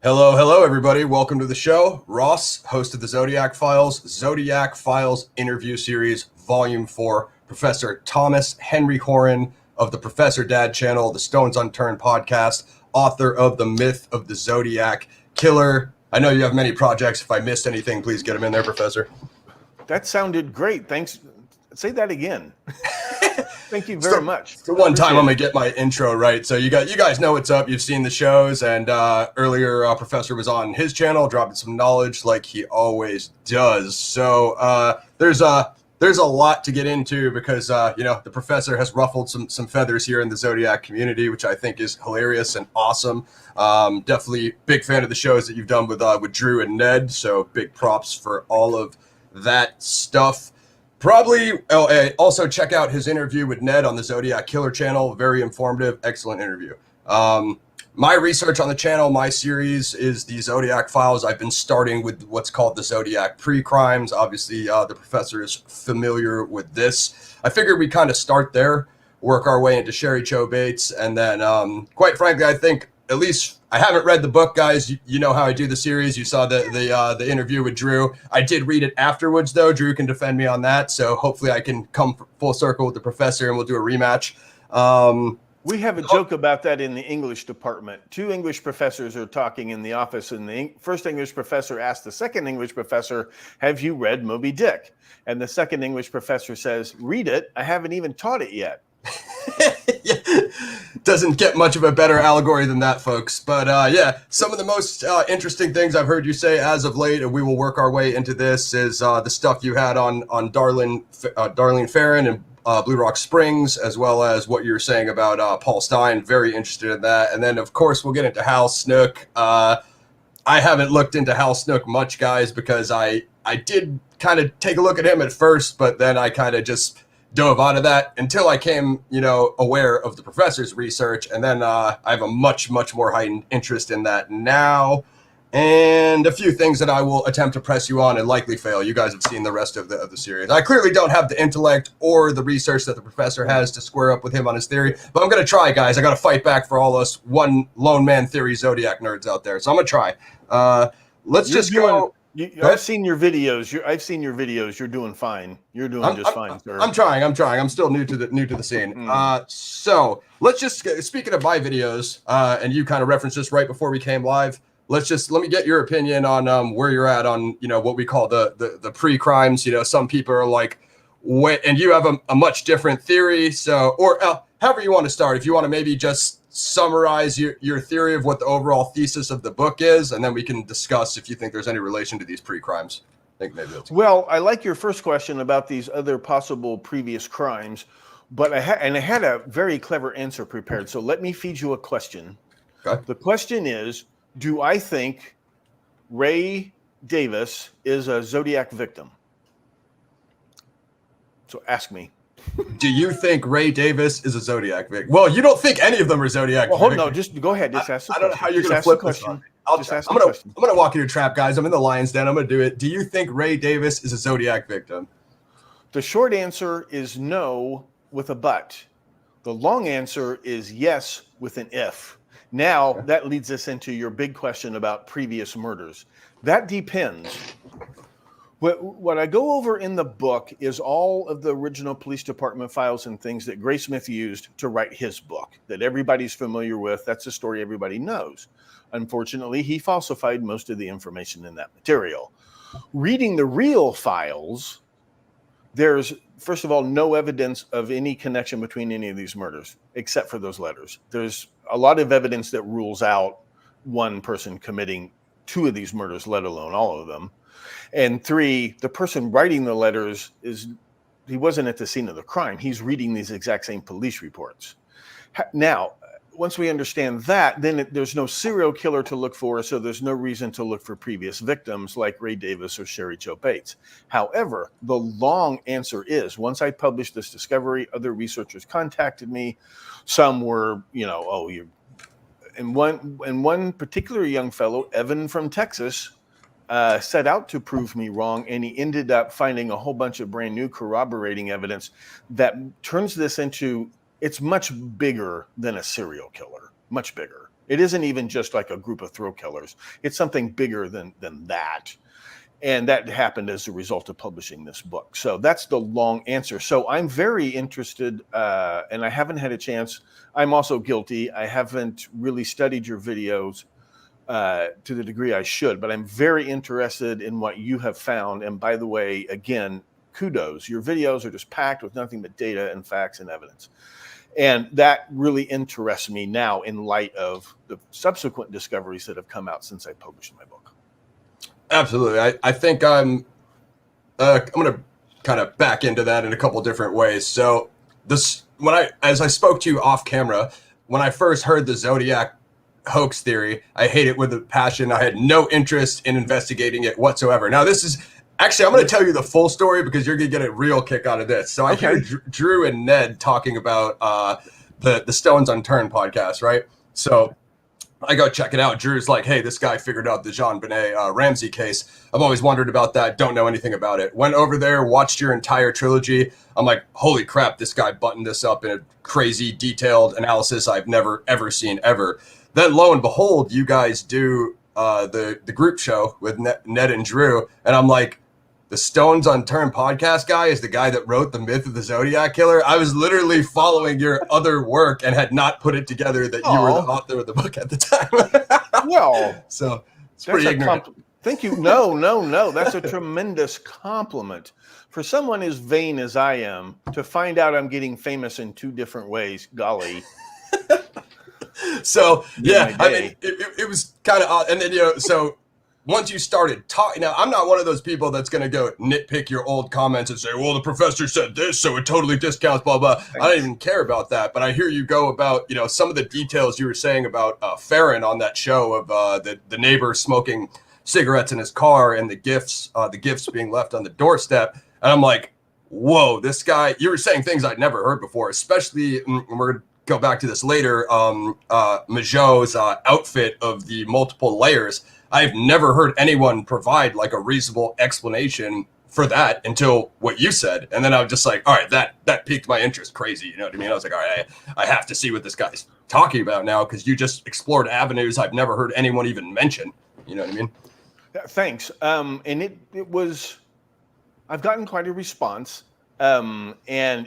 Hello, hello, everybody. Welcome to the show. Ross, host of the Zodiac Files interview series, Volume 4. Professor Thomas Henry Horan of the Professor Dad channel, the Stones Unturned Podcast, author of The Myth of the Zodiac Killer. I know you have many projects. If I missed anything, please get them in there, Professor. That sounded great. Thanks. Say that again. Thank you very much. It's the one time I'm gonna get my intro right. So you guys know what's up. You've seen the shows, and earlier Professor was on his channel, dropping some knowledge like he always does. So there's a lot to get into because the Professor has ruffled some feathers here in the Zodiac community, which I think is hilarious and awesome. Definitely big fan of the shows that you've done with Drew and Ned. So big props for all of that stuff. Probably also check out his interview with Ned on the Zodiac Killer channel. Very informative, excellent interview. My research on the channel, my series is the Zodiac Files. I've been starting with what's called the Zodiac pre-crimes. Obviously, the Professor is familiar with this. I figured we kind of start there, work our way into Sherry Cho Bates, and then, quite frankly, I think at least I haven't read the book, guys. You know how I do the series. You saw the interview with Drew. I did read it afterwards, though. Drew can defend me on that. So hopefully I can come full circle with the Professor and we'll do a rematch. We have a joke about that in the English department. Two English professors are talking in the office, and the first English professor asked the second English professor, "Have you read Moby Dick?" And the second English professor says, "Read it. I haven't even taught it yet." Doesn't get much of a better allegory than that, folks. But some of the most interesting things I've heard you say as of late, and we will work our way into this, is the stuff you had on Darlene Ferrin and Blue Rock Springs, as well as what you were saying about Paul Stein. Very interested in that. And then, of course, we'll get into Hal Snook. I haven't looked into Hal Snook much, guys, because I did kind of take a look at him at first, but then I kind of just dove out of that until I came, aware of the Professor's research. And then I have a much, much more heightened interest in that now. And a few things that I will attempt to press you on and likely fail. You guys have seen the rest of the series. I clearly don't have the intellect or the research that the Professor has to square up with him on his theory, but I'm going to try, guys. I got to fight back for all us one lone man theory Zodiac nerds out there. So I'm going to try. Let's just go. I've seen your videos. You're doing fine. You're doing just fine, sir. I'm trying. I'm still new to the scene. So let's just speaking of my videos, and you kind of referenced this right before we came live. Let me get your opinion on where you're at on what we call the pre-crimes. Some people are like, and you have a much different theory. So, or however you want to start. If you want to maybe just summarize your theory of what the overall thesis of the book is, and then we can discuss if you think there's any relation to these pre-crimes. I think maybe that's well, I like your first question about these other possible previous crimes, but I had a very clever answer prepared. So let me feed you a question. Okay. The question is, do I think Ray Davis is a Zodiac victim? So ask me. Do you think Ray Davis is a Zodiac victim? Well, you don't think any of them are Zodiac victims. No, just go ahead. Just ask the question. I don't know how you're going to flip this on. I'm going to walk into a trap, guys. I'm in the lion's den. I'm going to do it. Do you think Ray Davis is a Zodiac victim? The short answer is no with a but. The long answer is yes with an if. Now, that leads us into your big question about previous murders. That depends. What I go over in the book is all of the original police department files and things that Gray Smith used to write his book that everybody's familiar with. That's a story everybody knows. Unfortunately, he falsified most of the information in that material. Reading the real files, there's, first of all, no evidence of any connection between any of these murders, except for those letters. There's a lot of evidence that rules out one person committing two of these murders, let alone all of them. And three, the person writing the letters he wasn't at the scene of the crime. He's reading these exact same police reports. Now, once we understand that, then there's no serial killer to look for, so there's no reason to look for previous victims like Ray Davis or Sherry Jo Bates. However, the long answer is, once I published this discovery, other researchers contacted me. Some were, and one particular young fellow, Evan from Texas, set out to prove me wrong, and he ended up finding a whole bunch of brand new corroborating evidence that turns this into, it's much bigger than a serial killer, much bigger. It isn't even just like a group of thrill killers. It's something bigger than that. And that happened as a result of publishing this book. So that's the long answer. So I'm very interested, and I haven't had a chance. I'm also guilty. I haven't really studied your videos to the degree I should, but I'm very interested in what you have found. And by the way, again, kudos. Your videos are just packed with nothing but data and facts and evidence. And that really interests me now in light of the subsequent discoveries that have come out since I published my book. Absolutely. I think I'm going to kind of back into that in a couple different ways. So as I spoke to you off camera, when I first heard the Zodiac hoax theory, I hate it with a passion. I had no interest in investigating it whatsoever. Now, this is actually, I'm going to tell you the full story because you're going to get a real kick out of this. So I hear Drew and Ned talking about the Stones Unturned podcast, right? So I go check it out. Drew's like, hey, this guy figured out the JonBenet Ramsey case. I've always wondered about that. Don't know anything about it. Went over there, watched your entire trilogy. I'm like, holy crap, this guy buttoned this up in a crazy detailed analysis I've never, ever seen ever. Then lo and behold, you guys do the group show with Ned and Drew. And I'm like, the Stones Unturned podcast guy is the guy that wrote The Myth of the Zodiac Killer. I was literally following your other work and had not put it together that you were the author of the book at the time. Well, so it's pretty ignorant. Thank you. No. That's a tremendous compliment. For someone as vain as I am, to find out I'm getting famous in two different ways, golly. So, yeah, I mean, it was kind of odd. And then, so once you started talking, now I'm not one of those people that's going to go nitpick your old comments and say, well, the professor said this, so it totally discounts, blah, blah. Thanks. I don't even care about that. But I hear you go about, some of the details you were saying about Farron on that show of the neighbor smoking cigarettes in his car and the gifts being left on the doorstep. And I'm like, whoa, this guy, you were saying things I'd never heard before, especially, and we're going to go back to this later, Majot's outfit of the multiple layers. I've never heard anyone provide like a reasonable explanation for that until what you said. And then I was just like, all right, that piqued my interest crazy. You know what I mean? I was like, all right, I have to see what this guy's talking about now because you just explored avenues I've never heard anyone even mention. You know what I mean? Thanks. And it was, I've gotten quite a response. And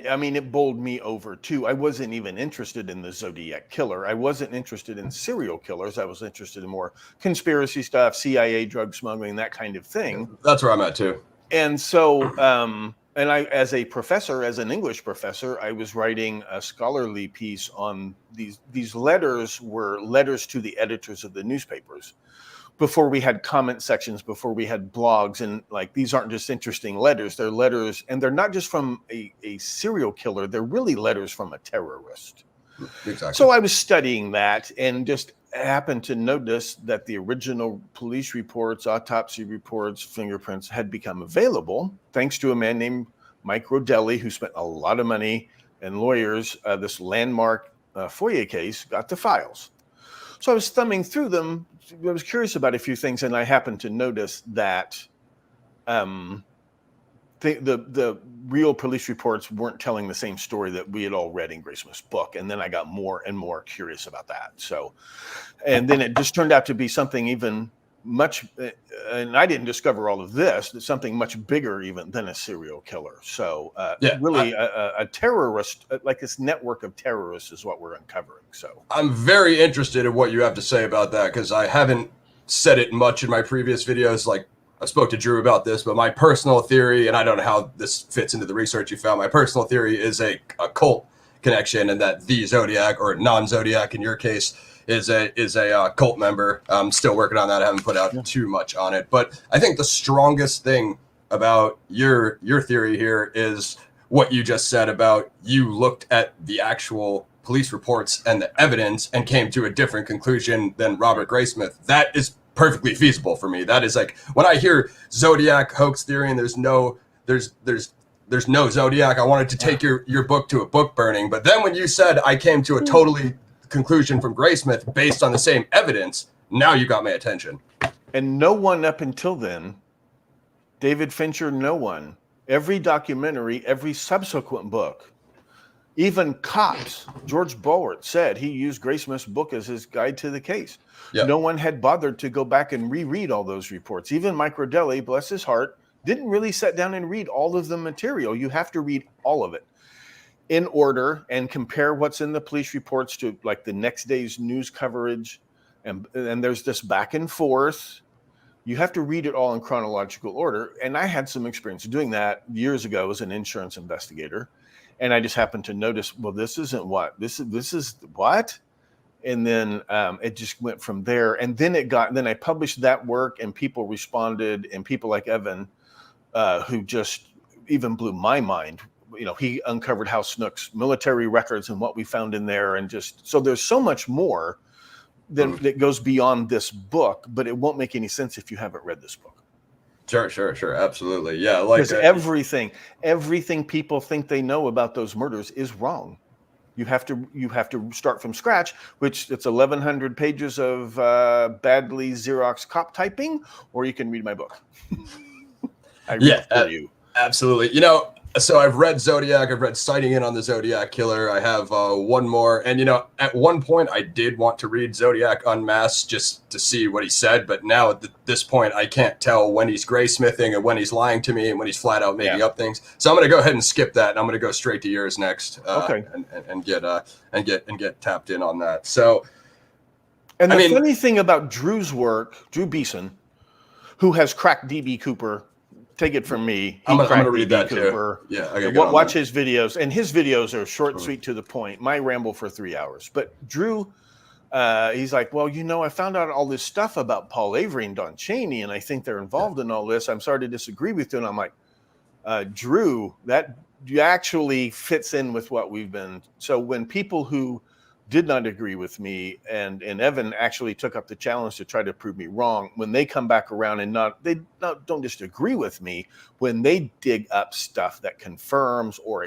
I mean, it bowled me over too. I wasn't even interested in the Zodiac killer. I wasn't interested in serial killers. I was interested in more conspiracy stuff, CIA, drug smuggling, that kind of thing. That's where I'm at too. And so, and I, as a professor, as an English professor, I was writing a scholarly piece on these letters were letters to the editors of the newspapers. Before we had comment sections, before we had blogs, and like these aren't just interesting letters, they're letters, and they're not just from a serial killer, they're really letters from a terrorist. Exactly. So I was studying that and just happened to notice that the original police reports, autopsy reports, fingerprints had become available thanks to a man named Mike Rodelli, who spent a lot of money and lawyers. This landmark FOIA case got the files. So I was thumbing through them. I was curious about a few things, and I happened to notice that the real police reports weren't telling the same story that we had all read in Graysmith's book. And then I got more and more curious about that. So, and then it just turned out to be something even much, and I didn't discover all of this, something much bigger even than a serial killer. So really a terrorist, like this network of terrorists is what we're uncovering. So I'm very interested in what you have to say about that because I haven't said it much in my previous videos. Like I spoke to Drew about this, but my personal theory, and I don't know how this fits into the research you found, my personal theory is a cult connection, and that the Zodiac, or non-Zodiac in your case, is a cult member. I'm still working on that. I haven't put out too much on it, but I think the strongest thing about your theory here is what you just said about you looked at the actual police reports and the evidence and came to a different conclusion than Robert Graysmith. That is perfectly feasible for me. That is like when I hear Zodiac hoax theory and there's no Zodiac, I wanted to take your book to a book burning. But then when you said I came to a totally conclusion from Graysmith based on the same evidence, now you got my attention. And no one up until then, David Fincher, no one, every documentary, every subsequent book Even cops, George Bulwart said he used Graysmith's book as his guide to the case. Yeah. No one had bothered to go back and reread all those reports. Even Mike Rodelli, bless his heart, didn't really sit down and read all of the material. You have to read all of it in order and compare what's in the police reports to like the next day's news coverage. And there's this back and forth. You have to read it all in chronological order. And I had some experience doing that years ago as an insurance investigator. And I just happened to notice, well, this isn't what, this is what? And then it just went from there. And then then I published that work and people responded, and people like Evan, who just even blew my mind. You know, he uncovered House Snook's military records and what we found in there. And just, so there's so much more that goes beyond this book, but it won't make any sense if you haven't read this book. Sure. Absolutely. Yeah. Like because everything people think they know about those murders is wrong. You have to start from scratch, which it's 1,100 pages of badly Xerox cop typing, or you can read my book. I read it for you. Absolutely. You know, so I've read Zodiac. I've read Sighting In on the Zodiac Killer. I have one more. And, you know, at one point I did want to read Zodiac Unmasked just to see what he said. But now at this point, I can't tell when he's graysmithing and when he's lying to me and when he's flat out making up things. So I'm going to go ahead and skip that. And I'm going to go straight to yours next. Okay. And get tapped in on that. So. And the funny thing about Drew's work, Drew Beeson, who has cracked D.B. Cooper. Take it from me. I'm going to read that Cooper. Too. Yeah. Watch his videos. And his videos are short, sweet, to the point. My ramble for 3 hours. But Drew, he's like, well, you know, I found out all this stuff about Paul Avery and Don Chaney, and I think they're involved in all this. I'm sorry to disagree with you. And I'm like, Drew, that actually fits in with what we've been. So when people who did not agree with me, and Evan actually took up the challenge to try to prove me wrong, when they come back around and don't just agree with me, when they dig up stuff that confirms or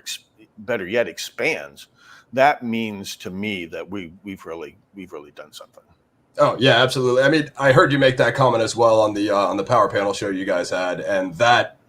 better yet expands, that means to me that we've really done something. Oh yeah, absolutely. I mean, I heard you make that comment as well on the Power Panel show you guys had, and that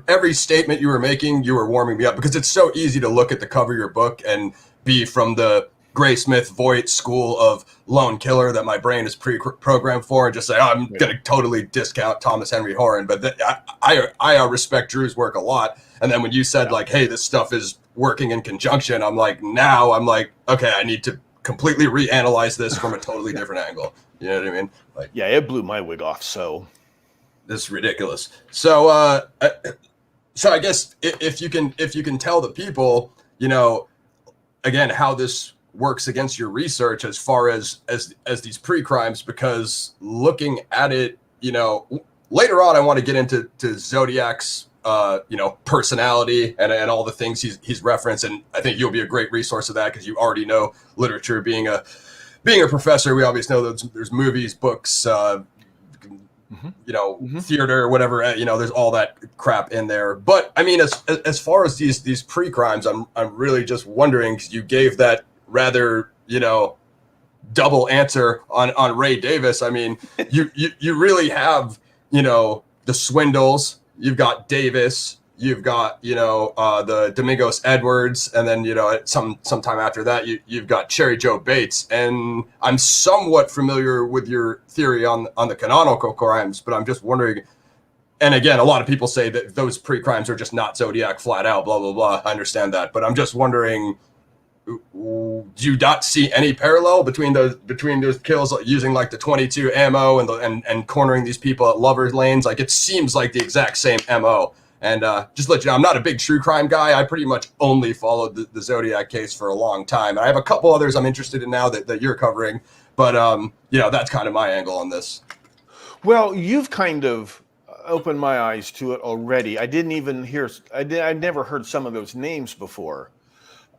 every statement you were making, you were warming me up, because it's so easy to look at the cover of your book and be from the Graysmith Voight school of lone killer that my brain is pre-programmed for, and just say, oh, I'm going to totally discount Thomas Henry Horan. But I respect Drew's work a lot. And then when you said like, hey, this stuff is working in conjunction, I'm like, okay, I need to completely reanalyze this from a totally different angle. You know what I mean? Like, yeah, it blew my wig off. So this is ridiculous. So I guess if you can tell the people, you know, again, how this works against your research as far as these pre-crimes, because looking at it, you know, later on, I want to get into Zodiac's, you know, personality and all the things he's referenced. And I think you'll be a great resource of that, because you already know literature. Being a professor, we obviously know that there's movies, books, you know, theater, whatever, you know, there's all that crap in there. But I mean, as far as these pre-crimes, I'm really just wondering, because you gave that rather, you know, double answer on Ray Davis. I mean, you really have, you know, the Swindles, you've got Davis, you've got, you know, the Domingos Edwards, and then, you know, sometime after that, you've got Cherry Joe Bates. And I'm somewhat familiar with your theory on the canonical crimes, but I'm just wondering, and again, a lot of people say that those pre-crimes are just not Zodiac flat out, blah, blah, blah. I understand that, but I'm just wondering, do you not see any parallel between those kills using like the 22 ammo and cornering these people at lovers lanes? Like, it seems like the exact same MO. And just to let you know, I'm not a big true crime guy. I pretty much only followed the Zodiac case for a long time. And I have a couple others I'm interested in now that you're covering. But, you know, that's kind of my angle on this. Well, you've kind of opened my eyes to it already. I'd never heard some of those names before.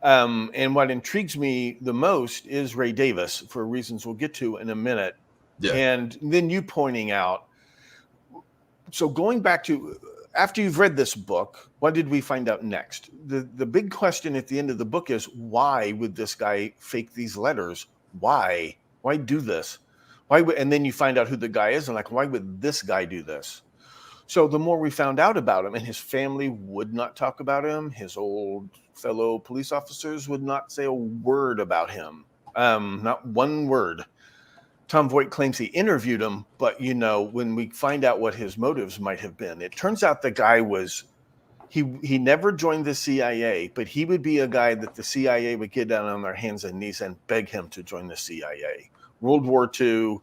And what intrigues me the most is Ray Davis, for reasons we'll get to in a minute. Yeah. And then you pointing out, so going back to, after you've read this book, what did we find out next? The big question at the end of the book is, why would this guy fake these letters? Why do this? And then you find out who the guy is, and like, why would this guy do this? So the more we found out about him, and his family would not talk about him, his old fellow police officers would not say a word about him. Not one word. Tom Voigt claims he interviewed him, but when we find out what his motives might have been, it turns out the guy was, he never joined the CIA, but he would be a guy that the CIA would get down on their hands and knees and beg him to join the CIA. World War II,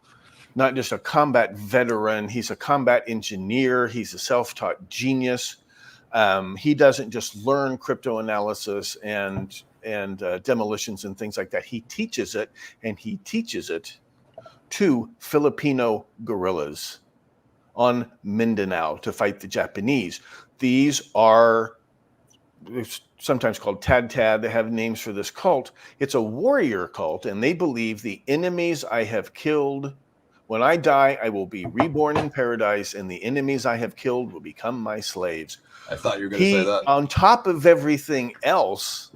not just a combat veteran, he's a combat engineer, he's a self-taught genius. He doesn't just learn cryptoanalysis and demolitions and things like that. He teaches it, and he teaches it to Filipino guerrillas on Mindanao to fight the Japanese. These are sometimes called Tad. They have names for this cult. It's a warrior cult, and they believe the enemies I have killed, when I die, I will be reborn in paradise, and the enemies I have killed will become my slaves. I thought you were going to say that. On top of everything else,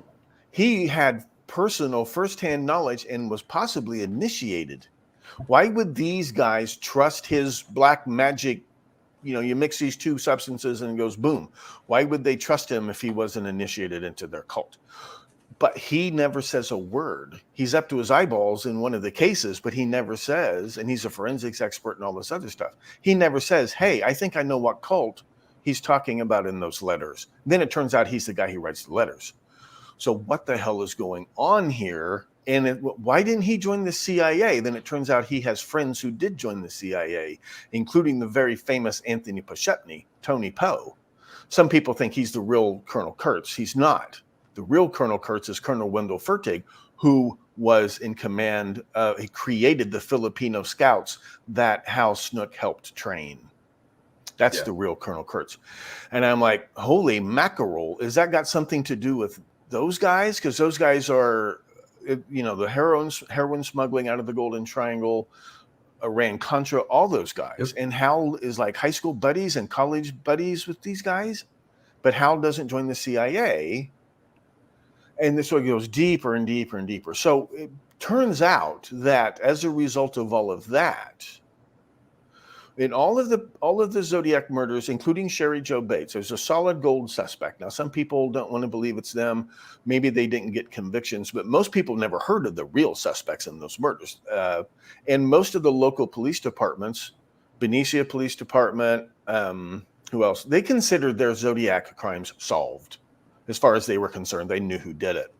he had personal firsthand knowledge and was possibly initiated. Why would these guys trust his black magic? You mix these two substances and it goes boom. Why would they trust him if he wasn't initiated into their cult? But he never says a word. He's up to his eyeballs in one of the cases, but he never says, and he's a forensics expert and all this other stuff. He never says, hey, I think I know what cult he's talking about in those letters. Then it turns out he's the guy who writes the letters. So what the hell is going on here? And why didn't he join the CIA? Then it turns out he has friends who did join the CIA, including the very famous Anthony Poshepny, Tony Poe. Some people think he's the real Colonel Kurtz. He's not. The real Colonel Kurtz is Colonel Wendell Fertig, who was in command. He created the Filipino scouts that Hal Snook helped train. That's the real Colonel Kurtz. And I'm like, holy mackerel, has that got something to do with those guys? Because those guys are, the heroin smuggling out of the Golden Triangle, Iran Contra, all those guys. Yep. And Hal is like high school buddies and college buddies with these guys. But Hal doesn't join the CIA. And this one goes deeper and deeper and deeper. So it turns out that as a result of all of that, in all of the Zodiac murders, including Sherry Jo Bates, there's a solid gold suspect. Now, some people don't want to believe it's them. Maybe they didn't get convictions, but most people never heard of the real suspects in those murders. And most of the local police departments, Benicia Police Department, who else? They considered their Zodiac crimes solved. As far as they were concerned, they knew who did it.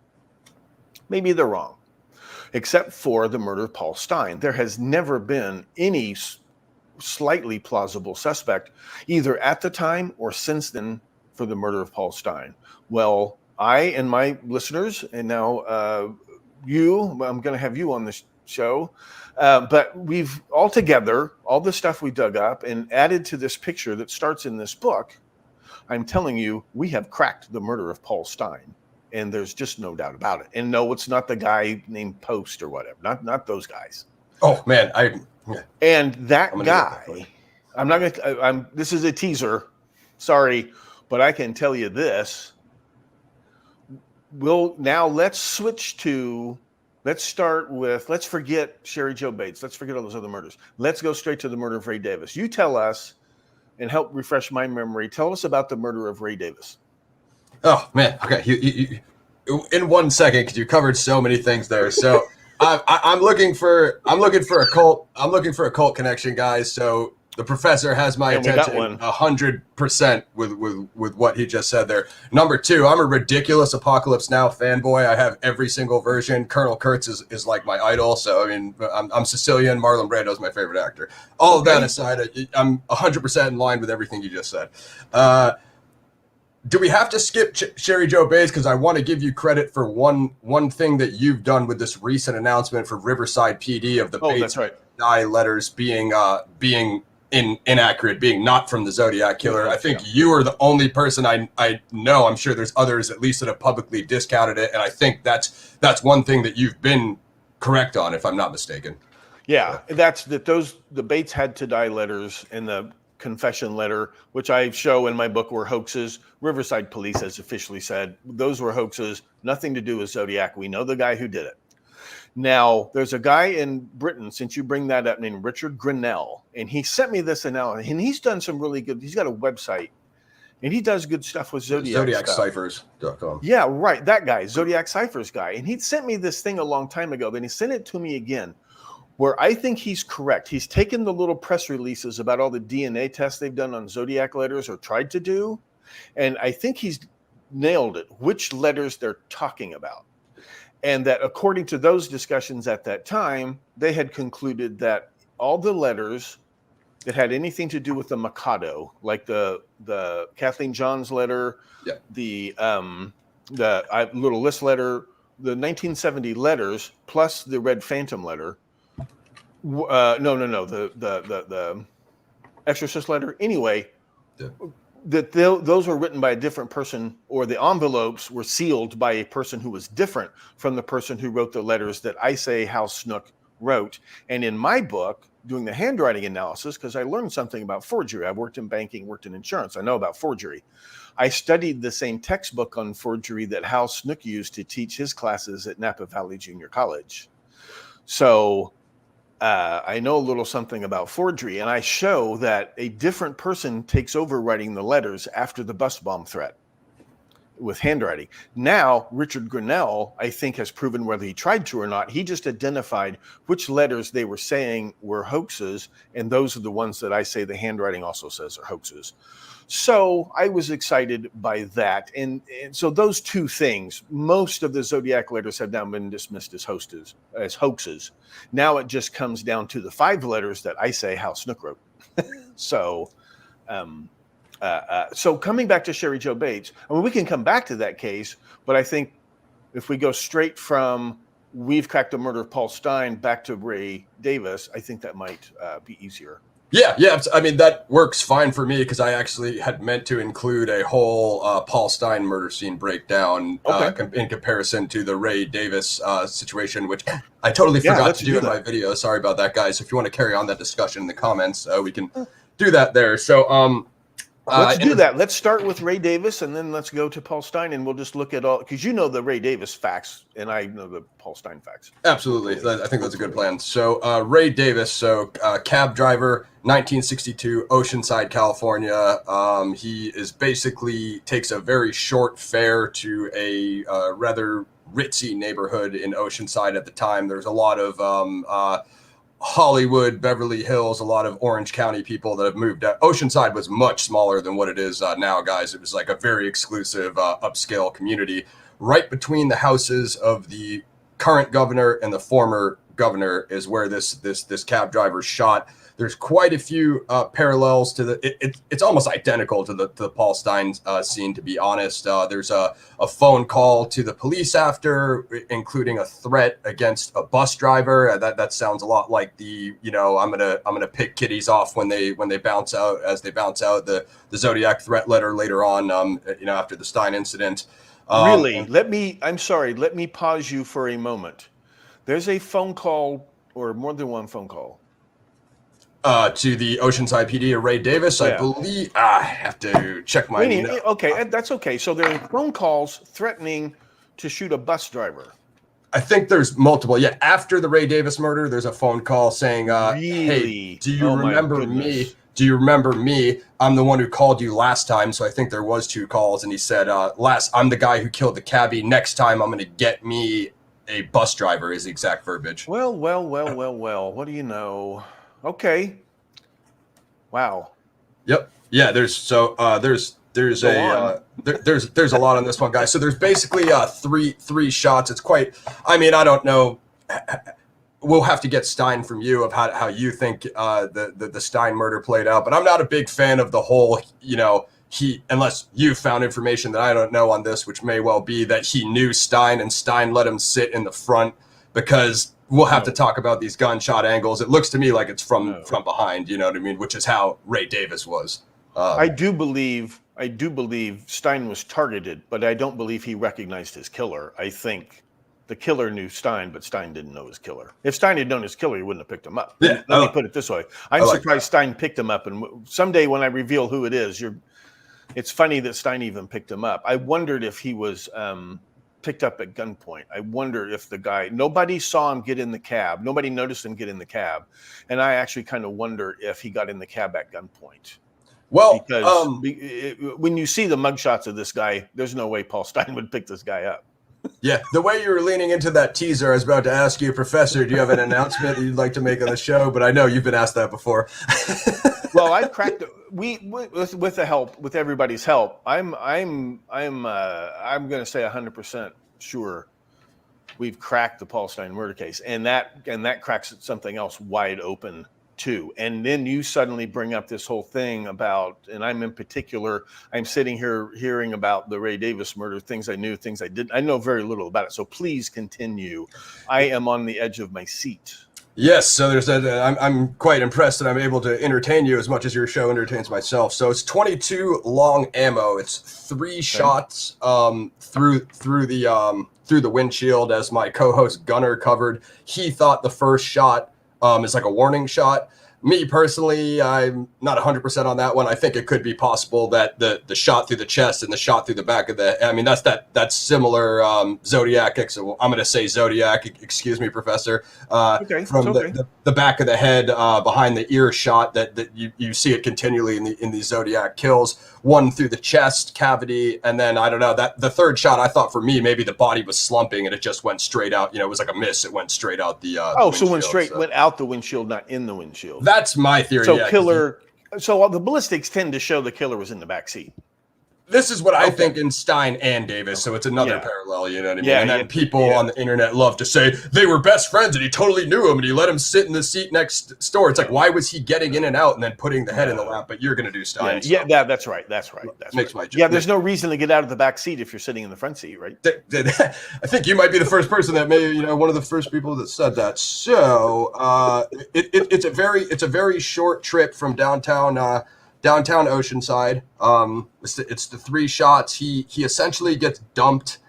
Maybe they're wrong, except for the murder of Paul Stein. There has never been any slightly plausible suspect, either at the time or since then, for the murder of Paul Stein. Well, I and my listeners, and now I'm going to have you on this show, but we've all together, all the stuff we dug up and added to this picture that starts in this book. I'm telling you, we have cracked the murder of Paul Stein, and there's just no doubt about it. And no, it's not the guy named Post or whatever, not those guys. Oh man, And that guy, this is a teaser, sorry, but I can tell you this. Let's forget Sherry Jo Bates. Let's forget all those other murders. Let's go straight to the murder of Ray Davis. You tell us, and help refresh my memory. Tell us about the murder of Ray Davis. Oh man, okay. You in 1 second, because you covered so many things there. So I'm looking for a cult. I'm looking for a cult connection, guys. So the professor has my attention 100% with what he just said there. Number two, I'm a ridiculous Apocalypse Now fanboy. I have every single version. Colonel Kurtz is like my idol. So I mean, I'm Sicilian. Marlon Brando's my favorite actor. All of that aside, I'm 100% in line with everything you just said. Do we have to skip Sherry Jo Bates? Because I want to give you credit for one thing that you've done with this recent announcement for Riverside PD of the Bates die letters being inaccurate, being not from the Zodiac killer. I think you are the only person I know. I'm sure there's others at least that have publicly discounted it, and I think that's one thing that you've been correct on, if I'm not mistaken. Yeah, the Bates had to die letters in the confession letter, which I show in my book, were hoaxes. Riverside Police has officially said those were hoaxes, nothing to do with Zodiac. We know the guy who did it. Now, there's a guy in Britain, since you bring that up, named Richard Grinnell, and he sent me this analysis, and he's done some really good, he's got a website. And he does good stuff with Zodiac stuff. ZodiacCiphers.com. Yeah, right. That guy, Zodiac Ciphers guy. And he'd sent me this thing a long time ago. Then he sent it to me again, where I think he's correct. He's taken the little press releases about all the DNA tests they've done on Zodiac letters or tried to do. And I think he's nailed it, which letters they're talking about. And that according to those discussions at that time, they had concluded that all the letters that had anything to do with the Mikado, like the Kathleen Johns letter, yeah. the Little List letter, the 1970 letters, plus the Red Phantom letter. The Exorcist letter. Anyway, yeah. Those were written by a different person, or the envelopes were sealed by a person who was different from the person who wrote the letters that I say Hal Snook wrote. And in my book, doing the handwriting analysis, because I learned something about forgery. I've worked in banking, worked in insurance. I know about forgery. I studied the same textbook on forgery that Hal Snook used to teach his classes at Napa Valley Junior College. So I know a little something about forgery, and I show that a different person takes over writing the letters after the bus bomb threat with handwriting. Now, Richard Grinnell, I think, has proven whether he tried to or not. He just identified which letters they were saying were hoaxes, and those are the ones that I say the handwriting also says are hoaxes. So I was excited by that. And so those two things, most of the Zodiac letters have now been dismissed as hoaxes. Now it just comes down to the 5 letters that I say Hal Snook wrote. So coming back to Sherry Jo Bates, I mean, we can come back to that case, but I think if we go straight from We've Cracked the Murder of Paul Stein back to Ray Davis, I think that might be easier. Yeah. I mean, that works fine for me because I actually had meant to include a whole Paul Stein murder scene breakdown in comparison to the Ray Davis situation, which I totally forgot to do in my video. Sorry about that, guys. So if you want to carry on that discussion in the comments, we can do that there. So let's do that. Let's start with Ray Davis, and then let's go to Paul Stein, and we'll just look at all, because you know the Ray Davis facts, and I know the Paul Stein facts. Absolutely. I think that's a good plan. So Ray Davis, cab driver, 1962, Oceanside, California. He is basically takes a very short fare to a rather ritzy neighborhood in Oceanside at the time. There's a lot of Hollywood, Beverly Hills, a lot of Orange County people that have moved out. Oceanside was much smaller than what it is now, guys. It was like a very exclusive upscale community right between the houses of the current governor and the former governor is where this cab driver shot. There's quite a few parallels to it's almost identical to the Paul Stein scene, to be honest. There's a phone call to the police after, including a threat against a bus driver. That sounds a lot like the, I'm gonna pick kiddies off when they bounce out, as they bounce out, the Zodiac threat letter later on, after the Stein incident. Really? Let me pause you for a moment. There's a phone call, or more than one phone call. To the Oceanside PD or Ray Davis, yeah. I believe. I have to check my. Okay, that's okay. So there are phone calls threatening to shoot a bus driver. I think there's multiple. Yeah, after the Ray Davis murder, there's a phone call saying, really? "Hey, do you remember me? Do you remember me? I'm the one who called you last time." So I think there was 2 calls, and he said, I'm the guy who killed the cabbie. Next time, I'm going to get me a bus driver." Is the exact verbiage. Well. What do you know? Okay. Wow. Yep. Yeah. There's a lot on this one, guys. So there's basically three shots. It's quite. I mean, I don't know. We'll have to get Stein from you of how you think the Stein murder played out. But I'm not a big fan of the whole. Unless you found information that I don't know on this, which may well be that he knew Stein and Stein let him sit in the front, because we'll have to talk about these gunshot angles. It looks to me like it's from behind, you know what I mean? Which is how Ray Davis was. I do believe Stein was targeted, but I don't believe he recognized his killer. I think the killer knew Stein, but Stein didn't know his killer. If Stein had known his killer, he wouldn't have picked him up. Yeah, Let me put it this way. I'm surprised Stein picked him up. And someday when I reveal who it is, it's funny that Stein even picked him up. I wondered if he was picked up at gunpoint. I wonder if nobody saw him get in the cab. Nobody noticed him get in the cab. And I actually kind of wonder if he got in the cab at gunpoint. Well, because when you see the mugshots of this guy, there's no way Paul Stein would pick this guy up. yeah, the way you were leaning into that teaser, I was about to ask you, Professor, do you have an announcement that you'd like to make on the show? But I know you've been asked that before. Well, I've cracked. With the help, with everybody's help, I'm going to say 100% sure we've cracked the Paul Stein murder case, and that cracks something else wide open too. And then you suddenly bring up this whole thing about, and I'm sitting here hearing about the Ray Davis murder, things I knew, things I didn't. I know very little about it, so please continue. I am on the edge of my seat. Yes, so there's I'm quite impressed that I'm able to entertain you as much as your show entertains myself. So it's 22 long ammo. It's 3 shots through the windshield, as my co-host Gunnar covered. He thought the first shot is like a warning shot. Me personally, I'm not 100% on that one. I think it could be possible that the shot through the chest and the shot through the back of the, I mean, that's similar Zodiac. I'm going to say Zodiac. Excuse me, Professor. Okay, from okay. the back of the head behind the ear shot that you see it continually in the Zodiac kills. One through the chest cavity, and then I don't know, that the third shot, I thought for me maybe the body was slumping and it just went straight out. It was like a miss. It went straight out the so went out the windshield, not in the windshield. That's my theory. So so the ballistics tend to show the killer was in the back seat. This is what I think in Stein and Davis, so it's another parallel, you know what I mean? And then people on the internet love to say they were best friends and he totally knew him and he let him sit in the seat next door. It's like, why was he getting in and out and then putting the head in the lap? But you're going to do Stein. That's right. That's makes right. my there's no reason to get out of the back seat if you're sitting in the front seat, right? I think you might be the first person that one of the first people that said that. So it's a very short trip from downtown Oceanside. It's the 3 shots. He essentially gets dumped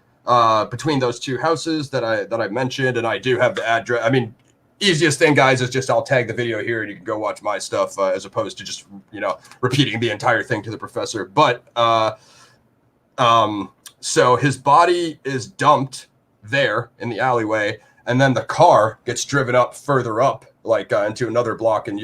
between those 2 houses that I mentioned, and I do have the address. I mean, easiest thing, guys, is just I'll tag the video here and you can go watch my stuff as opposed to just repeating the entire thing to the professor. But so his body is dumped there in the alleyway, and then the car gets driven up further up, like into another block, and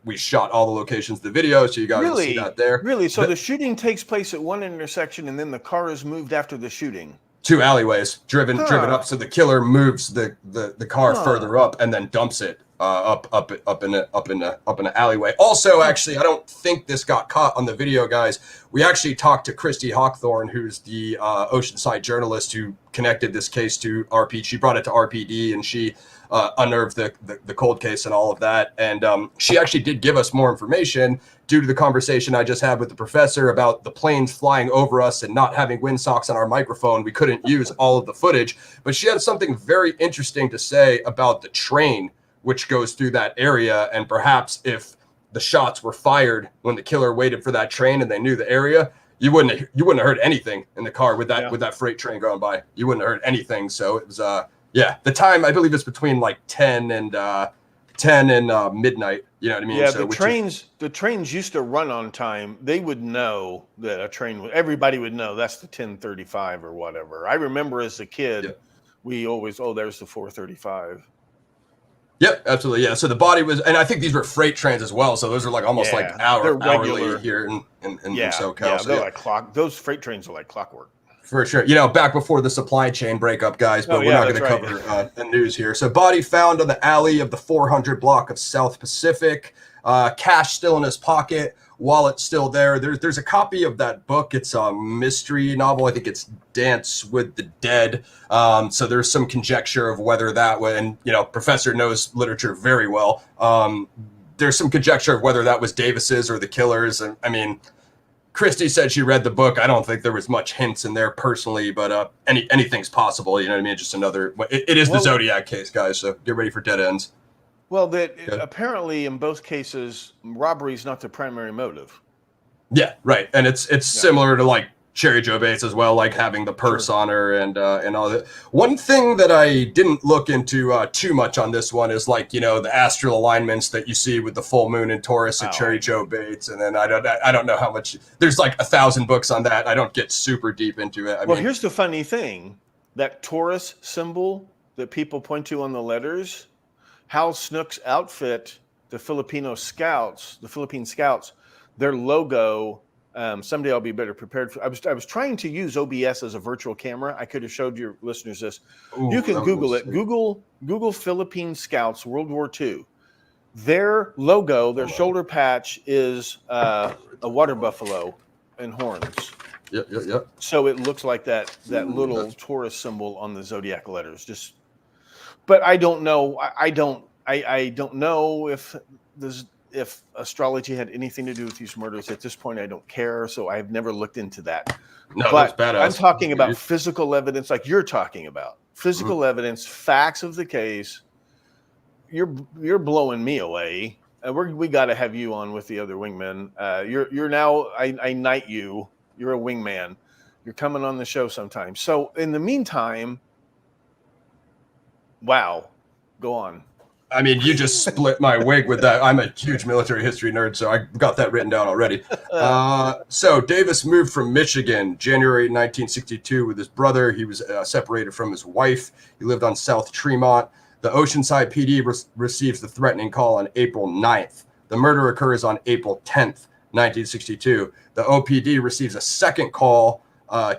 we shot all the locations of the video, so you guys can see that there. Really? So the shooting takes place at one intersection, and then the car is moved after the shooting. 2 alleyways driven up, so the killer moves the car further up and then dumps it up in an alleyway. Also, actually, I don't think this got caught on the video, guys. We actually talked to Christy Hawthorne, who's the Oceanside journalist who connected this case to RP. She brought it to RPD, and she unearthed the cold case and all of that. And she actually did give us more information due to the conversation I just had with the professor about the planes flying over us and not having windsocks on our microphone. We couldn't use all of the footage, but she had something very interesting to say about the train which goes through that area, and perhaps if the shots were fired when the killer waited for that train and they knew the area, you wouldn't have heard anything in the car with that freight train going by. You wouldn't have heard anything. So it was the time, I believe it's between like 10 and midnight. You know what I mean? Yeah, so the trains used to run on time. They would know that everybody would know that's the 10:35 or whatever. I remember as a kid, we always, there's the 4:35. Yep, absolutely. Yeah. So the body was, and I think these were freight trains as well. So those are like almost like hourly here in SoCal. Yeah, they're like those freight trains are like clockwork. For sure. Back before the supply chain breakup, guys, but we're not going to cover the news here. So body found on the alley of the 400 block of South Pacific, cash still in his pocket, wallet still there. There's a copy of that book. It's a mystery novel. I think it's Dance with the Dead. So there's some conjecture of whether that was, and Professor knows literature very well. There's some conjecture of whether that was Davis's or the killer's. And I mean, Christy said she read the book. I don't think there was much hints in there personally, but anything's possible. You know what I mean? Just another. It is the Zodiac case, guys. So get ready for dead ends. Well, apparently in both cases, robbery is not the primary motive. Yeah, right, and it's similar to like Cherry Joe Bates as well, like having the purse on her and all that. One thing that I didn't look into too much on this one is like the astral alignments that you see with the full moon in Taurus and Cherry Joe Bates, and then I don't know how much. There's like 1,000 books on that. I don't get super deep into it. I mean, here's the funny thing: that Taurus symbol that people point to on the letters. Hal Snook's outfit, the Philippine Scouts, their logo. Someday I'll be better prepared for. I was trying to use OBS as a virtual camera. I could have showed your listeners this. Ooh, you can Google it. Google Philippine Scouts World War II. Their logo, their shoulder patch is a water buffalo and horns. Yep. So it looks like that little Taurus symbol on the Zodiac letters. But I don't know. I don't know if astrology had anything to do with these murders. At this point, I don't care. So I've never looked into that. No, but that's badass. I'm talking about physical evidence, like you're talking about. Physical evidence, facts of the case. You're blowing me away. We got to have you on with the other wingmen. You're now. I knight you. You're a wingman. You're coming on the show sometime. So in the meantime, wow, go on. I mean, you just split my wig with that. I'm a huge military history nerd, so I got that written down already. So Davis moved from Michigan, January 1962, with his brother. He was separated from his wife. He lived on South Tremont. The Oceanside PD receives the threatening call on April 9th. The murder occurs on April 10th, 1962. The OPD receives a second call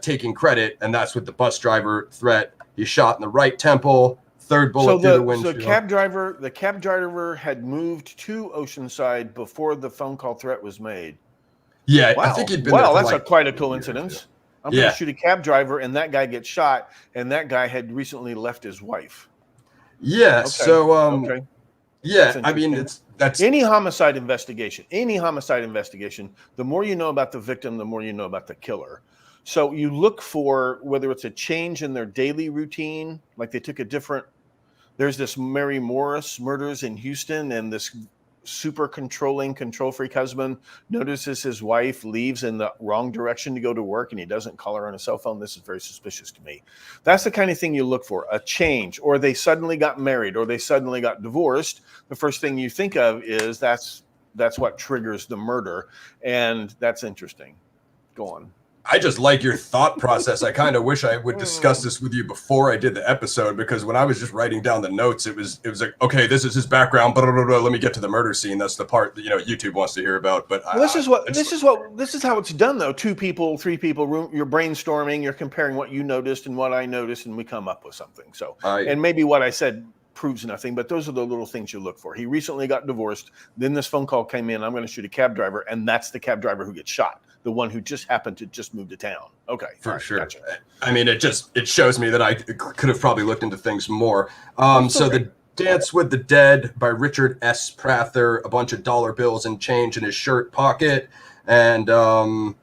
taking credit, and that's with the bus driver threat. He's shot in the right temple. Third bullet through the windshield. So the cab driver had moved to Oceanside before the phone call threat was made. Yeah, wow. I think he'd been there for that's quite a coincidence. Years. I'm going to shoot a cab driver, and that guy gets shot, and that guy had recently left his wife. Yeah. Okay. So, yeah, I mean, that's any homicide investigation. The more you know about the victim, the more you know about the killer. So you look for whether it's a change in their daily routine, like they took a different. There's this Mary Morris murders in Houston, and this super controlling, control freak husband notices his wife leaves in the wrong direction to go to work, and he doesn't call her on a cell phone. This is very suspicious to me. That's the kind of thing you look for, a change, or they suddenly got married, or they suddenly got divorced. The first thing you think of is that's what triggers the murder, and that's interesting. Go on. I just like your thought process. I kind of wish I would discuss this with you before I did the episode, because when I was just writing down the notes, it was like, okay, this is his background. Blah, blah, blah, blah, let me get to the murder scene. That's the part that YouTube wants to hear about. But this is how it's done, though. 2 people, 3 people. You're brainstorming. You're comparing what you noticed and what I noticed, and we come up with something. So, and maybe what I said proves nothing, but those are the little things you look for. He recently got divorced. Then this phone call came in. I'm going to shoot a cab driver, and that's the cab driver who gets shot. The one who just happened to just move to town. Okay. For sure. Gotcha. I mean, it shows me that I could have probably looked into things more. So The Dance with the Dead by Richard S. Prather, a bunch of dollar bills and change in his shirt pocket. And the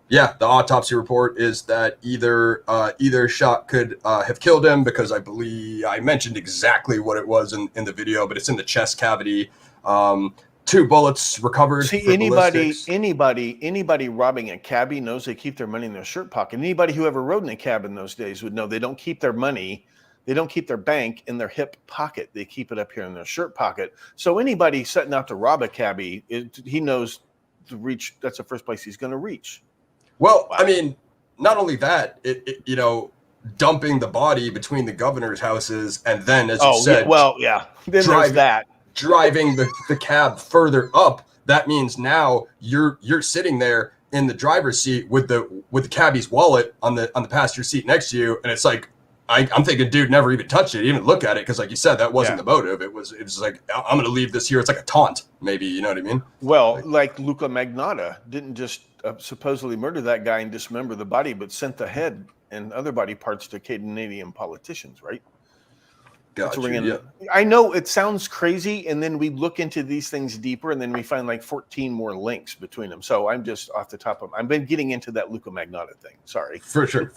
autopsy report is that either shot could have killed him, because I believe I mentioned exactly what it was in the video, but it's in the chest cavity. 2 bullets recovered. See, anybody robbing a cabbie knows they keep their money in their shirt pocket. Anybody who ever rode in a cab in those days would know they don't keep their money, they don't keep their bank in their hip pocket. They keep it up here in their shirt pocket. So anybody setting out to rob a cabbie, he knows to reach. That's the first place he's going to reach. Well, wow. I mean, not only that, dumping the body between the governor's houses, and then, as you said, then there's that. Driving the cab further up, that means now you're sitting there in the driver's seat with the cabbie's wallet on the passenger seat next to you, and it's like I'm thinking, dude never even touched it, even look at it, because like you said, that wasn't the motive. It was like, I'm gonna leave this here. It's like a taunt, maybe, you know what I mean? Well, like Luca Magnotta didn't just supposedly murder that guy and dismember the body, but sent the head and other body parts to Canadian politicians, right? Gotcha. I know it sounds crazy, and then we look into these things deeper, and then we find like 14 more links between them. So I'm just off the top of I've been getting into that Luca Magnotta thing. Sorry. For sure.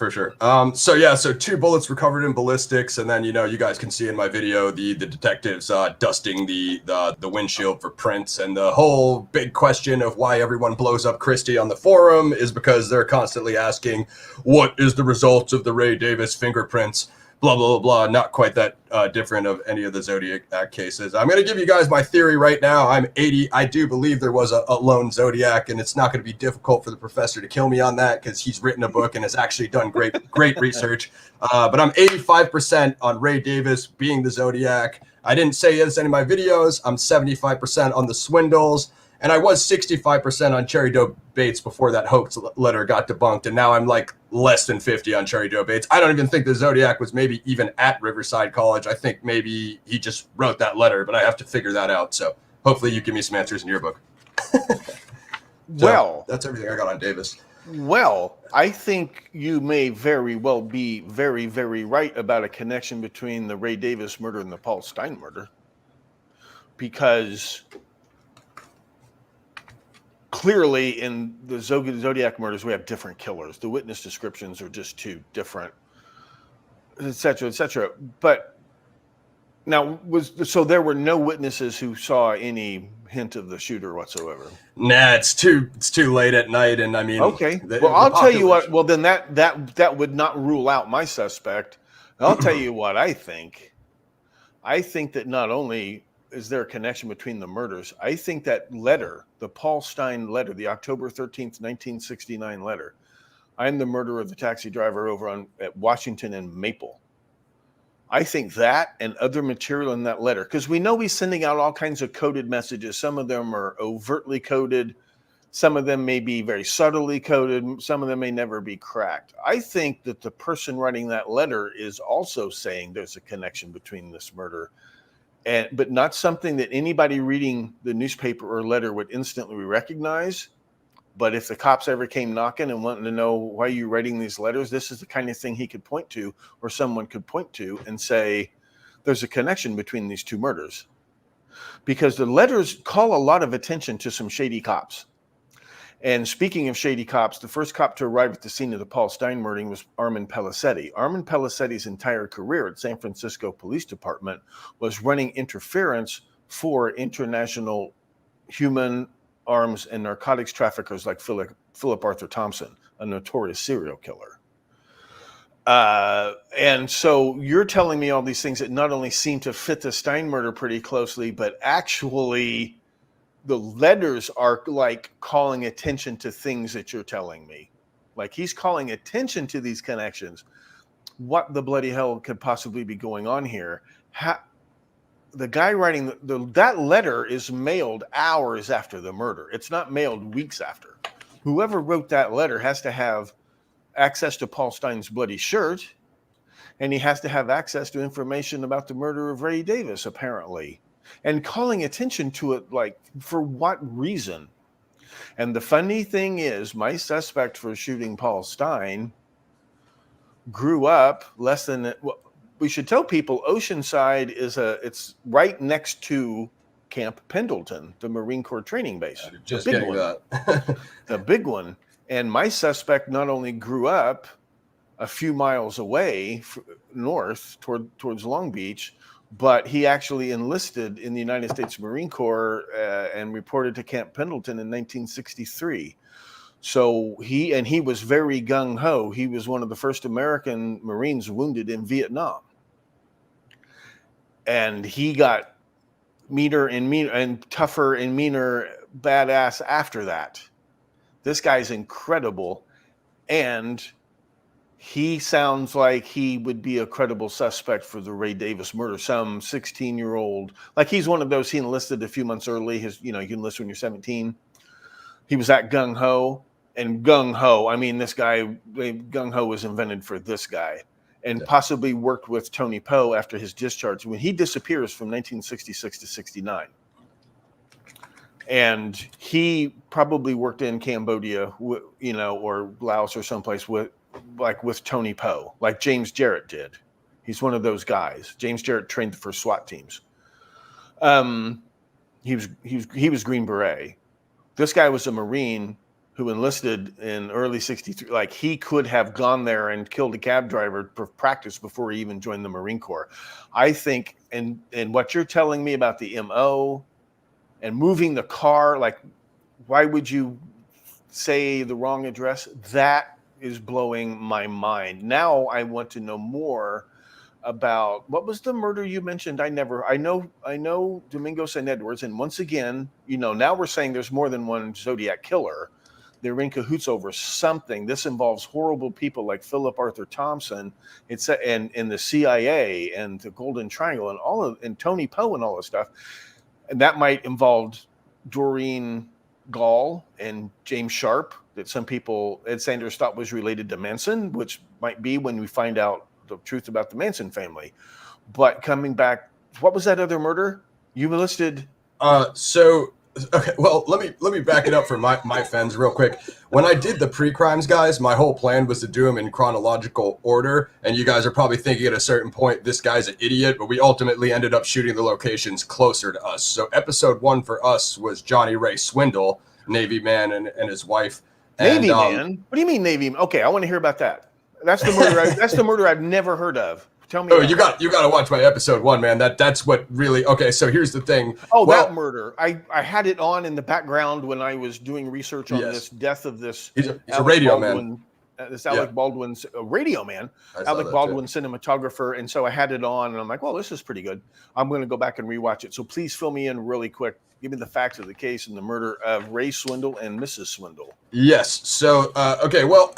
So 2 bullets recovered in ballistics, and then you guys can see in my video the detectives dusting the windshield for prints, and the whole big question of why everyone blows up Christie on the forum is because they're constantly asking, what is the result of the Ray Davis fingerprints? Blah, blah, blah, blah. Not quite that different of any of the Zodiac cases. I'm going to give you guys my theory right now. I'm 80. I do believe there was a lone Zodiac, and it's not going to be difficult for the professor to kill me on that, because he's written a book and has actually done great research. But I'm 85% on Ray Davis being the Zodiac. I didn't say this in any of my videos. I'm 75% on the Swindles. And I was 65% on Cherry Doe Bates before that hoax letter got debunked, and now I'm like less than 50 on Cherry Doe Bates. I don't even think the Zodiac was maybe even at Riverside College. I think maybe he just wrote that letter, but I have to figure that out. So hopefully you give me some answers in your book. Well, that's everything I got on Davis. Well, I think you may very well be very, very right about a connection between the Ray Davis murder and the Paul Stein murder. Because clearly in the Zodiac murders, we have different killers. The witness descriptions are just too different, et cetera, et cetera. But now, so there were no witnesses who saw any hint of the shooter whatsoever? Nah, it's too late at night, and I mean, okay. Well, I'll tell you what. Well, then that would not rule out my suspect. I'll tell you what I think. I think that not only is there a connection between the murders, I think that letter, the Paul Stein letter, the October 13th, 1969 letter, I'm the murderer of the taxi driver over at Washington and Maple. I think that and other material in that letter, because we know he's sending out all kinds of coded messages. Some of them are overtly coded. Some of them may be very subtly coded. Some of them may never be cracked. I think that the person writing that letter is also saying there's a connection between this murder, but not something that anybody reading the newspaper or letter would instantly recognize. But if the cops ever came knocking and wanting to know why you're writing these letters, this is the kind of thing he could point to, or someone could point to and say, there's a connection between these two murders. Because the letters call a lot of attention to some shady cops. And speaking of shady cops, the first cop to arrive at the scene of the Paul Stein murdering was Armand Pellicetti. Armand Pellicetti's entire career at San Francisco Police Department was running interference for international human arms and narcotics traffickers like Philip Arthur Thompson, a notorious serial killer. And so you're telling me all these things that not only seem to fit the Stein murder pretty closely, but actually the letters are like calling attention to things that you're telling me. Like he's calling attention to these connections. What the bloody hell could possibly be going on here? The guy writing that letter is mailed hours after the murder. It's not mailed weeks after. Whoever wrote that letter has to have access to Paul Stein's bloody shirt, and he has to have access to information about the murder of Ray Davis, apparently. And calling attention to it, like, for what reason? And the funny thing is, my suspect for shooting Paul Stein grew up less than... We should tell people Oceanside it's right next to Camp Pendleton, the Marine Corps training base. Just getting that. The big one. And my suspect not only grew up a few miles away north towards Long Beach, but he actually enlisted in the United States Marine Corps and reported to Camp Pendleton in 1963. So he was very gung-ho. He was one of the first American Marines wounded in Vietnam. And he got meaner and tougher and meaner badass after that. This guy's incredible. And he sounds like he would be a credible suspect for the Ray Davis murder. Some 16-year-old, like he's one of those, he enlisted a few months early. You can enlist when you're 17. He was that gung-ho. And gung-ho, I mean, this guy, gung-ho was invented for this guy. And possibly worked with Tony Poe after his discharge when he disappears from 1966 to 69. And he probably worked in Cambodia, or Laos or someplace with Tony Poe, like James Jarrett did. He's one of those guys. James Jarrett trained for SWAT teams. He was Green Beret. This guy was a Marine who enlisted in early 63. Like he could have gone there and killed a cab driver for practice before he even joined the Marine Corps. I think, and what you're telling me about the MO and moving the car, like why would you say the wrong address? That is blowing my mind. Now I want to know more about what was the murder you mentioned. I know Domingo St. Edwards, and once again, now we're saying there's more than one Zodiac killer. They're in cahoots over something. This involves horrible people like Philip Arthur Thompson, and the CIA and the Golden Triangle and and Tony Poe and all this stuff. And that might involve Doreen Gall and James Sharp that some people, Ed Sanders, thought was related to Manson, which might be when we find out the truth about the Manson family. But coming back, what was that other murder you listed? Okay, well, let me back it up for my fans real quick. When I did the pre-crimes, guys, my whole plan was to do them in chronological order, and you guys are probably thinking at a certain point, this guy's an idiot, but we ultimately ended up shooting the locations closer to us. So episode 1 for us was Johnny Ray Swindle, Navy man and his wife. Navy man? What do you mean Navy? Okay, I want to hear about that. That's the murder. That's the murder I've never heard of. Tell me. Oh, you got to watch my episode 1, man. That's what really. Okay, so here's the thing. Oh, well, that murder. I had it on in the background when I was doing research on this death of this. He's a radio man. This Alec Baldwin's radio man, Alec Baldwin cinematographer, and so I had it on, and I'm like, well, this is pretty good. I'm going to go back and rewatch it. So please fill me in really quick. Give me the facts of the case and the murder of Ray Swindle and Mrs. Swindle. Yes. So okay. Well.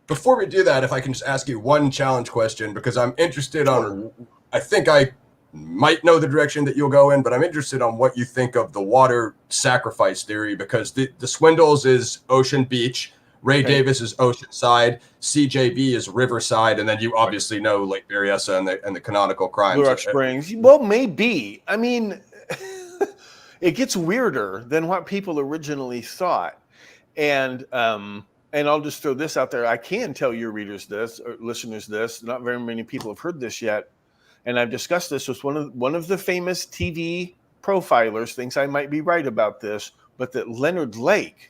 Before we do that, if I can just ask you one challenge question, because I'm interested on, I think I might know the direction that you'll go in, but I'm interested on what you think of the water sacrifice theory, because the Swindles is Ocean Beach, Ray Davis is Oceanside, CJB is Riverside, and then you obviously know Lake Berryessa and the canonical crimes. Blue Rock Springs. Well, maybe. I mean, it gets weirder than what people originally thought. And I'll just throw this out there. I can tell your readers this, or listeners this. Not very many people have heard this yet. And I've discussed this with one of the famous TV profilers, thinks I might be right about this, but that Leonard Lake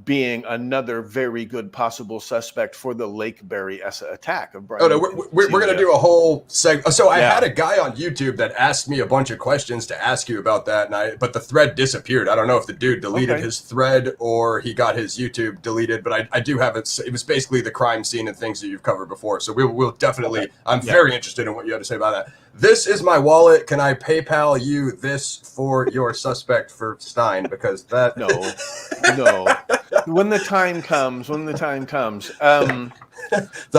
being another very good possible suspect for the Lake Berryessa attack of Brian. Oh, no, we're going to do a whole segment. So I had a guy on YouTube that asked me a bunch of questions to ask you about that, but the thread disappeared. I don't know if the dude deleted his thread or he got his YouTube deleted, but I do have it. It was basically the crime scene and things that you've covered before. So we'll definitely, I'm very interested in what you have to say about that. This is my wallet. Can I PayPal you this for your suspect for Stein? Because that... No. When the time comes. Thought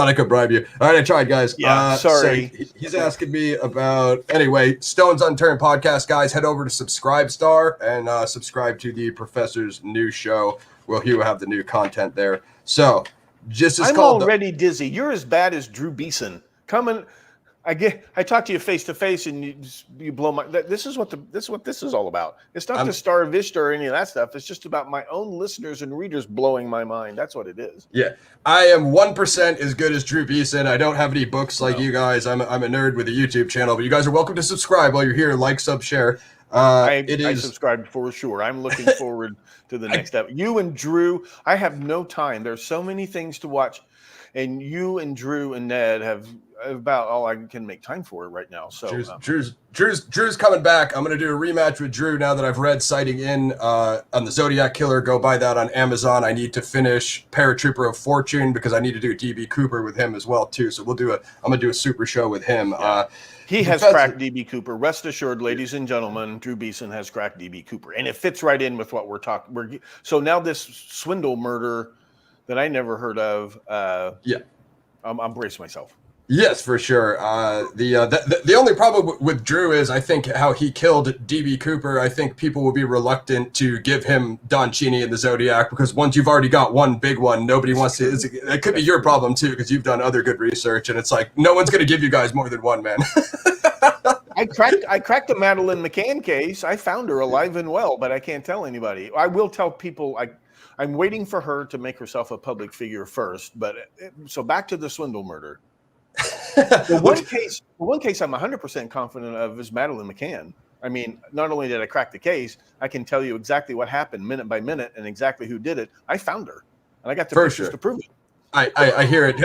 I could bribe you. All right, I tried, guys. Yeah, sorry. So he's asking me about... Anyway, Stones Unturned Podcast, guys. Head over to Subscribestar and subscribe to the Professor's new show. Well, he will have the new content there. So, I'm already dizzy. You're as bad as Drew Beeson. I talk to you face to face, and you blow my. This is what this is all about. It's not the Star Vista or any of that stuff. It's just about my own listeners and readers blowing my mind. That's what it is. Yeah, I am 1% as good as Drew Beeson. I don't have any books like you guys. I'm a nerd with a YouTube channel, but you guys are welcome to subscribe while you're here. Like, sub, share. I subscribed for sure. I'm looking forward to the next step. You and Drew, I have no time. There's so many things to watch, and you and Drew and Ned have about all I can make time for right now. So Drew's coming back. I'm going to do a rematch with Drew now that I've read Sighting In on the Zodiac Killer. Go buy that on Amazon. I need to finish Paratrooper of Fortune because I need to do DB Cooper with him as well too. So I'm going to do a super show with him. He has cracked DB Cooper. Rest assured, ladies and gentlemen, Drew Beeson has cracked DB Cooper, and it fits right in with what we're talking. So now this Swindle murder that I never heard of. I'm bracing myself. Yes, for sure. The only problem with Drew is I think how he killed DB Cooper. I think people will be reluctant to give him Don Cheney in the Zodiac because once you've already got one big one, nobody wants to. It could be your problem too because you've done other good research, and it's like no one's going to give you guys more than one, man. I cracked the Madeleine McCann case. I found her alive and well, but I can't tell anybody. I will tell people. I'm waiting for her to make herself a public figure first. But so back to the Swindle murder. The one case I'm 100% confident of is Madeleine McCann. I mean, not only did I crack the case, I can tell you exactly what happened minute by minute and exactly who did it. I found her, and I got the pictures to prove it. I hear it.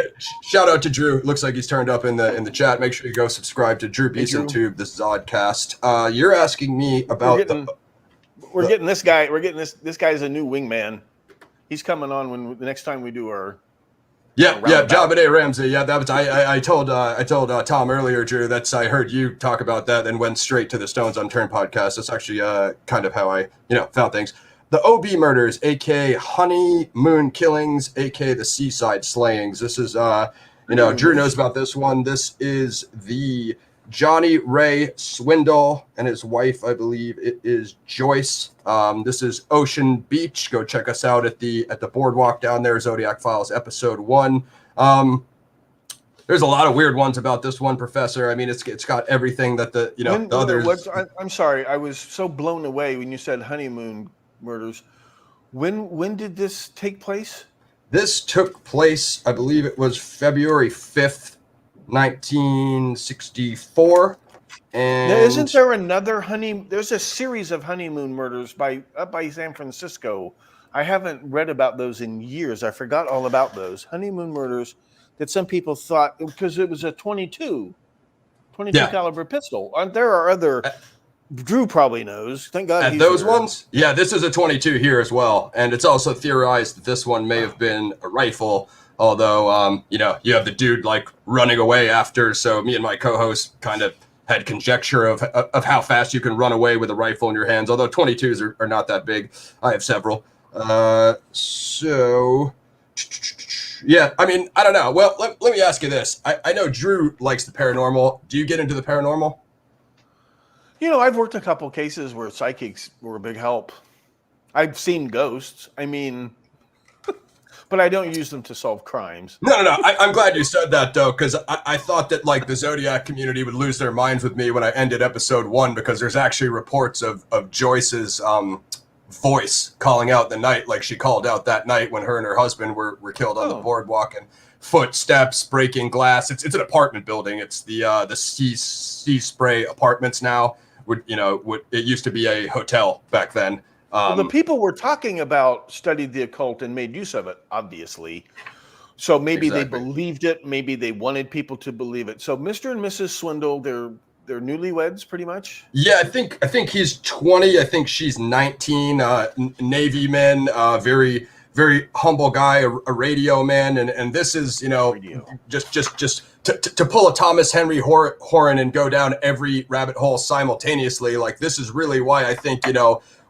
Shout out to Drew. Looks like he's turned up in the chat. Make sure you go subscribe to Drew Beeson Tube, the Zodcast. You're asking me about we're getting this guy. We're getting this guy's a new wingman. He's coming on the next time we do our. Jabba Ramsey. Yeah, that was I told Tom earlier, Drew. I heard you talk about that and went straight to the Stones Unturned podcast. That's actually kind of how I found things. The OB murders, aka Honeymoon killings, aka the Seaside slayings. This is Drew knows about this one. This is the Johnny Ray Swindle and his wife, I believe it is Joyce. This is Ocean Beach. Go check us out at the boardwalk down there. Zodiac Files episode 1. There's a lot of weird ones about this one, Professor. I mean, it's got everything that the others. I'm sorry, I was so blown away when you said Honeymoon Murders. When did this take place? This took place, I believe it was February 5th, 1964. And now, isn't there another there's a series of honeymoon murders up by San Francisco. I haven't read about those in years. I forgot all about those honeymoon murders that some people thought, because it was a 22 caliber pistol. There are other, Drew probably knows. Thank God. At those ones? Yeah, this is a 22 here as well. And it's also theorized that this one may have been a rifle. Although, you have the dude like running away after. So me and my co-host kind of had conjecture of how fast you can run away with a rifle in your hands. Although 22s are not that big. I have several. Yeah, I mean, I don't know. Well, let me ask you this. I know Drew likes the paranormal. Do you get into the paranormal? I've worked a couple cases where psychics were a big help. I've seen ghosts. I mean, but I don't use them to solve crimes. No. I'm glad you said that, though, because I thought that, like, the Zodiac community would lose their minds with me when I ended episode 1, because there's actually reports of Joyce's voice calling out the night, like she called out that night when her and her husband were killed on the boardwalk, and footsteps, breaking glass. It's an apartment building. It's the Sea Spray Apartments now. It used to be a hotel back then. Well, the people we're talking about studied the occult and made use of it, obviously. So maybe they believed it. Maybe they wanted people to believe it. So Mr. and Mrs. Swindle, they're newlyweds, pretty much. Yeah, I think he's 20. I think she's 19. Navy man, very very humble guy, a radio man, and this is just to pull a Thomas Henry Horan and go down every rabbit hole simultaneously. Like, this is really why I think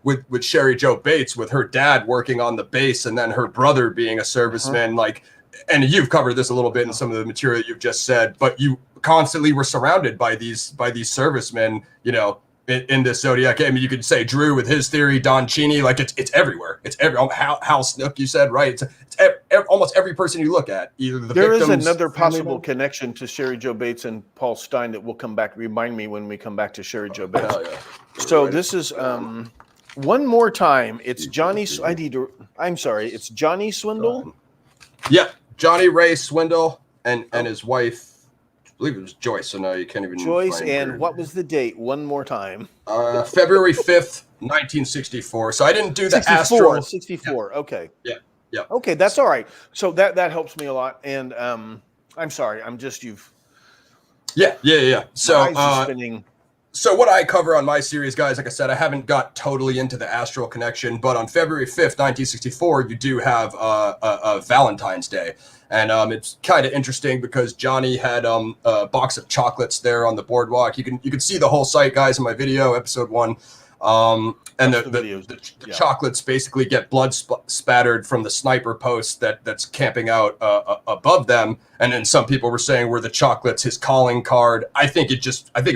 with Sherry Jo Bates, with her dad working on the base and then her brother being a serviceman, like, and you've covered this a little bit in some of the material you've just said, but you constantly were surrounded by these servicemen, in this Zodiac. I mean, you could say Drew with his theory, Don Cheney, like it's everywhere. It's Hal Snook, you said, right? It's almost every person you look at. Either the there victims, is another possible connection to Sherry Jo Bates and Paul Stein that will come back. Remind me when we come back to Sherry Jo Bates. Yeah. So this is one more time. It's Johnny. It's Johnny Swindle. Yeah, Johnny Ray Swindle and his wife. I believe it was Joyce, so no, you can't even. Joyce, and what was the date? One more time. February 5th, 1964. So I didn't do the 64, astral. 64. Yeah. Okay. Yeah. Okay, that's all right. So that helps me a lot. And I'm sorry, Yeah. So spinning. So what I cover on my series, guys, like I said, I haven't got totally into the astral connection, but on February 5th, 1964, you do have a Valentine's Day. And it's kind of interesting because Johnny had a box of chocolates there on the boardwalk. You can see the whole site, guys, in my video, episode 1. And the chocolates basically get blood spattered from the sniper post that's camping out above them. And then some people were saying, were the chocolates his calling card? I think it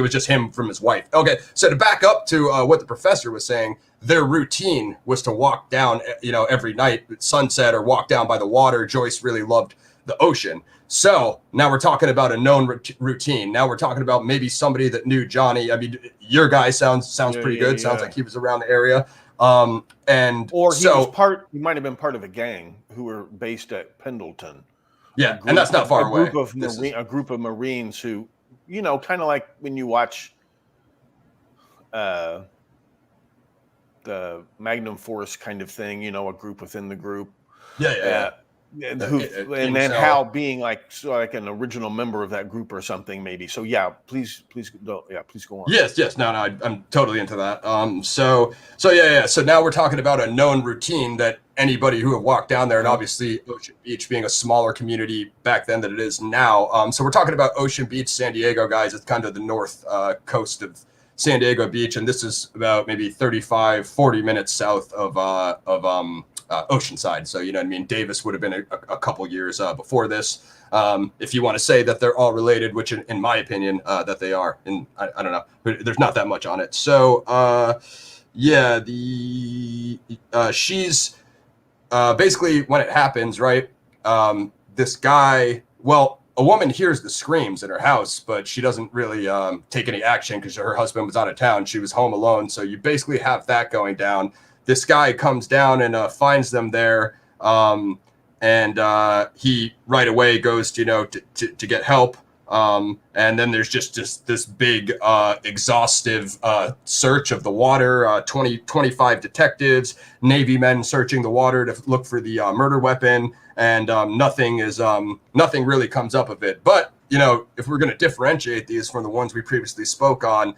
was just him from his wife. Okay, so to back up to what the professor was saying, their routine was to walk down, every night at sunset or walk down by the water. Joyce really loved the ocean. So now we're talking about a known routine. Now we're talking about maybe somebody that knew Johnny. I mean, your guy sounds pretty good. Sounds like he was around the area. He might have been part of a gang who were based at Pendleton. Yeah, and that's not far away. A group of Marines who, kind of like when you watch the Magnum Force kind of thing, a group within the group. Yeah. Hal being like an original member of that group or something, maybe. So please go on. Yes. No, I'm totally into that. So now we're talking about a known routine that anybody who have walked down there, and obviously Ocean Beach being a smaller community back then than it is now. So we're talking about Ocean Beach, San Diego, guys. It's kind of the north coast of San Diego Beach, and this is about maybe 35-40 minutes south of Oceanside. So, you know what I mean? Davis would have been a couple years before this. If you want to say that they're all related, which in my opinion, that they are, and I don't know, but there's not that much on it. So, yeah, she's basically when it happens, right? This guy, well, a woman hears the screams in her house, but she doesn't really take any action because her husband was out of town. She was home alone. So you basically have that going down. This guy comes down and finds them there. And he right away goes to get help. And then there's just this big exhaustive search of the water, 25 detectives, Navy men searching the water to look for the murder weapon, and nothing really comes up of it. But, if we're going to differentiate these from the ones we previously spoke on,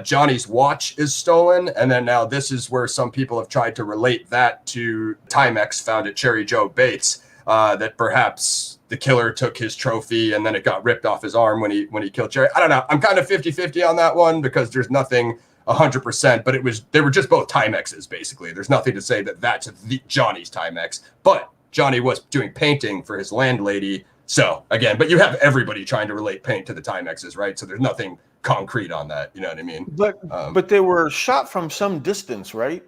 Johnny's watch is stolen. And then now this is where some people have tried to relate that to Timex found at Cherry Joe Bates, that perhaps the killer took his trophy and then it got ripped off his arm when he killed Cherry. I don't know. I'm kind of 50-50 on that one because there's nothing 100%, but they were just both Timexes, basically. There's nothing to say that that's Johnny's Timex, but Johnny was doing painting for his landlady. So again, but you have everybody trying to relate paint to the Timexes, right? So there's nothing concrete on that. You know what I mean? But they were shot from some distance, right?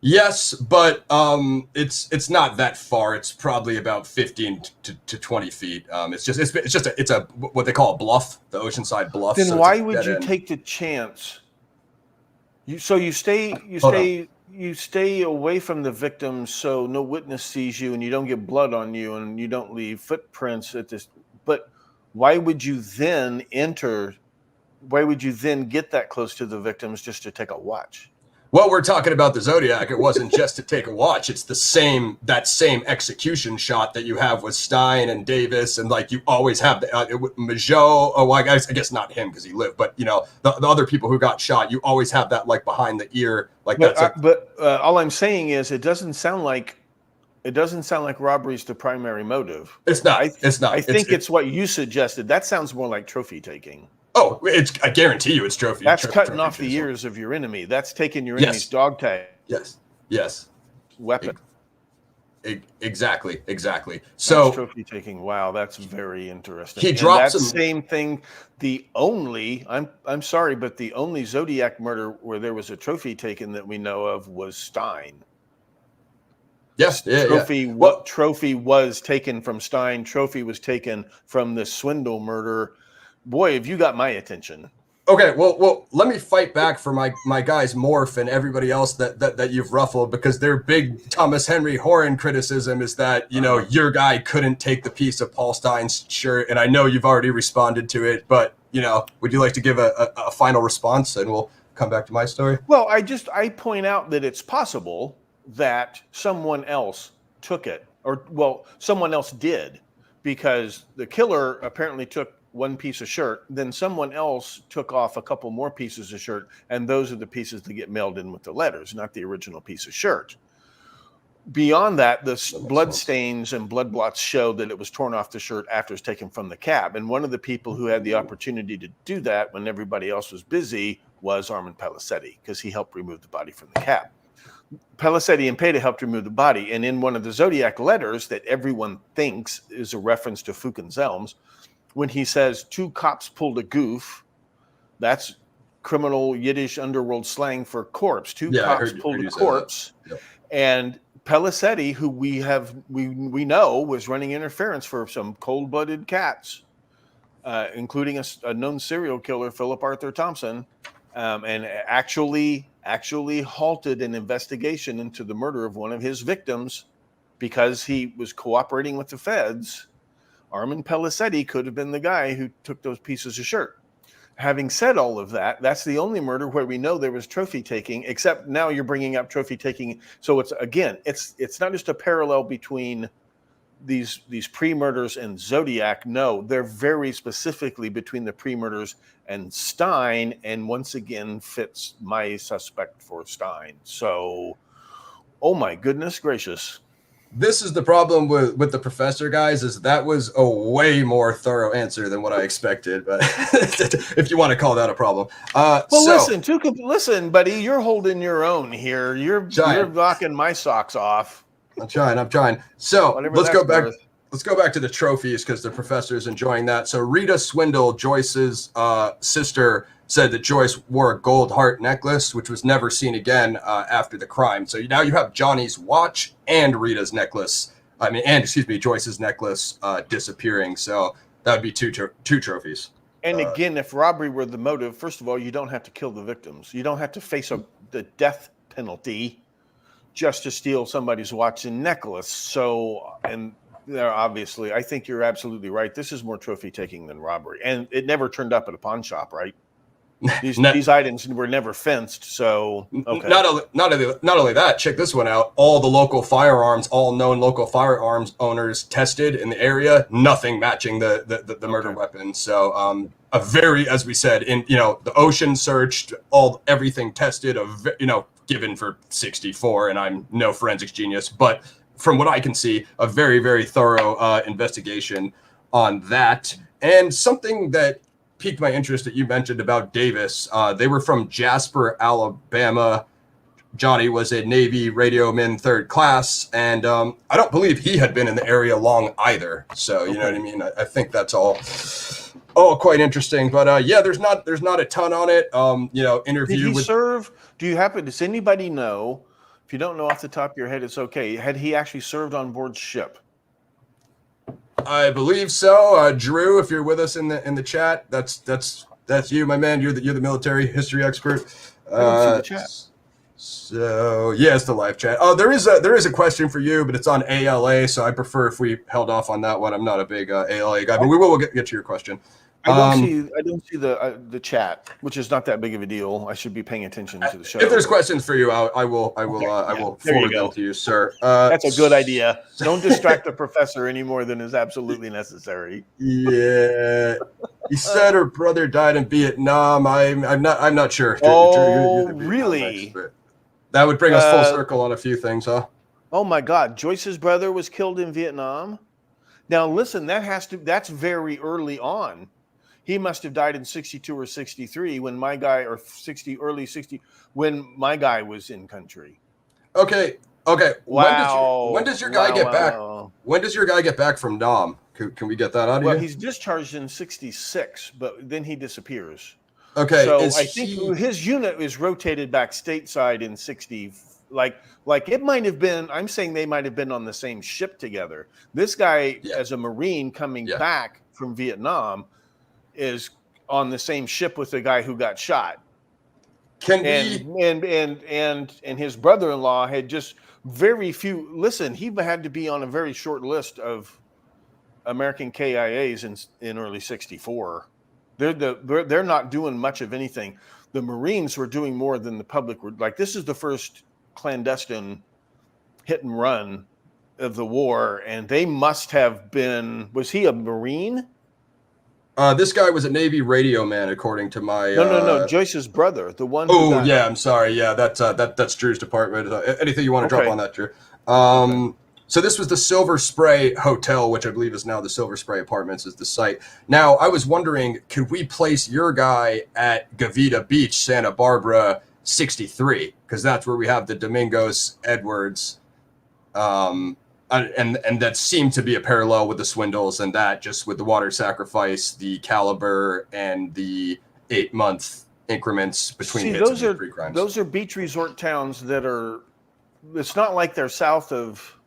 Yes, but it's not that far. It's probably about 15 to 20 feet. It's a what they call a bluff, the Oceanside bluff. Then so why would you take the chance? You stay away from the victims so no witness sees you and you don't get blood on you and you don't leave footprints at this. But why would you then get that close to the victims just to take a watch? Well, we're talking about the Zodiac. It wasn't just to take a watch. It's that same execution shot that you have with Stein and Davis, and like you always have Majot. Oh, I guess not him because he lived, but the other people who got shot, you always have that like behind the ear, like that's. But all I'm saying is, it doesn't sound like robbery's the primary motive. It's not. It's not. I think it's what you suggested. That sounds more like trophy taking. Oh, I guarantee you it's trophy. That's cutting off the ears of your enemy. That's taking your enemy's dog tag. Yes. Weapon. Exactly. So that's trophy taking. Wow, that's very interesting. He drops that same thing. I'm sorry, but the only Zodiac murder where there was a trophy taken that we know of was Stein. Yes, Trophy was taken from Stein. Trophy was taken from the Swindle murder. Boy, have you got my attention. Okay, well, let me fight back for my guys Morph and everybody else that you've ruffled, because their big Thomas Henry Horan criticism is that your guy couldn't take the piece of Paul Stein's shirt, and I know you've already responded to it, but would you like to give a final response, and we'll come back to my story? Well, I point out that it's possible that someone else took it, someone else did, because the killer apparently took one piece of shirt, then someone else took off a couple more pieces of shirt, and those are the pieces that get mailed in with the letters, not the original piece of shirt. Beyond that, the blood stains and blood blots show that it was torn off the shirt after it was taken from the cab. And one of the people who had the opportunity to do that when everybody else was busy was Armand Pelisetti, because he helped remove the body from the cab. Pelisetti and Peta helped remove the body. And in one of the Zodiac letters that everyone thinks is a reference to Fukin's Elms, when he says 2 cops pulled a goof, that's criminal Yiddish underworld slang for corpse. 2 cops pulled a corpse. Yep. And Pelisetti, who we know was running interference for some cold-blooded cats, including a known serial killer, Philip Arthur Thompson, and actually halted an investigation into the murder of one of his victims because he was cooperating with the feds. Armand Pelisetti could have been the guy who took those pieces of shirt. Having said all of that, that's the only murder where we know there was trophy taking, except now you're bringing up trophy taking. So it's not just a parallel between these pre-murders and Zodiac. No, they're very specifically between the pre-murders and Stein, and once again fits my suspect for Stein. So, oh my goodness gracious. This is the problem with the professor, guys, is that was a way more thorough answer than what I expected, but if you want to call that a problem. Listen, buddy, you're holding your own here. You're knocking my socks off. I'm trying. So Whatever let's go that's back. worth. Let's go back to the trophies because the professor's enjoying that. So Rita Swindle, Joyce's sister, said that Joyce wore a gold heart necklace, which was never seen again after the crime. So now you have Johnny's watch and Rita's necklace. Joyce's necklace disappearing. So that would be two trophies. And again, if robbery were the motive, first of all, you don't have to kill the victims. You don't have to face the death penalty just to steal somebody's watch and necklace. So, and there obviously, I think you're absolutely right. This is more trophy taking than robbery. And it never turned up at a pawn shop, right? These items were never fenced, so okay. Not only that, check this one out. All known local firearms owners tested in the area, nothing matching the murder weapon. So as we said, the ocean searched, everything tested, given for 64, and I'm no forensics genius, but from what I can see, a very, very thorough investigation on that. And something that piqued my interest that you mentioned about Davis. They were from Jasper, Alabama. Johnny was a Navy radioman 3rd class, and I don't believe he had been in the area long either. So you know what I mean. I think that's all quite interesting. But there's not a ton on it. Interview. Did he serve? Does anybody know? If you don't know off the top of your head, it's okay. Had he actually served on board ship? I believe so. Drew, if you're with us in the chat, that's you, my man. You're the military history expert. I don't see the chat. So yeah, it's the live chat. Oh, there is a question for you, but it's on ALA, so I prefer if we held off on that one. I'm not a big ALA guy, but we will get to your question. I don't see the chat, which is not that big of a deal. I should be paying attention to the show. If there's questions for you, I will forward them to you, sir. That's a good idea. Don't distract the professor any more than is absolutely necessary. Yeah, he said her brother died in Vietnam. I'm not sure. Oh, you're the really? Expert. That would bring us full circle on a few things, huh? Oh my God, Joyce's brother was killed in Vietnam. Now listen, that's very early on. He must have died in 62 or 63 when my guy, or early 60, when my guy was in country. Okay. Wow. When does your guy get back? When does your guy get back from Nam? Can we get that out of you? Well, he's discharged in 66, but then he disappears. Okay. So I think his unit is rotated back stateside in 60. Like it might have been, I'm saying they might have been on the same ship together. This guy, as a Marine coming back from Vietnam, is on the same ship with the guy who got shot. And his brother-in-law had just very few. Listen, he had to be on a very short list of American KIAs in early 64. They're not doing much of anything. The Marines were doing more than the public were. Like, this is the first clandestine hit and run of the war, and they must have been. Was he a Marine? This guy was a Navy radio man, according to my. No. Joyce's brother, the one. I'm sorry. Yeah, that's Drew's department. Anything you want to drop on that, Drew? So this was the Silver Spray Hotel, which I believe is now the Silver Spray Apartments, is the site. Now, I was wondering, could we place your guy at Gavita Beach, Santa Barbara, 63? Because that's where we have the Domingos Edwards. And that seemed to be a parallel with the Swindles, and that just with the water sacrifice, the caliber, and the 8-month increments between hits and the 3 crimes. Those are beach resort towns that are. It's not like they're south of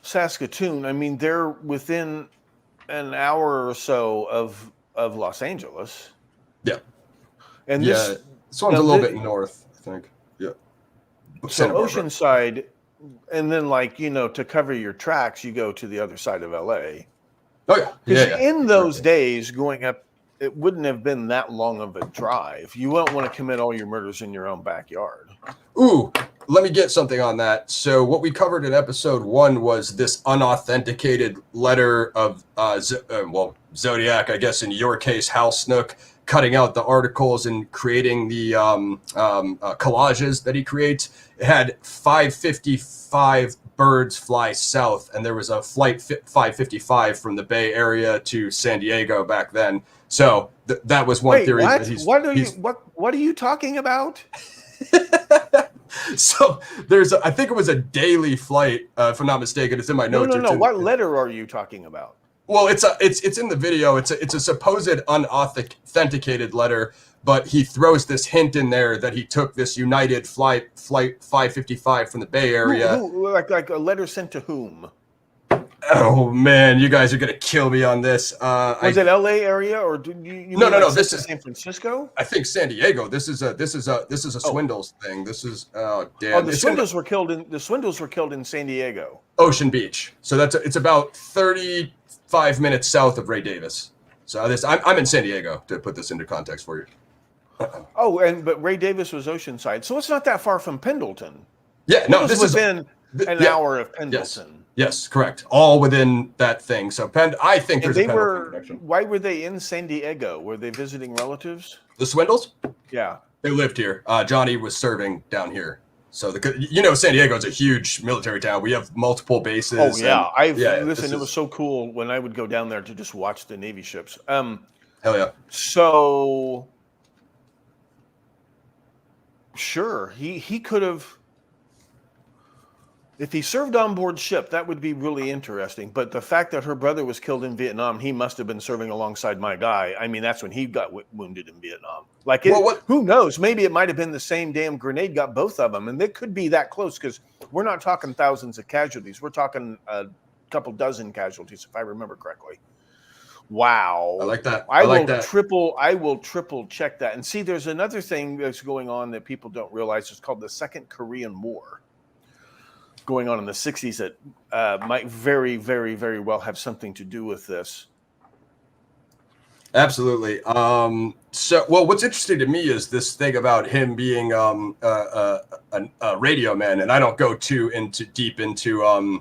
Saskatoon. I mean, they're within an hour or so of Los Angeles. Yeah, and this one's a little bit north, I think. Yeah. So Oceanside. And then, to cover your tracks, you go to the other side of LA. Oh, yeah. In those days, going up, it wouldn't have been that long of a drive. You won't want to commit all your murders in your own backyard. Ooh, let me get something on that. So what we covered in episode 1 was this unauthenticated letter of, Zodiac, I guess in your case, Hal Snook, cutting out the articles and creating the collages that he creates. It had 555 birds fly south, and there was a flight 555 from the Bay Area to San Diego back then. So that was one theory. What? What are you talking about? So I think it was a daily flight, if I'm not mistaken. It's in my notes. No. What letter are you talking about? Well, it's in the video. It's a supposed unauthenticated letter, but he throws this hint in there that he took this United flight 555 from the Bay Area. Like a letter sent to whom? Oh man, you guys are gonna kill me on this. Was it L.A. area or did you? No. This is San Francisco. I think San Diego. This is a Swindles thing. This is damn. The Swindles were killed in San Diego, Ocean Beach. So it's about 35 minutes south of Ray Davis. So I'm in San Diego to put this into context for you. But Ray Davis was Oceanside, so it's not that far from Pendleton. Yeah, no, this is within an hour of Pendleton. Yes, correct. All within that thing. So I think there's a Pendleton connection. Why were they in San Diego? Were they visiting relatives? The Swindles? Yeah. They lived here. Johnny was serving down here. So San Diego is a huge military town. We have multiple bases. Oh yeah, listen. It was was so cool when I would go down there to just watch the Navy ships. Hell yeah. So sure, he could have. If he served on board ship, that would be really interesting. But the fact that her brother was killed in Vietnam, he must have been serving alongside my guy. I mean, that's when he got wounded in Vietnam. Who knows? Maybe it might have been the same damn grenade got both of them. And it could be that close because we're not talking thousands of casualties. We're talking a couple dozen casualties, if I remember correctly. Wow. I like that. I will triple check that. And see, there's another thing that's going on that people don't realize. It's called the Second Korean War, going on in the 60s that might very, very, very well have something to do with this. Absolutely. What's interesting to me is this thing about him being a radio man, and I don't go too deep into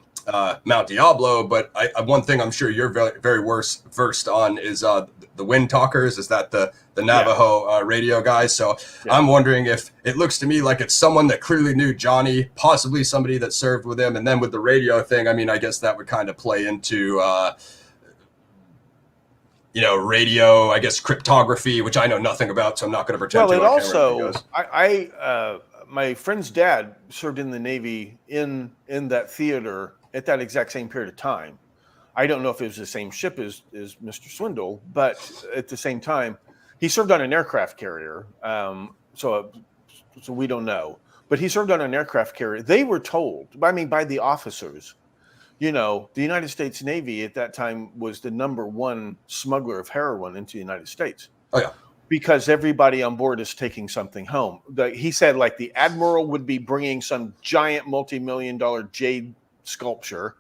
Mount Diablo, but one thing I'm sure you're very, very versed on is the Wind Talkers. Is that the Navajo radio guys? So yeah. I'm wondering if it looks to me like it's someone that clearly knew Johnny, possibly somebody that served with him, and then with the radio thing, I mean, I guess that would kind of play into radio, I guess cryptography, which I know nothing about, so I'm not going to pretend. Well, it also, my friend's dad served in the Navy in that theater at that exact same period of time. I don't know if it was the same ship as Mr. Swindle, but at the same time, he served on an aircraft carrier. So we don't know, but he served on an aircraft carrier. They were told, by the officers, the United States Navy at that time was the number one smuggler of heroin into the United States. Oh yeah. Because everybody on board is taking something home. He said like the admiral would be bringing some giant multi-million-dollar jade sculpture.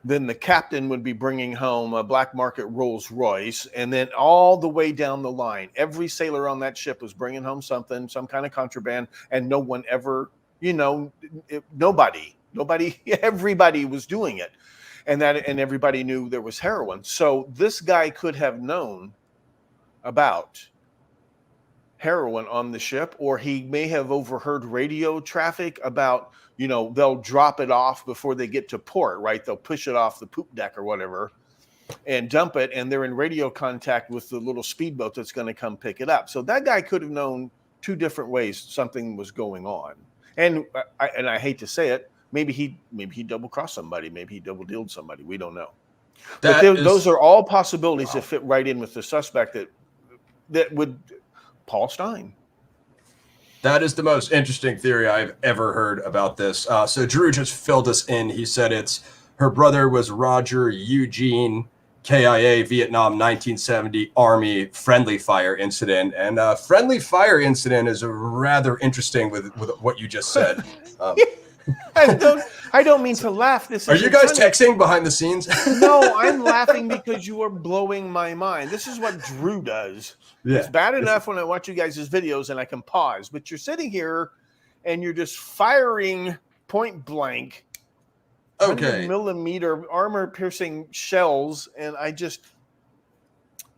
Then the captain would be bringing home a black market Rolls Royce. And then all the way down the line, every sailor on that ship was bringing home something, some kind of contraband. And no one ever, nobody, everybody was doing it. And everybody knew there was heroin. So this guy could have known about heroin on the ship, or he may have overheard radio traffic about, they'll drop it off before they get to port, right? They'll push it off the poop deck or whatever and dump it, and they're in radio contact with the little speedboat that's going to come pick it up. So that guy could have known two different ways something was going on. And I hate to say it, maybe he double-crossed somebody, maybe he double-dealed somebody. We don't know. Those are all possibilities that fit right in with the suspect that would Paul Stein. That is the most interesting theory I've ever heard about this. So Drew just filled us in. He said her brother was Roger Eugene, KIA, Vietnam, 1970 Army friendly fire incident. And friendly fire incident is rather interesting with what you just said. I don't mean to laugh. Are you guys texting behind the scenes? No, I'm laughing because you are blowing my mind. This is what Drew does. Yeah. It's bad enough when I watch you guys' videos and I can pause, but you're sitting here and you're just firing point blank, 100mm armor-piercing shells, and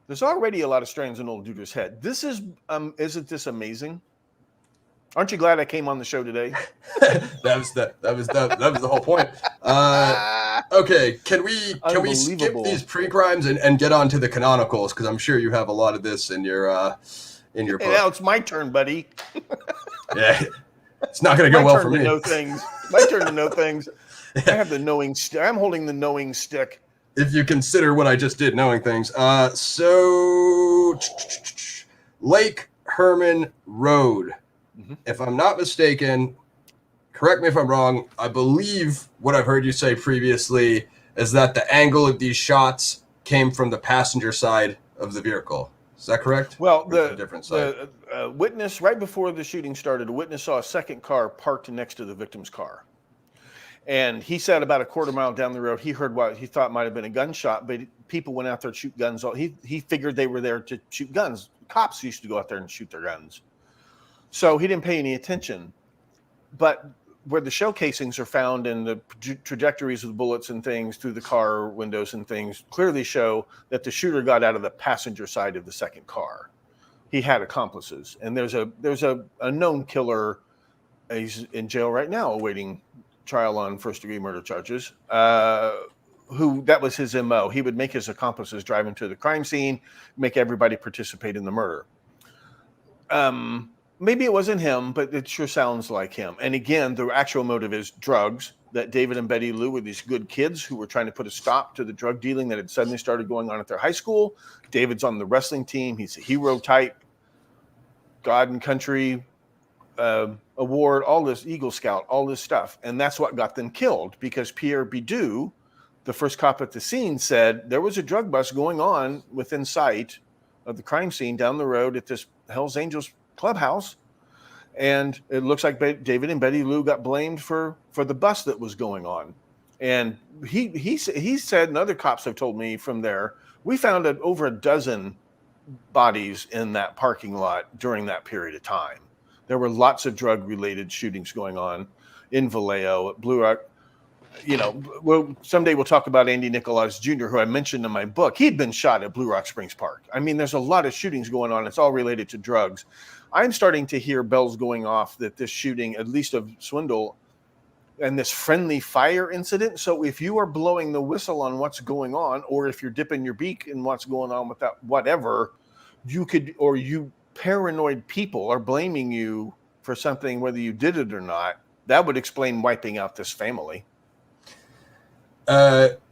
there's already a lot of strands in old Duder's head. This is, isn't this amazing? Aren't you glad I came on the show today? That was the whole point. Okay, can we skip these pre-crimes and get on to the canonicals? Because I'm sure you have a lot of this in your book. Now it's my turn, buddy. Yeah. It's not going to go well for me. Know things. My turn to know things. I have the knowing stick. I'm holding the knowing stick. If you consider what I just did, knowing things. So Lake Herman Road. Mm-hmm. If I'm not mistaken, correct me if I'm wrong, I believe what I've heard you say previously is that the angle of these shots came from the passenger side of the vehicle. Is that correct? Well, the witness, right before the shooting started, a witness saw a second car parked next to the victim's car. And he said about a quarter mile down the road, he heard what he thought might have been a gunshot, but people went out there to shoot guns. He figured they were there to shoot guns. Cops used to go out there and shoot their guns. So he didn't pay any attention. But where the shell casings are found and the trajectories of the bullets and things through the car windows and things clearly show that the shooter got out of the passenger side of the second car. He had accomplices. And there's a known killer. He's in jail right now awaiting trial on first-degree murder charges, who that was his MO. He would make his accomplices drive into the crime scene, make everybody participate in the murder. Maybe it wasn't him, but it sure sounds like him. And again, the actual motive is drugs, that David and Betty Lou were these good kids who were trying to put a stop to the drug dealing that had suddenly started going on at their high school. David's on the wrestling team. He's a hero type, God and country, award, all this, Eagle Scout, all this stuff. And that's what got them killed, because Pierre Bidou, the first cop at the scene, said there was a drug bust going on within sight of the crime scene down the road at this Hells Angels clubhouse. And it looks like David and Betty Lou got blamed for the bust that was going on. And he said, and other cops have told me from there, we found over a dozen bodies in that parking lot during that period of time. There were lots of drug-related shootings going on in Vallejo, at Blue Rock. You know, someday we'll talk about Andy Nicholas Jr., who I mentioned in my book. He'd been shot at Blue Rock Springs Park. I mean, there's a lot of shootings going on. It's all related to drugs. I'm starting to hear bells going off that this shooting, at least of Swindle, and this friendly fire incident. So if you are blowing the whistle on what's going on, or if you're dipping your beak in what's going on with that, whatever, you could, or you paranoid people are blaming you for something, whether you did it or not, that would explain wiping out this family.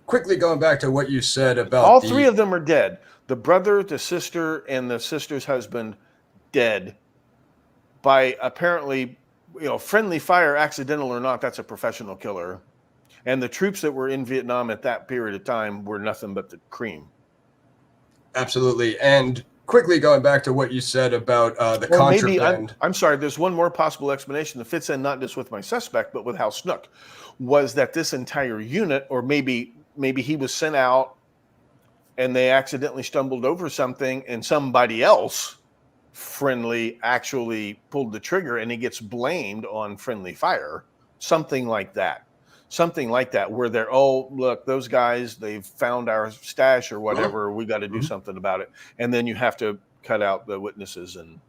Quickly going back to what you said about all three of them are dead. The brother, the sister, and the sister's husband dead by apparently, friendly fire, accidental or not, that's a professional killer. And the troops that were in Vietnam at that period of time were nothing but the cream. Absolutely. And quickly going back to what you said about the contraband. I'm sorry, there's one more possible explanation that fits in not just with my suspect, but with Hal Snook, was that this entire unit, or maybe he was sent out and they accidentally stumbled over something and somebody else friendly actually pulled the trigger and he gets blamed on friendly fire. Something like that, where they're, oh, look, those guys, they've found our stash or whatever. We got to do something about it. And then you have to cut out the witnesses, and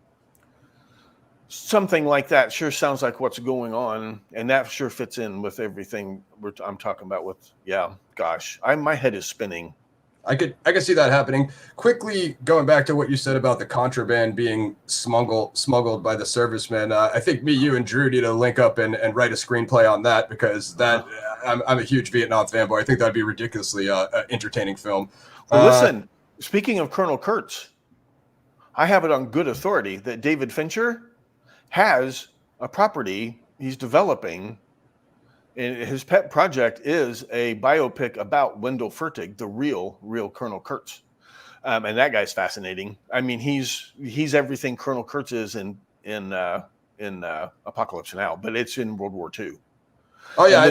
something like that sure sounds like what's going on. And that sure fits in with everything I'm talking about with, my head is spinning. I could see that happening. Quickly going back to what you said about the contraband being smuggled by the servicemen. I think me, you, and Drew need to link up and write a screenplay on that, because I'm a huge Vietnam fanboy. I think that'd be a ridiculously entertaining film. Well, listen, speaking of Colonel Kurtz, I have it on good authority that David Fincher has a property he's developing. And his pet project is a biopic about Wendell Fertig, the real Colonel Kurtz. And that guy's fascinating. I mean, he's everything Colonel Kurtz is in Apocalypse Now, but it's in World War II. Oh yeah,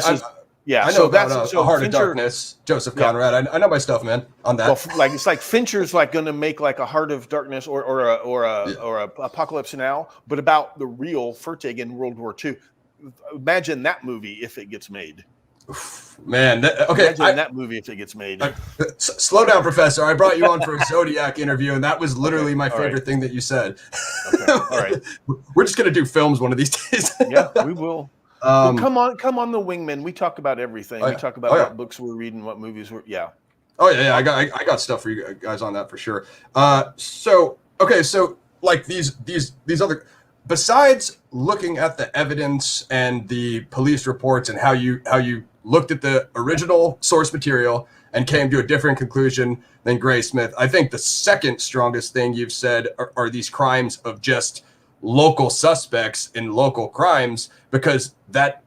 I know that's A Heart of Darkness, Joseph Conrad. I know my stuff, man. On that, well, it's like Fincher's like going to make like a Heart of Darkness or a Apocalypse Now, but about the real Fertig in World War II. Imagine that movie if it gets made. Man, imagine that movie if it gets made. Slow down, Professor. I brought you on for a Zodiac interview, and that was literally my favorite thing that you said. Okay. All right. We're just gonna do films one of these days. Yeah, we will. Well, come on, the Wingman. We talk about everything. We talk about what books we're reading, what movies we're. Yeah. Oh yeah. I got stuff for you guys on that for sure. So like these other, besides looking at the evidence and the police reports and how you looked at the original source material and came to a different conclusion than Graysmith, I think the second strongest thing you've said are these crimes of just local suspects in local crimes, because that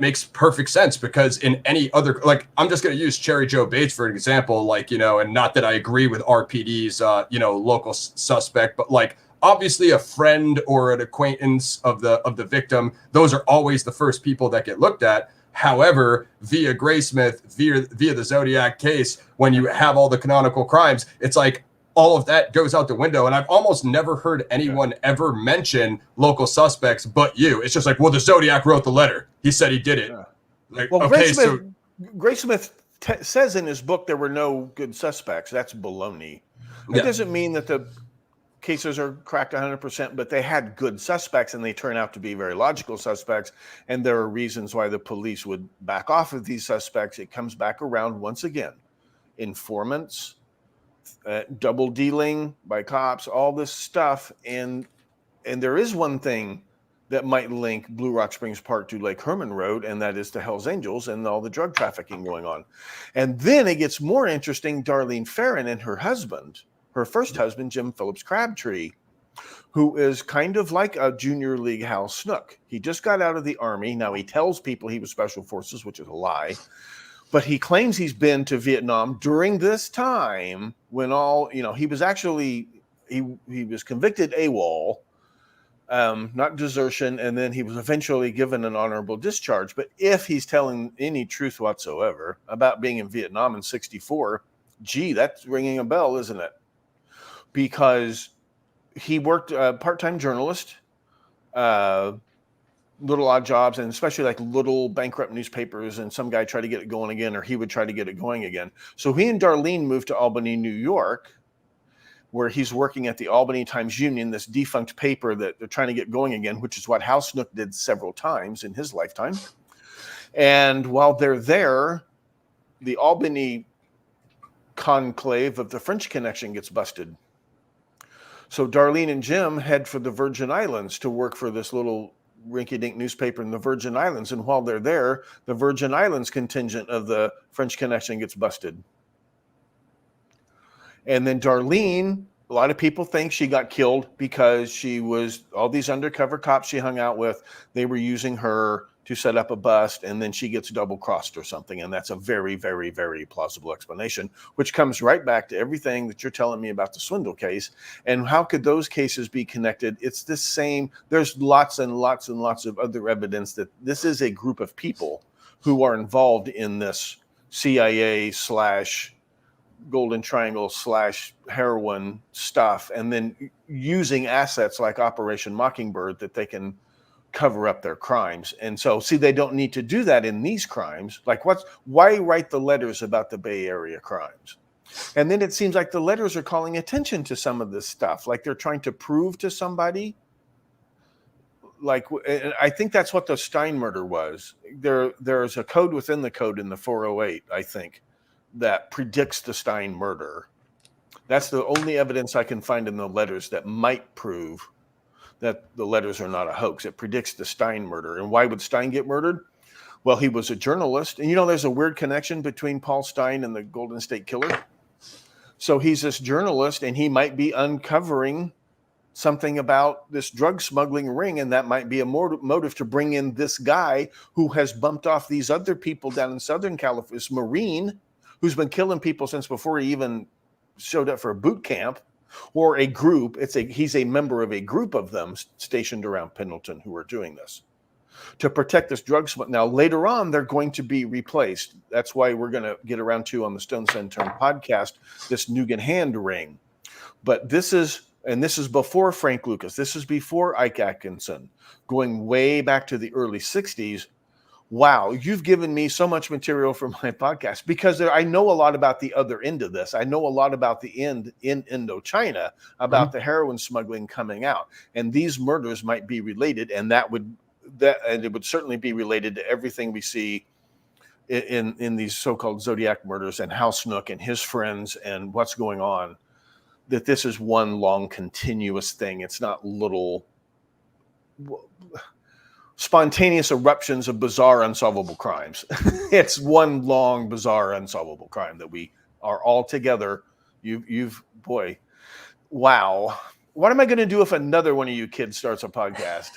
makes perfect sense. Because in any other, like, I'm just going to use Cherry Joe Bates for an example, like, you know, and not that I agree with RPD's, you know, local suspect, but like, obviously a friend or an acquaintance of the victim, those are always the first people that get looked at. However, via Graysmith, via the Zodiac case, when you have all the canonical crimes, it's like all of that goes out the window. And I've almost never heard anyone ever mention local suspects but you. It's just like, well, the Zodiac wrote the letter. He said he did it. Yeah. Like, Well, okay, Graysmith says in his book there were no good suspects. That's baloney. It doesn't mean that the cases are cracked 100%, but they had good suspects and they turn out to be very logical suspects. And there are reasons why the police would back off of these suspects. It comes back around once again. Informants, double dealing by cops, all this stuff. And there is one thing that might link Blue Rock Springs Park to Lake Herman Road, and that is the Hells Angels and all the drug trafficking going on. And then it gets more interesting. Darlene Ferrin and her husband, her first husband, Jim Phillips Crabtree, who is kind of like a junior league Hal Snook. He just got out of the Army. Now he tells people he was Special Forces, which is a lie. But he claims he's been to Vietnam during this time when all, you know, he was actually, he was convicted AWOL, not desertion, and then he was eventually given an honorable discharge. But if he's telling any truth whatsoever about being in Vietnam in '64, gee, that's ringing a bell, isn't it? Because he worked part-time journalist, little odd jobs, and especially like little bankrupt newspapers, and some guy tried to get it going again, or he would try to get it going again. So he and Darlene moved to Albany, New York, where he's working at the Albany Times-Union, this defunct paper that they're trying to get going again, which is what Hal Snook did several times in his lifetime. And while they're there, the Albany conclave of the French Connection gets busted. So Darlene and Jim head for the Virgin Islands to work for this little rinky-dink newspaper in the Virgin Islands. And while they're there, the Virgin Islands contingent of the French Connection gets busted. And then Darlene, a lot of people think she got killed because she was, all these undercover cops she hung out with, they were using her to set up a bust, and then she gets double-crossed or something. And that's a very, very, very plausible explanation, which comes right back to everything that you're telling me about the Swindle case. And how could those cases be connected? It's the same. There's lots and lots and lots of other evidence that this is a group of people who are involved in this CIA / Golden Triangle / heroin stuff, and then using assets like Operation Mockingbird that they can cover up their crimes. And so, see, they don't need to do that in these crimes. Like, why write the letters about the Bay Area crimes? And then it seems like the letters are calling attention to some of this stuff, like they're trying to prove to somebody. Like, I think that's what the Stein murder was. There's a code within the code in the 408, I think, that predicts the Stein murder. That's the only evidence I can find in the letters that might prove that the letters are not a hoax. It predicts the Stein murder. And why would Stein get murdered? Well, he was a journalist. And you know, there's a weird connection between Paul Stein and the Golden State Killer. So he's this journalist, and he might be uncovering something about this drug smuggling ring, and that might be a motive to bring in this guy who has bumped off these other people down in Southern California, this Marine who's been killing people since before he even showed up for a boot camp. Or a group. He's a member of a group of them stationed around Pendleton who are doing this to protect this drug smuggle. Now, later on, they're going to be replaced. That's why we're going to get around to on the Stones Unturned podcast this Nugan Hand ring. But this is before Frank Lucas. This is before Ike Atkinson, going way back to the early '60s. Wow, you've given me so much material for my podcast, because I know a lot about the other end of this. I know a lot about the end in Indochina, about the heroin smuggling coming out, and these murders might be related, and it would certainly be related to everything we see in these so-called Zodiac murders, and Hal Snook and his friends and what's going on. That this is one long continuous thing. It's not little spontaneous eruptions of bizarre, unsolvable crimes. It's one long, bizarre, unsolvable crime that we are all together. Boy, wow. What am I going to do if another one of you kids starts a podcast?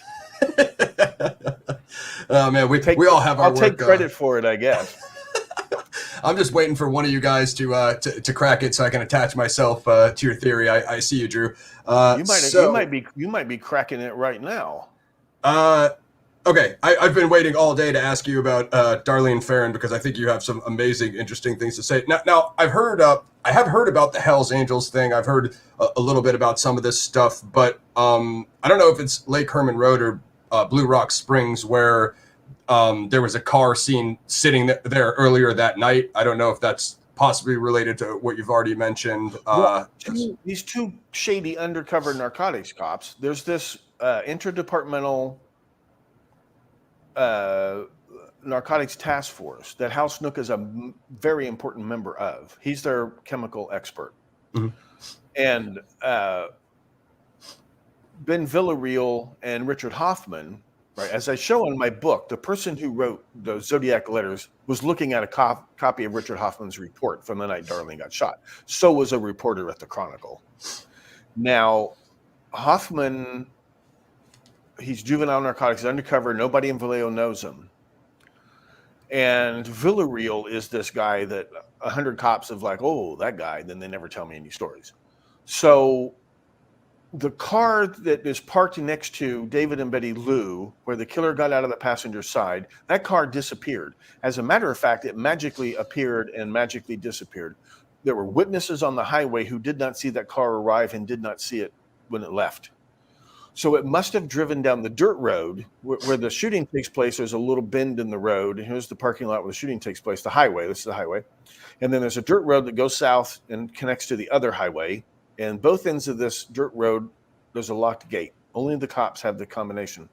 Oh man, we all have our I'll work. Take credit for it, I guess. I'm just waiting for one of you guys to crack it so I can attach myself to your theory. I see you, Drew. You might be cracking it right now. Okay, I've been waiting all day to ask you about Darlene Ferrin because I think you have some amazing, interesting things to say. Now I have heard about the Hells Angels thing. I've heard a little bit about some of this stuff, but I don't know if it's Lake Herman Road or Blue Rock Springs where there was a car seen sitting there earlier that night. I don't know if that's possibly related to what you've already mentioned. These two shady undercover narcotics cops. There's this interdepartmental narcotics task force that Hal Snook is a very important member of. He's their chemical expert. Mm-hmm. And Ben Villarreal and Richard Hoffman, right, as I show in my book, the person who wrote those Zodiac letters was looking at a copy of Richard Hoffman's report from the night Darlene got shot. So was a reporter at the Chronicle. Now, Hoffman, he's juvenile narcotics, undercover. Nobody in Vallejo knows him. And Villarreal is this guy that 100 cops have like, oh, that guy. Then they never tell me any stories. So the car that is parked next to David and Betty Lou, where the killer got out of the passenger side, that car disappeared. As a matter of fact, it magically appeared and magically disappeared. There were witnesses on the highway who did not see that car arrive and did not see it when it left. So it must have driven down the dirt road where the shooting takes place. There's a little bend in the road. And here's the parking lot where the shooting takes place, the highway. This is the highway. And then there's a dirt road that goes south and connects to the other highway. And both ends of this dirt road, there's a locked gate. Only the cops have the combination.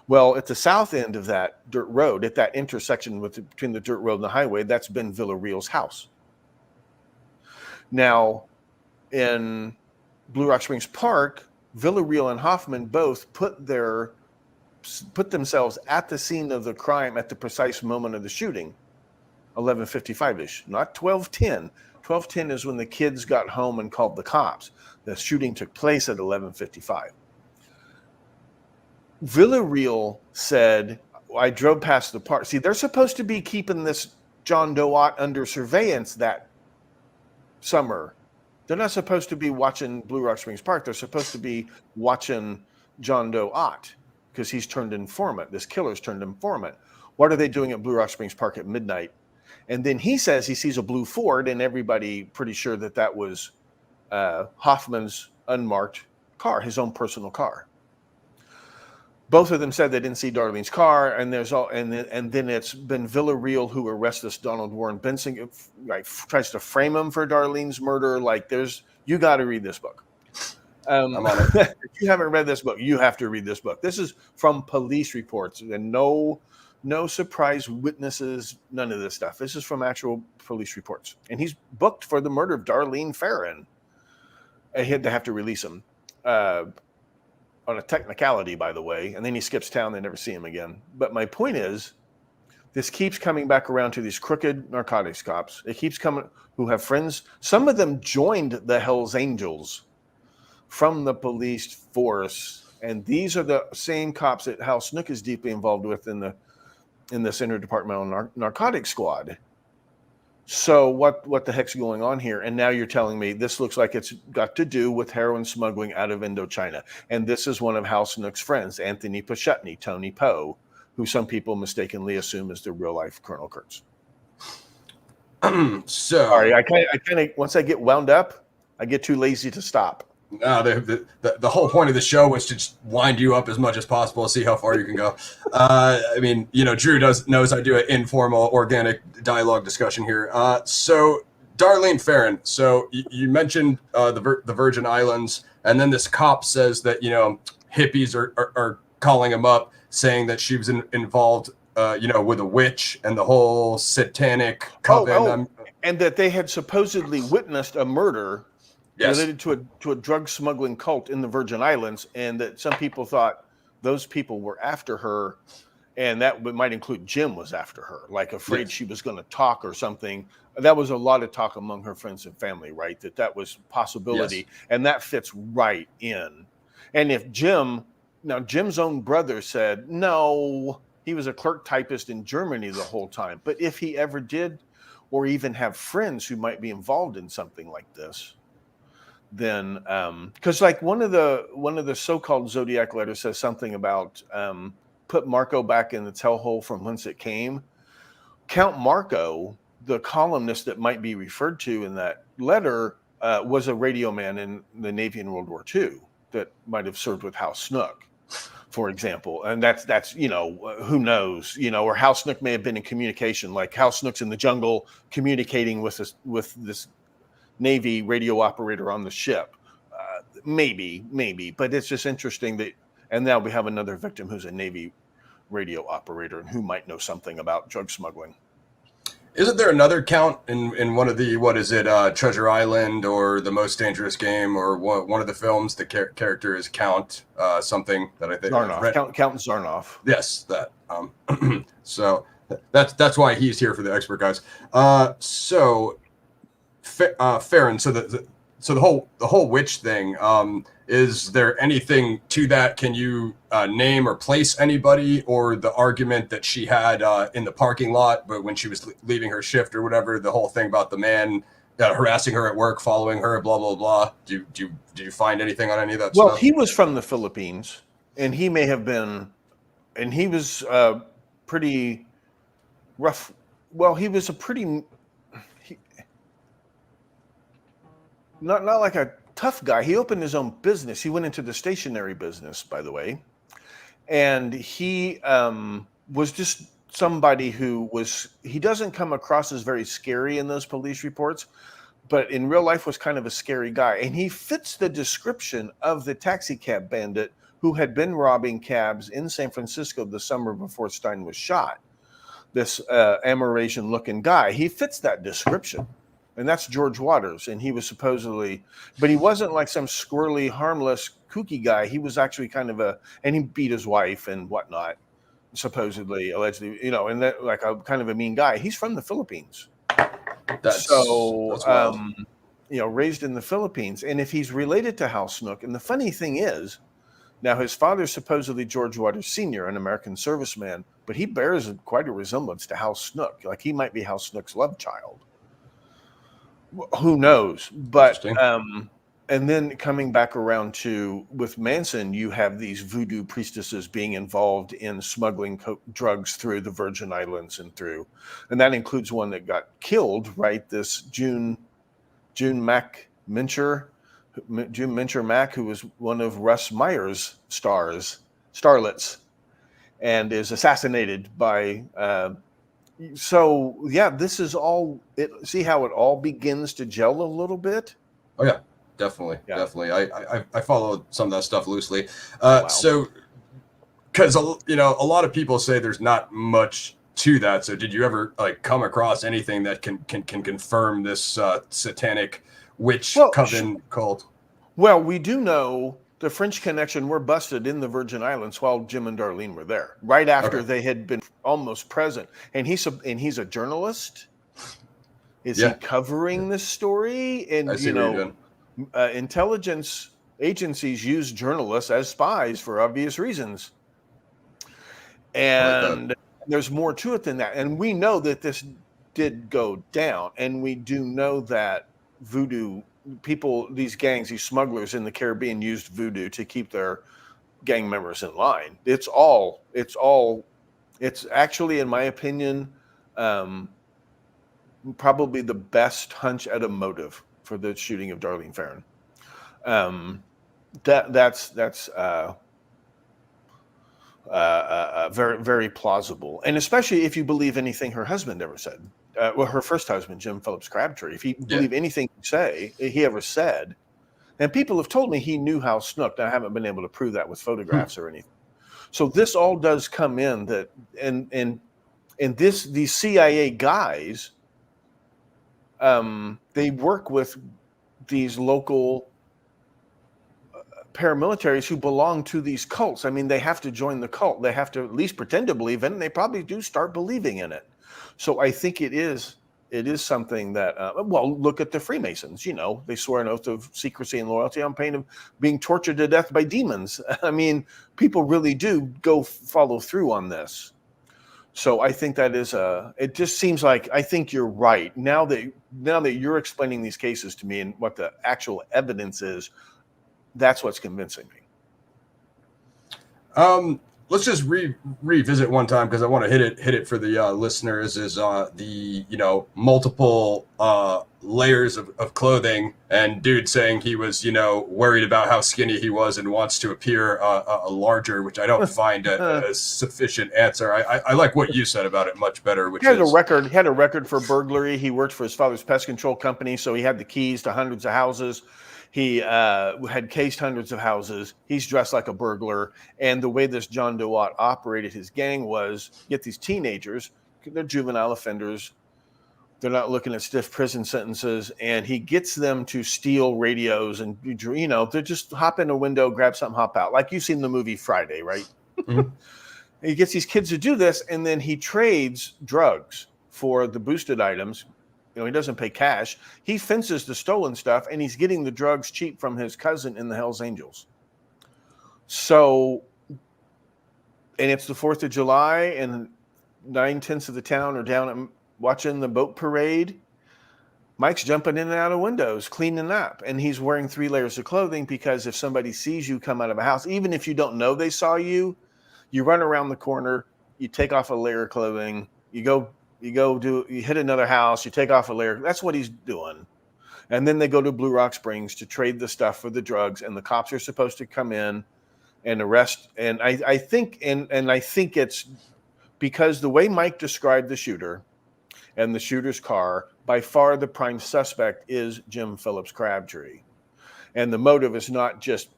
Well, at the south end of that dirt road, at that intersection between the dirt road and the highway, that's Ben Villarreal's house. Now, in Blue Rock Springs Park, Villarreal and Hoffman both put themselves at the scene of the crime at the precise moment of the shooting, 11:55-ish, not 12:10. 12:10 is when the kids got home and called the cops. The shooting took place at 11:55. Villarreal said, I drove past the park. See, they're supposed to be keeping this John Doe under surveillance that summer. They're not supposed to be watching Blue Rock Springs Park. They're supposed to be watching John Doe because he's turned informant. This killer's turned informant. What are they doing at Blue Rock Springs Park at midnight? And then he says he sees a blue Ford, and everybody pretty sure that was Hoffman's unmarked car, his own personal car. Both of them said they didn't see Darlene's car, and then it's been Villarreal who arrests this Donald Warren Benson, like tries to frame him for Darlene's murder. Like, you got to read this book. I'm on it. If you haven't read this book, you have to read this book. This is from police reports, and no surprise witnesses, none of this stuff. This is from actual police reports, and he's booked for the murder of Darlene Ferrin. He had to have to release him. On a technicality, by the way, and then he skips town. They never see him again. But my point is, this keeps coming back around to these crooked narcotics cops. It keeps coming, who have friends. Some of them joined the Hells Angels from the police force, and these are the same cops that Hal Snook is deeply involved with in this interdepartmental narcotics squad. So what the heck's going on here? And now you're telling me this looks like it's got to do with heroin smuggling out of Indochina. And this is one of Hal Snook's friends, Anthony Pashutny, Tony Poe, who some people mistakenly assume is the real-life Colonel Kurtz. Sorry, I kind of once I get wound up, I get too lazy to stop. No, the whole point of the show was to just wind you up as much as possible and see how far you can go. I mean, Drew knows I do an informal, organic dialogue discussion here. So Darlene Ferrin. So you mentioned the Virgin Islands, and then this cop says that hippies are calling him up, saying that she was involved, with a witch and the whole satanic coven. And that they had supposedly witnessed a murder. Yes. Related to a drug smuggling cult in the Virgin Islands, and that some people thought those people were after her, and that might include Jim was after her, like afraid she was going to talk or something. That was a lot of talk among her friends and family, right? That was a possibility, and that fits right in. And if Jim's own brother said, no, he was a clerk typist in Germany the whole time. But if he ever did, or even have friends who might be involved in something like this, then because like one of the so-called Zodiac letters says something about put Marco back in the hellhole from whence it came. Count Marco, the columnist that might be referred to in that letter, was a radio man in the Navy in World War II that might have served with Hal Snook, for example. And that's who knows, or Hal Snook may have been in communication, like Hal Snook's in the jungle communicating with this Navy radio operator on the ship. Maybe, but it's just interesting that. And now we have another victim who's a Navy radio operator and who might know something about drug smuggling. Isn't there another count in one of the, what is it, Treasure Island or The Most Dangerous Game or one of the films? The character is Count something that I think Zarnoff. Count Zarnoff. Yes, that. So that's why he's here for the expert guys. So Farron. So the whole witch thing. Is there anything to that? Can you name or place anybody, or the argument that she had in the parking lot, but when she was leaving her shift or whatever, the whole thing about the man harassing her at work, following her, blah blah blah. Do you find anything on any of that stuff? Well, he was from the Philippines, and he may have been, and he was pretty rough. Well, he was not like a tough guy. He opened his own business. He went into the stationery business, by the way. And he was just somebody he doesn't come across as very scary in those police reports, but in real life was kind of a scary guy. And he fits the description of the taxi cab bandit who had been robbing cabs in San Francisco the summer before Stein was shot. This Amerasian looking guy, he fits that description. And that's George Waters. And he was but he wasn't like some squirrely, harmless, kooky guy. He was actually kind of and he beat his wife and whatnot, supposedly, allegedly, and that like a kind of a mean guy. He's from the Philippines. That's raised in the Philippines. And if he's related to Hal Snook, and the funny thing is, now his father's supposedly George Waters Sr., an American serviceman, but he bears quite a resemblance to Hal Snook. Like he might be Hal Snook's love child. Who knows? But and then coming back around to with Manson, you have these voodoo priestesses being involved in smuggling drugs through the Virgin Islands and that includes one that got killed, right? This June Mincher Mack, who was one of Russ Meyer's starlets, and is assassinated by. So yeah, this is all. See how it all begins to gel a little bit. Oh yeah, definitely. I followed some of that stuff loosely. Wow. So, because a lot of people say there's not much to that. So, did you ever come across anything that can confirm this satanic witch coven cult? Well, we do know the French Connection were busted in the Virgin Islands while Jim and Darlene were there, right after they had been almost present. And he's a journalist. Is he covering this story? And intelligence agencies use journalists as spies for obvious reasons. And there's more to it than that. And we know that this did go down, and we do know that voodoo people, these gangs, these smugglers in the Caribbean used voodoo to keep their gang members in line. It's actually, in my opinion, probably the best hunch at a motive for the shooting of Darlene Ferrin. That's very, very plausible. And especially if you believe anything her husband ever said. Her first husband, Jim Phillips Crabtree, if you believe anything he ever said, and people have told me he knew Hal Snook. I haven't been able to prove that with photographs or anything. So this all does come in that, and these CIA guys, they work with these local paramilitaries who belong to these cults. I mean, they have to join the cult. They have to at least pretend to believe in it, and they probably do start believing in it. So I think it is something that, well, look at the Freemasons. You know, they swear an oath of secrecy and loyalty on pain of being tortured to death by demons. I mean, people really do follow through on this. So I think that is it just seems like, I think you're right. Now that you're explaining these cases to me and what the actual evidence is, that's what's convincing me. Let's just revisit one time, because I want to hit it for the listeners, is the multiple layers of clothing, and dude saying he was worried about how skinny he was and wants to appear larger, which I don't find a sufficient answer. I like what you said about it much better. Which he had a record for burglary. He worked for his father's pest control company, so he had the keys to hundreds of houses. He had cased hundreds of houses. He's dressed like a burglar. And the way this John DeWatt operated his gang was get these teenagers, they're juvenile offenders. They're not looking at stiff prison sentences. And he gets them to steal radios and, they just hop in a window, grab something, hop out. Like you've seen the movie Friday, right? Mm-hmm. He gets these kids to do this, and then he trades drugs for the boosted items. He doesn't pay cash. He fences the stolen stuff, and he's getting the drugs cheap from his cousin in the Hells Angels. So, and it's the 4th of July, and 9/10 of the town are down watching the boat parade. Mike's jumping in and out of windows, cleaning up, and he's wearing 3 layers of clothing, because if somebody sees you come out of a house, even if you don't know they saw you, you run around the corner, you take off a layer of clothing, you hit another house, you take off a layer. That's what he's doing. And then they go to Blue Rock Springs to trade the stuff for the drugs, and the cops are supposed to come in and arrest. And I think it's because the way Mike described the shooter and the shooter's car, by far the prime suspect is Jim Phillips Crabtree. And the motive is not just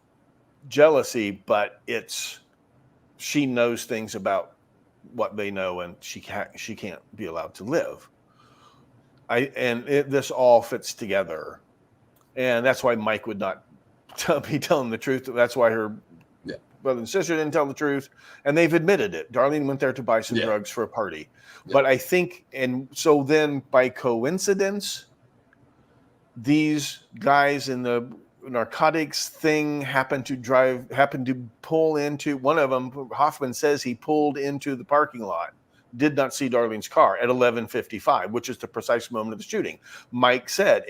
jealousy, but it's she knows things about what they know, and she can't be allowed to live. This all fits together, and that's why Mike would not be telling the truth. That's why her brother and sister didn't tell the truth, and they've admitted it. Darlene went there to buy some drugs for a party, but I think, and so then by coincidence, these guys in the narcotics thing happened to pull into one of them. Hoffman says he pulled into the parking lot, did not see Darlene's car at 11:55, which is the precise moment of the shooting. Mike said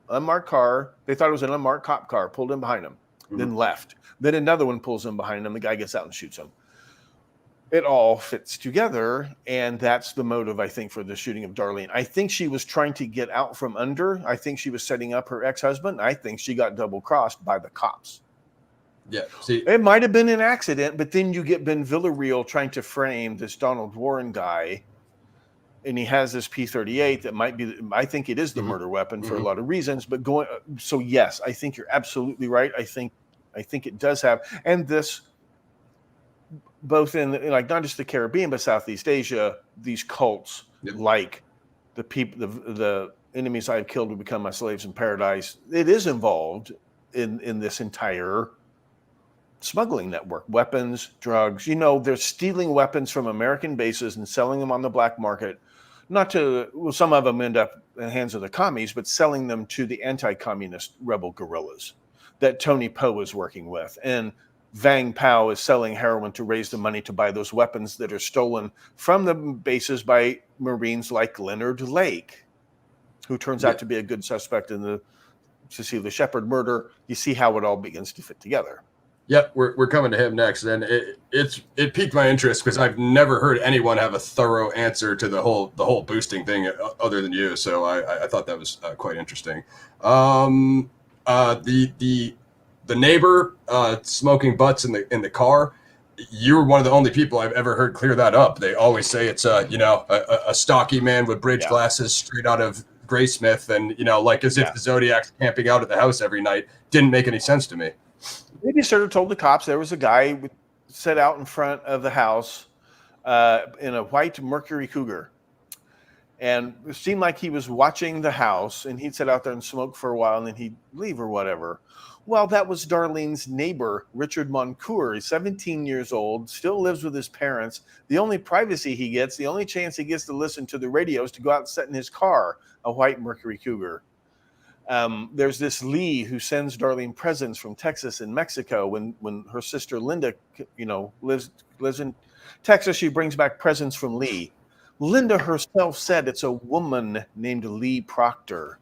unmarked car, they thought it was an unmarked cop car, pulled in behind him, then left. Then another one pulls in behind him, the guy gets out and shoots him. It all fits together, and that's the motive, I think, for the shooting of Darlene. I think she was trying to get out from under. I think she was setting up her ex-husband. I think she got double-crossed by the cops. Yeah, see, it might have been an accident, but then you get Ben Villarreal trying to frame this Donald Warren guy, and he has this P-38 that might be, I think it is the murder weapon for a lot of reasons. But so yes, I think you're absolutely right. I think it does have, and this, both in like not just the Caribbean but Southeast Asia, these cults like the people, the enemies I have killed will become my slaves in paradise. It is involved in this entire smuggling network, weapons, drugs. They're stealing weapons from American bases and selling them on the black market. Some of them end up in the hands of the commies, but selling them to the anti-communist rebel guerrillas that Tony Poe is working with. And Vang Pao is selling heroin to raise the money to buy those weapons that are stolen from the bases by Marines like Leonard Lake, who turns out to be a good suspect in the Cecilia Shepard murder. You see how it all begins to fit together. Yep, we're coming to him next, and it piqued my interest because I've never heard anyone have a thorough answer to the whole boosting thing other than you. So I thought that was quite interesting. The neighbor smoking butts in the car. You're one of the only people I've ever heard clear that up. They always say it's a stocky man with bridge glasses straight out of Graysmith, and like as if the Zodiac's camping out at the house every night. Didn't make any sense to me. Maybe sort of told the cops there was a guy set out in front of the house in a white Mercury Cougar. And it seemed like he was watching the house, and he'd sit out there and smoke for a while, and then he'd leave or whatever. Well, that was Darlene's neighbor, Richard Moncour. He's 17 years old, still lives with his parents. The only privacy he gets, the only chance he gets to listen to the radio is to go out and sit in his car, a white Mercury Cougar. There's this Lee who sends Darlene presents from Texas and Mexico. When her sister Linda, lives in Texas, she brings back presents from Lee. Linda herself said it's a woman named Lee Proctor.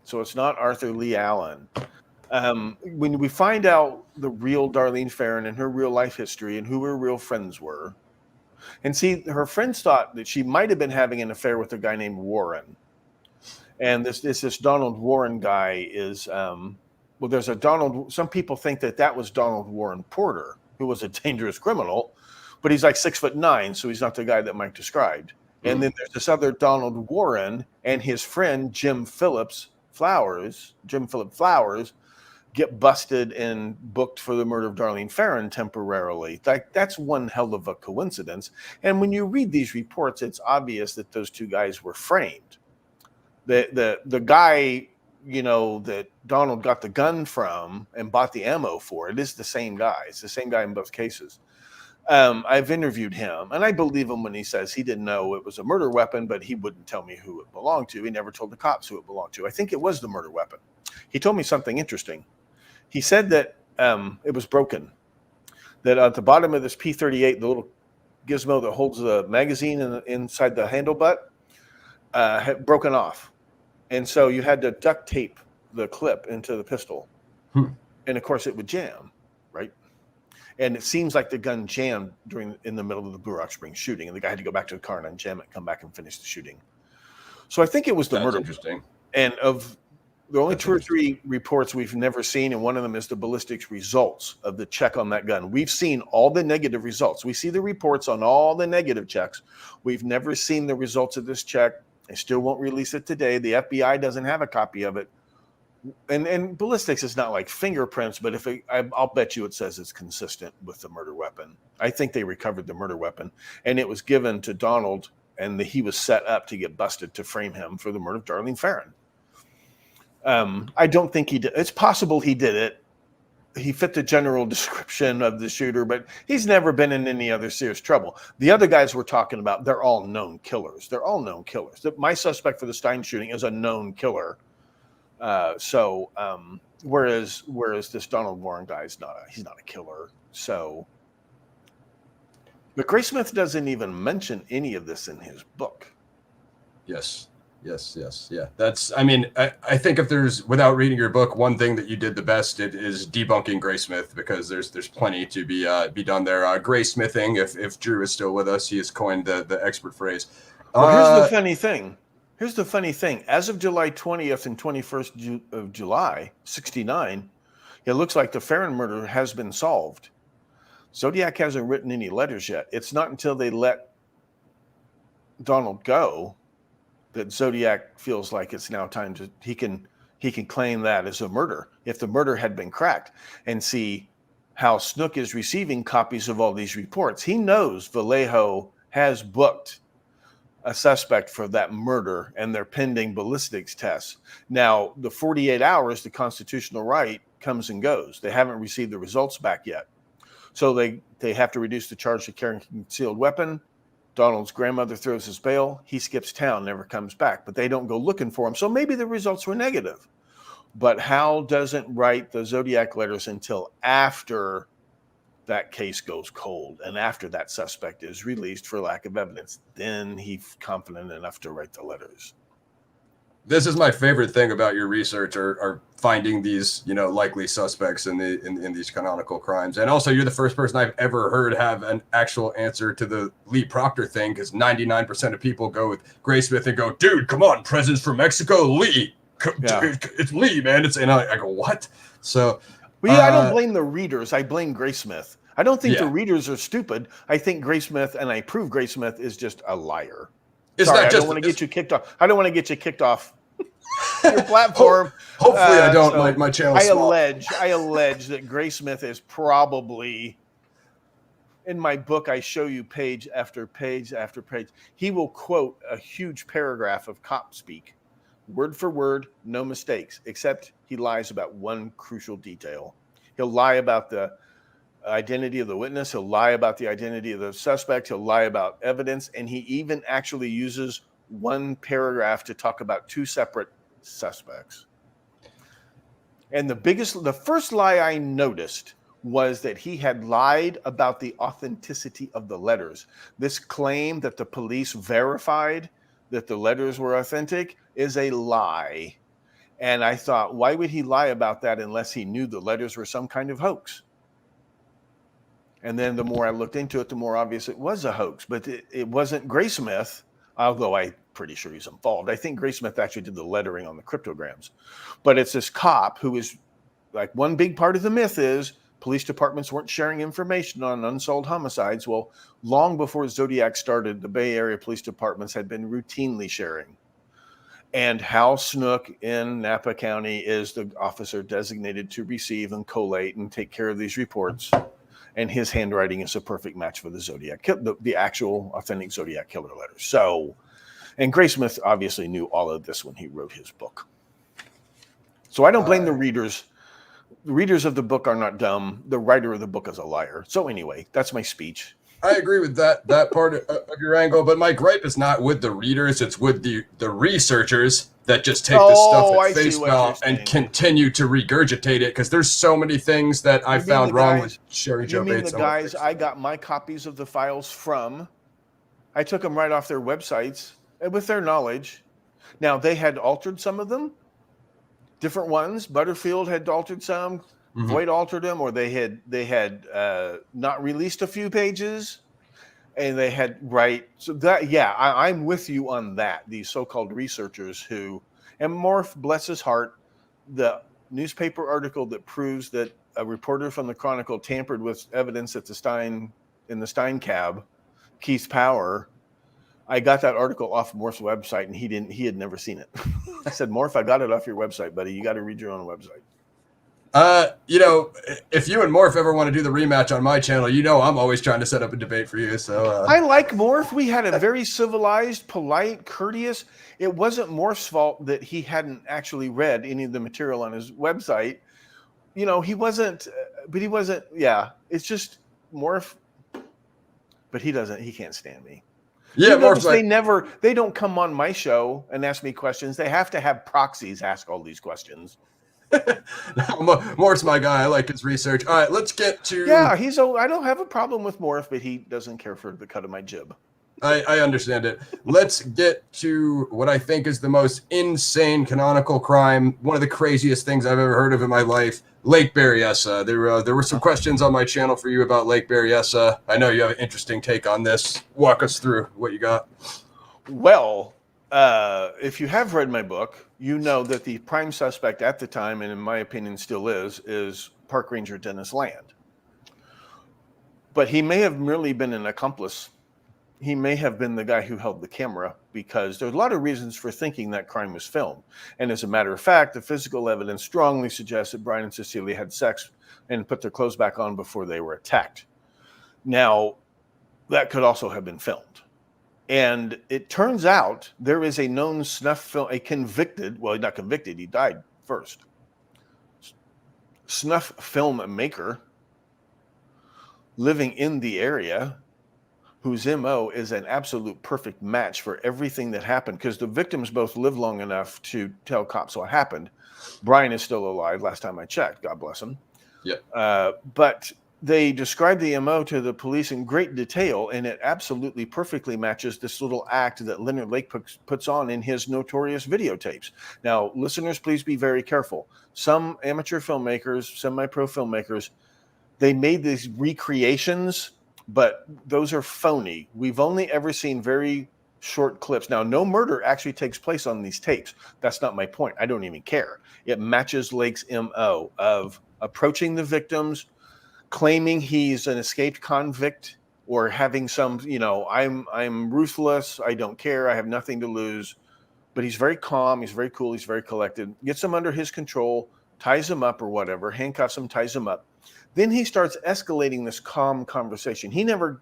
So it's not Arthur Lee Allen. When we find out the real Darlene Ferrin and her real life history and who her real friends were, and see, her friends thought that she might have been having an affair with a guy named Warren. And this Donald Warren guy is, there's a Donald, some people think that was Donald Warren Porter, who was a dangerous criminal, but he's like 6'9", so he's not the guy that Mike described. And then there's this other Donald Warren and his friend Jim Philip Flowers, get busted and booked for the murder of Darlene Ferrin temporarily. That's one hell of a coincidence. And when you read these reports, it's obvious that those two guys were framed. The guy, that Donald got the gun from and bought the ammo for, it is the same guy. It's the same guy in both cases. I've interviewed him, and I believe him when he says he didn't know it was a murder weapon, but he wouldn't tell me who it belonged to. He never told the cops who it belonged to. I think it was the murder weapon. He told me something interesting. He said that it was broken, that at the bottom of this P38, the little gizmo that holds the magazine inside the handle butt, had broken off. And so you had to duct tape the clip into the pistol. And of course it would jam, right? And it seems like the gun jammed in the middle of the Blue Rock Springs shooting, and the guy had to go back to the car and unjam it, come back and finish the shooting. So I think it was the murder. Interesting. And of the only two or three reports we've never seen, and one of them is the ballistics results of the check on that gun. We've seen all the negative results. We see the reports on all the negative checks. We've never seen the results of this check. They still won't release it today. The FBI doesn't have a copy of it. And ballistics is not like fingerprints, but I'll bet you it says it's consistent with the murder weapon. I think they recovered the murder weapon, and it was given to Donald, and he was set up to get busted to frame him for the murder of Darlene Ferrin. I don't think he did. It's possible he did it. He fit the general description of the shooter, but he's never been in any other serious trouble. The other guys we're talking about, they're all known killers. My suspect for the Stein shooting is a known killer. Whereas this Donald Warren guy is he's not a killer. So, but Graysmith doesn't even mention any of this in his book. Yes. Yeah. I think if there's, without reading your book, one thing that you did the best, it is debunking Graysmith, because there's plenty to be done there. Graysmithing, if Drew is still with us, he has coined the expert phrase. Well, here's the funny thing. As of July 20th and 21st of July, 1969, it looks like the Ferrin murder has been solved. Zodiac hasn't written any letters yet. It's not until they let Donald go that Zodiac feels like it's now time to he can claim that as a murder if the murder had been cracked, and see how Snook is receiving copies of all these reports. He knows Vallejo has booked a suspect for that murder, and they're pending ballistics tests. Now, the 48 hours, the constitutional right comes and goes. They haven't received the results back yet. So they have to reduce the charge to carrying a concealed weapon. Donald's grandmother throws his bail. He skips town, never comes back, but they don't go looking for him. So maybe the results were negative. But Hal doesn't write the Zodiac letters until after that case goes cold and after that suspect is released for lack of evidence. Then he's confident enough to write the letters. This is my favorite thing about your research, are finding these, likely suspects in these canonical crimes. And also, you're the first person I've ever heard have an actual answer to the Lee Proctor thing, because 99% of people go with Graysmith and go, dude, come on, presents from Mexico, Lee. It's Lee, man. And I go, what? So, I don't blame the readers. I blame Graysmith. I don't think the readers are stupid. I think Graysmith, and I prove Graysmith is just a liar. I don't want to get you kicked off. I don't want to get you kicked off your platform. Hopefully, I don't. So my channel. I allege that Graysmith is probably in my book, I show you page after page after page. He will quote a huge paragraph of cop speak, word for word, no mistakes, except he lies about one crucial detail. He'll lie about the identity of the witness. He'll lie about the identity of the suspect. He'll lie about evidence. And he even actually uses one paragraph to talk about two separate suspects. And the first lie I noticed was that he had lied about the authenticity of the letters. This claim that the police verified that the letters were authentic is a lie. And I thought, why would he lie about that unless he knew the letters were some kind of hoax? And then the more I looked into it, the more obvious it was a hoax. But it wasn't Graysmith, although I'm pretty sure he's involved. I think Graysmith actually did the lettering on the cryptograms. But it's this cop who is, like, one big part of the myth is police departments weren't sharing information on unsolved homicides. Well, long before Zodiac started, the Bay Area police departments had been routinely sharing. And Hal Snook in Napa County is the officer designated to receive and collate and take care of these reports. And his handwriting is a perfect match for the Zodiac, the actual authentic Zodiac killer letters. So, and Graysmith obviously knew all of this when he wrote his book. So I don't blame the readers. The readers of the book are not dumb. The writer of the book is a liar. So anyway, that's my speech. I agree with that part of your angle, but my gripe is not with the readers; it's with the researchers that just take this stuff at face value and continue to regurgitate it. Because there's so many things that I found wrong with Sherry Joe Bates. The guys I got my copies of the files from, I took them right off their websites and with their knowledge. Now they had altered some of them, different ones. Butterfield had altered some. Voight altered them, or they had not released a few pages, and they had so that I'm with you on that. These so-called researchers who, and Morph, bless his heart, the newspaper article that proves that a reporter from the Chronicle tampered with evidence at the Stein cab, Keith Power. I got that article off Morph's website, and he had never seen it. I said, Morph, I got it off your website, buddy. You got to read your own website. If you and Morph ever want to do the rematch on my channel, I'm always trying to set up a debate for you. So I like Morph. We had a very civilized, polite, courteous. It wasn't Morph's fault that he hadn't actually read any of the material on his website. He wasn't. But he wasn't. Yeah, it's just Morph. But he can't stand me. Yeah, Morph's they don't come on my show and ask me questions. They have to have proxies ask all these questions. Morph's my guy. I like his research. All right, let's get to. Yeah, I don't have a problem with Morph, but he doesn't care for the cut of my jib. I understand it. Let's get to what I think is the most insane canonical crime. One of the craziest things I've ever heard of in my life. Lake Berryessa. There were some questions on my channel for you about Lake Berryessa. I know you have an interesting take on this. Walk us through what you got. Well, if you have read my book, you know that the prime suspect at the time, and in my opinion still is Park Ranger Dennis Land. But he may have merely been an accomplice. He may have been the guy who held the camera, because there's a lot of reasons for thinking that crime was filmed. And as a matter of fact, the physical evidence strongly suggests that Brian and Cecilia had sex and put their clothes back on before they were attacked. Now, that could also have been filmed. And it turns out there is a known snuff film, a convicted, well, not convicted, he died first, snuff film maker living in the area whose MO is an absolute perfect match for everything that happened, because the victims both lived long enough to tell cops what happened. Brian is still alive, last time I checked, God bless him. Yeah. But they described the MO to the police in great detail, and it absolutely perfectly matches this little act that Leonard Lake puts on in his notorious videotapes. Now, listeners, please be very careful. Some amateur filmmakers, semi-pro filmmakers, they made these recreations, but those are phony. We've only ever seen very short clips. Now, no murder actually takes place on these tapes. That's not my point. I don't even care. It matches Lake's MO of approaching the victims, claiming he's an escaped convict, or having some, I'm ruthless, I don't care, I have nothing to lose. But he's very calm, he's very cool, he's very collected, gets them under his control, ties them up or whatever, handcuffs them, ties them up. Then he starts escalating this calm conversation. He never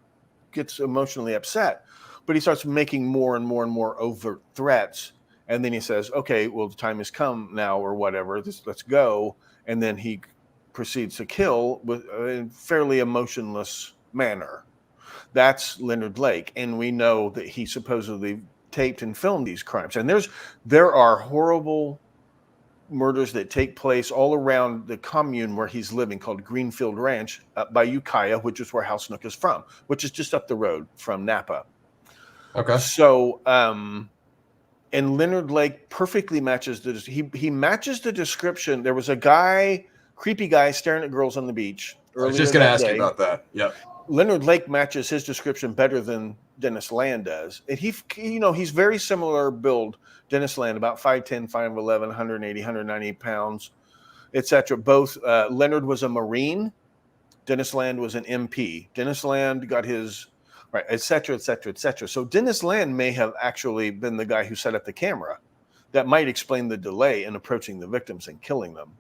gets emotionally upset, but he starts making more and more and more overt threats. And then he says, okay, well, the time has come now, or whatever, let's go. And then he proceeds to kill with a fairly emotionless manner. That's Leonard Lake. And we know that he supposedly taped and filmed these crimes. And there are horrible murders that take place all around the commune where he's living, called Greenfield Ranch, up by Ukiah, which is where House Nook is from, which is just up the road from Napa. Okay. So, and Leonard Lake perfectly matches he matches the description. There was a guy, creepy guy, staring at girls on the beach. I was just going to ask you about that. Yeah. Leonard Lake matches his description better than Dennis Land does. And he's very similar build. Dennis Land, about 5'10", 5'11", 180, 190 pounds, etc. Both, Leonard was a Marine. Dennis Land was an MP. Dennis Land got his, right, etc., etc., etc. So Dennis Land may have actually been the guy who set up the camera. That might explain the delay in approaching the victims and killing them.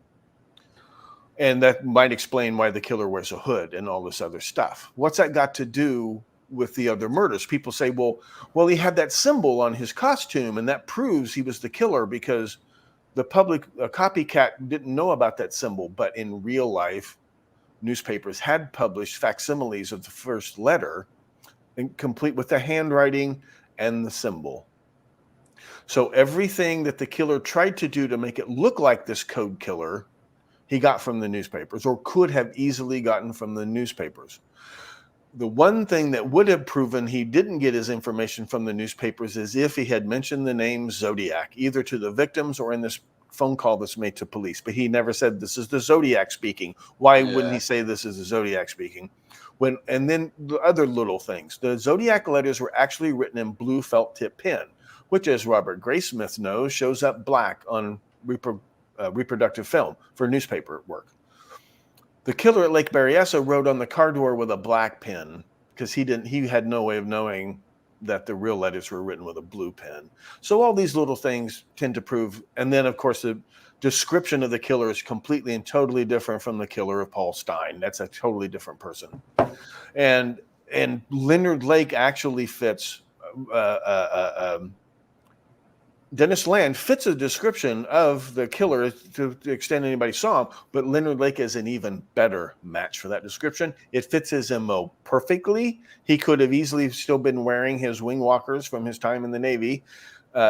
And that might explain why the killer wears a hood and all this other stuff. What's that got to do with the other murders? People say, well, he had that symbol on his costume, and that proves he was the killer, because the public, a copycat, didn't know about that symbol. But in real life, newspapers had published facsimiles of the first letter, complete with the handwriting and the symbol. So everything that the killer tried to do to make it look like this code killer, he got from the newspapers, or could have easily gotten from the newspapers. The one thing that would have proven he didn't get his information from the newspapers is if he had mentioned the name Zodiac, either to the victims or in this phone call that's made to police. But he never said, this is the Zodiac speaking. Why wouldn't he say this is the Zodiac speaking? And then the other little things. The Zodiac letters were actually written in blue felt tip pen, which, as Robert Graysmith knows, shows up black on reproductive film for newspaper work. The killer at Lake Berryessa wrote on the car door with a black pen, because he had no way of knowing that the real letters were written with a blue pen. So all these little things tend to prove. And then, of course, the description of the killer is completely and totally different from the killer of Paul Stein. That's a totally different person. And Leonard Lake actually fits. Dennis Land fits a description of the killer to the extent anybody saw him, but Leonard Lake is an even better match for that description. It fits his MO perfectly. He could have easily still been wearing his wing walkers from his time in the Navy,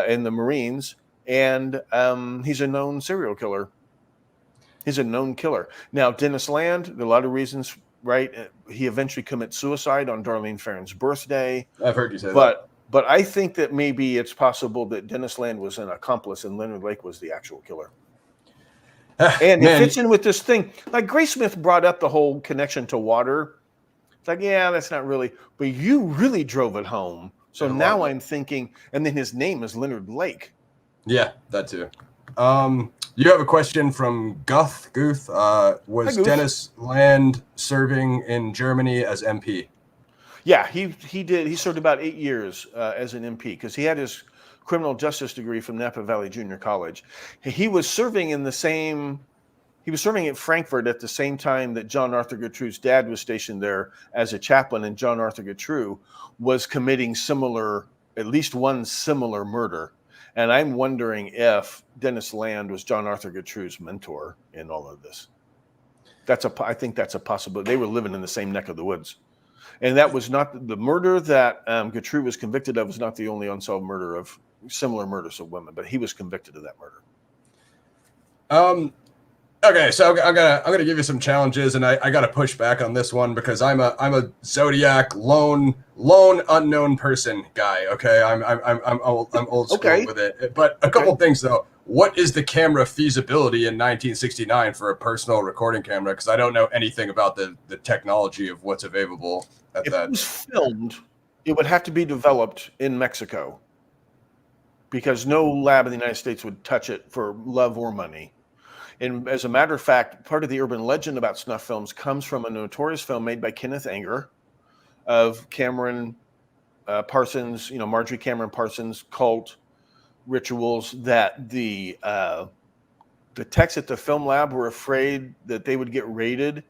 in the Marines, and he's a known serial killer. He's a known killer. Now, Dennis Land, there are a lot of reasons, right? He eventually commits suicide on Darlene Ferrin's birthday. I've heard you say that. But I think that maybe it's possible that Dennis Land was an accomplice and Leonard Lake was the actual killer. And it fits in with this thing. Like Graysmith brought up the whole connection to water. It's like, yeah, that's not really. But you really drove it home. So now I'm thinking, and then his name is Leonard Lake. Yeah, that too. You have a question from Guth. Was Dennis Land serving in Germany as MP? Yeah, he did. He served about 8 years as an MP, because he had his criminal justice degree from Napa Valley Junior College. He was serving he was serving at Frankfurt at the same time that John Arthur Gertrude's dad was stationed there as a chaplain, and John Arthur Gertrude was committing at least one similar murder. And I'm wondering if Dennis Land was John Arthur Gertrude's mentor in all of this. I think that's a possibility. They were living in the same neck of the woods. And that was not the murder that Gertrude was convicted of, was not the only unsolved murder of similar murders of women, but he was convicted of that murder. Okay, so I'm gonna give you some challenges, and I gotta push back on this one, because I'm a Zodiac lone unknown person guy. Okay, I'm old school with it. But a couple things though. What is the camera feasibility in 1969 for a personal recording camera? Because I don't know anything about the technology of what's available at that. If it was filmed, it would have to be developed in Mexico, because no lab in the United States would touch it for love or money. And as a matter of fact, part of the urban legend about snuff films comes from a notorious film made by Kenneth Anger of Cameron Parsons, Marjorie Cameron Parsons cult rituals, that the techs at the film lab were afraid that they would get raided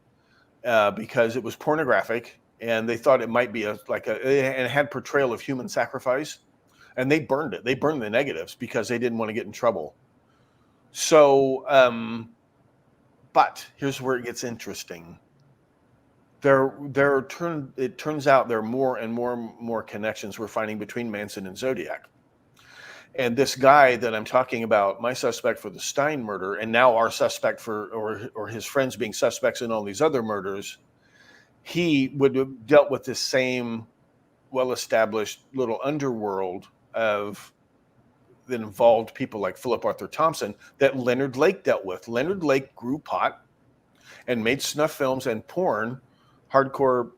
because it was pornographic, and they thought it might be and it had portrayal of human sacrifice, and they burned it. They burned the negatives because they didn't want to get in trouble. So, but here's where it gets interesting. It turns out there are more and more connections we're finding between Manson and Zodiac. And this guy that I'm talking about, my suspect for the Stein murder, and now our suspect for, or his friends being suspects in all these other murders, he would have dealt with the same well-established little underworld that involved people like Philip Arthur Thompson that Leonard Lake dealt with. Leonard Lake grew pot and made snuff films and porn, hardcore.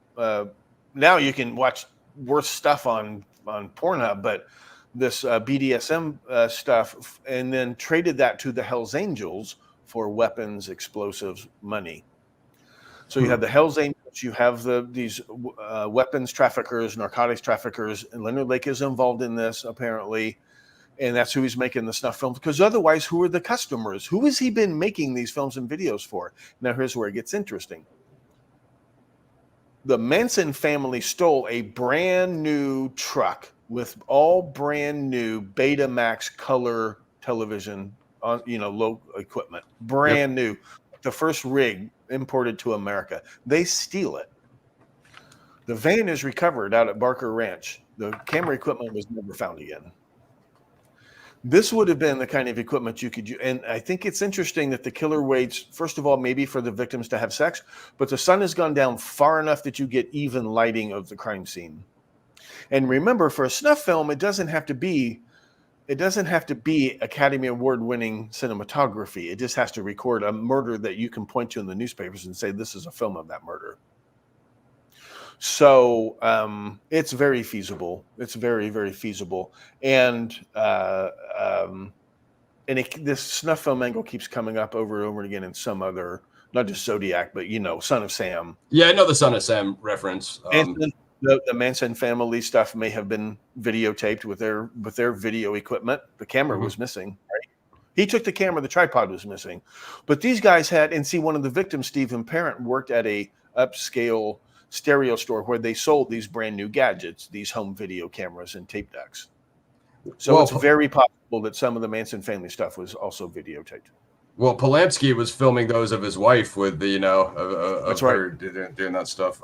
Now you can watch worse stuff on Pornhub, but this BDSM stuff, and then traded that to the Hells Angels for weapons, explosives, money. So you have the Hells Angels, you have these weapons traffickers, narcotics traffickers, and Leonard Lake is involved in this apparently, and that's who he's making the snuff films. Because otherwise, who are the customers? Who has he been making these films and videos for? Now here's where it gets interesting. The Manson family stole a brand new truck with all brand new Betamax color television on, low equipment, brand new, the first rig imported to America. They steal it. The van is recovered out at Barker Ranch. The camera equipment was never found again. This would have been the kind of equipment you could use. And I think it's interesting that the killer waits, first of all, maybe for the victims to have sex, but the sun has gone down far enough that you get even lighting of the crime scene. And remember, for a snuff film, it doesn't have to be Academy Award winning cinematography. It just has to record a murder that you can point to in the newspapers and say, this is a film of that murder. So it's very feasible. It's very, very feasible. And this snuff film angle keeps coming up over and over again in some other, not just Zodiac, but, Son of Sam. Yeah, I know the Son of Sam reference. And the Manson family stuff may have been videotaped with their video equipment. The camera was missing. Right? He took the camera, the tripod was missing. But these guys one of the victims, Stephen Parent, worked at a upscale stereo store where they sold these brand new gadgets, these home video cameras and tape decks. So it's very possible that some of the Manson family stuff was also videotaped. Well, Polanski was filming those of his wife with the, That's her right. doing that stuff.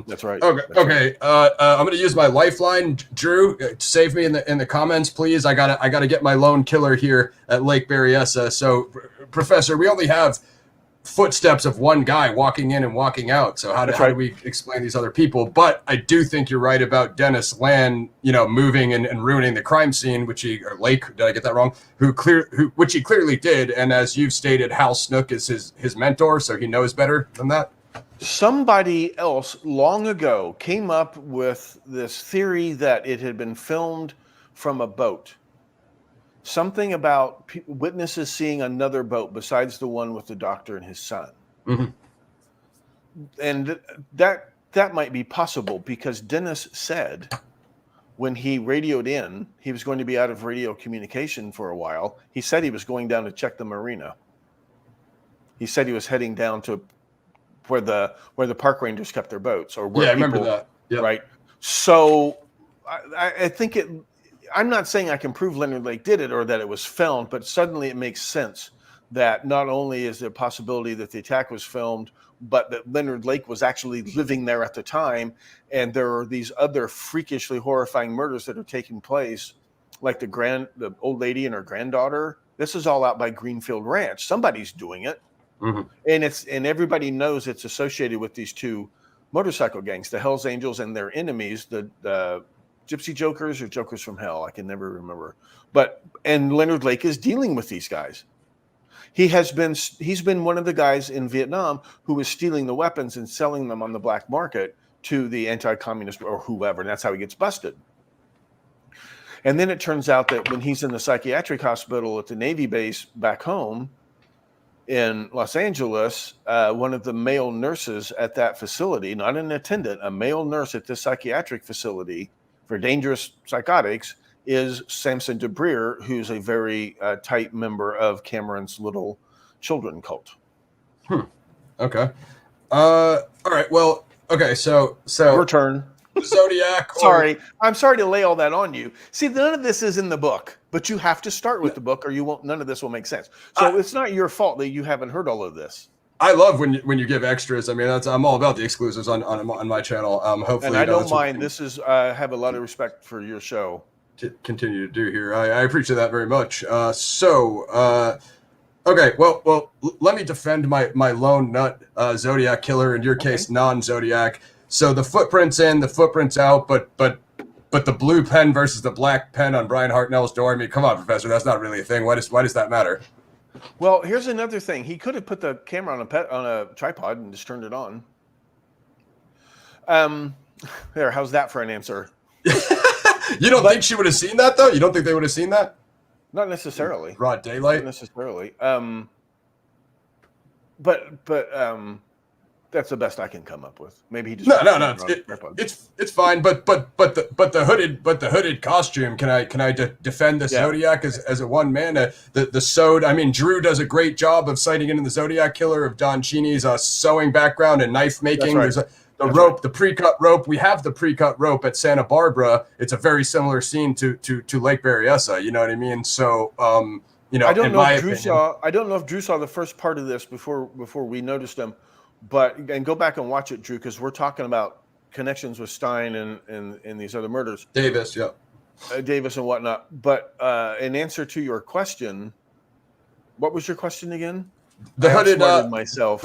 That's right. Okay. I'm going to use my lifeline, Drew. Save me in the comments, please. I gotta get my lone killer here at Lake Berryessa. So, Professor, we only have footsteps of one guy walking in and walking out. So how do we explain these other people? But I do think you're right about Dennis Land, moving and ruining the crime scene, which Lake, did I get that wrong? Which he clearly did. And as you've stated, Hal Snook is his mentor, so he knows better than that. Somebody else long ago came up with this theory that it had been filmed from a boat. Something about witnesses seeing another boat besides the one with the doctor and his son. Mm-hmm. And that might be possible because Dennis said when he radioed in, he was going to be out of radio communication for a while. He said he was going down to check the marina. He said he was heading down to where the park rangers kept their boats, or where I remember that. Yep. Right. So I think I'm not saying I can prove Leonard Lake did it or that it was filmed, but suddenly it makes sense that not only is there a possibility that the attack was filmed, but that Leonard Lake was actually living there at the time, and there are these other freakishly horrifying murders that are taking place, like the old lady and her granddaughter. This is all out by Greenfield Ranch. Somebody's doing it, and everybody knows it's associated with these two motorcycle gangs, the Hells Angels and their enemies, the Gypsy Jokers or Jokers from Hell. I can never remember. And Leonard Lake is dealing with these guys. He's been one of the guys in Vietnam who was stealing the weapons and selling them on the black market to the anti-communist or whoever. And that's how he gets busted. And then it turns out that when he's in the psychiatric hospital at the Navy base back home in Los Angeles, one of the male nurses at that facility, not an attendant, a male nurse at this psychiatric facility for dangerous psychotics, is Samson DeBreer, who's a very tight member of Cameron's little children cult. Okay. All right. Well, okay. So Your turn. Zodiac. Sorry. I'm sorry to lay all that on you. See, none of this is in the book, but you have to start with the book or you won't, none of this will make sense. So it's not your fault that you haven't heard all of this. I love when you give extras. I mean, I'm all about the exclusives on my channel. Hopefully, and I don't mind. This is I have a lot of respect for your show. To continue to do here. I appreciate that very much. Okay, well, let me defend my lone nut Zodiac killer. In your case, non-Zodiac. So the footprints in, the footprints out, but the blue pen versus the black pen on Brian Hartnell's door. I mean, come on, Professor, that's not really a thing. Why does that matter? Well, here's another thing. He could have put the camera on a tripod and just turned it on. There. How's that for an answer? You don't think she would have seen that though? You don't think they would have seen that? Not necessarily. Broad daylight. Not necessarily. But that's the best I can come up with. Maybe he just no. It's fine. But the hooded costume. Can I defend the Zodiac as a one man? The Sod. I mean, Drew does a great job of citing into the Zodiac killer of Don Cheney's sewing background and knife making. That's right. There's the rope, right. The pre-cut rope. We have the pre-cut rope at Santa Barbara. It's a very similar scene to Lake Berryessa. You know what I mean? So I don't know if Drew saw the first part of this before we noticed him. And go back and watch it, Drew, because we're talking about connections with Stein and these other murders. Davis, yeah. Davis and whatnot. But in answer to your question, what was your question again? The hooded myself.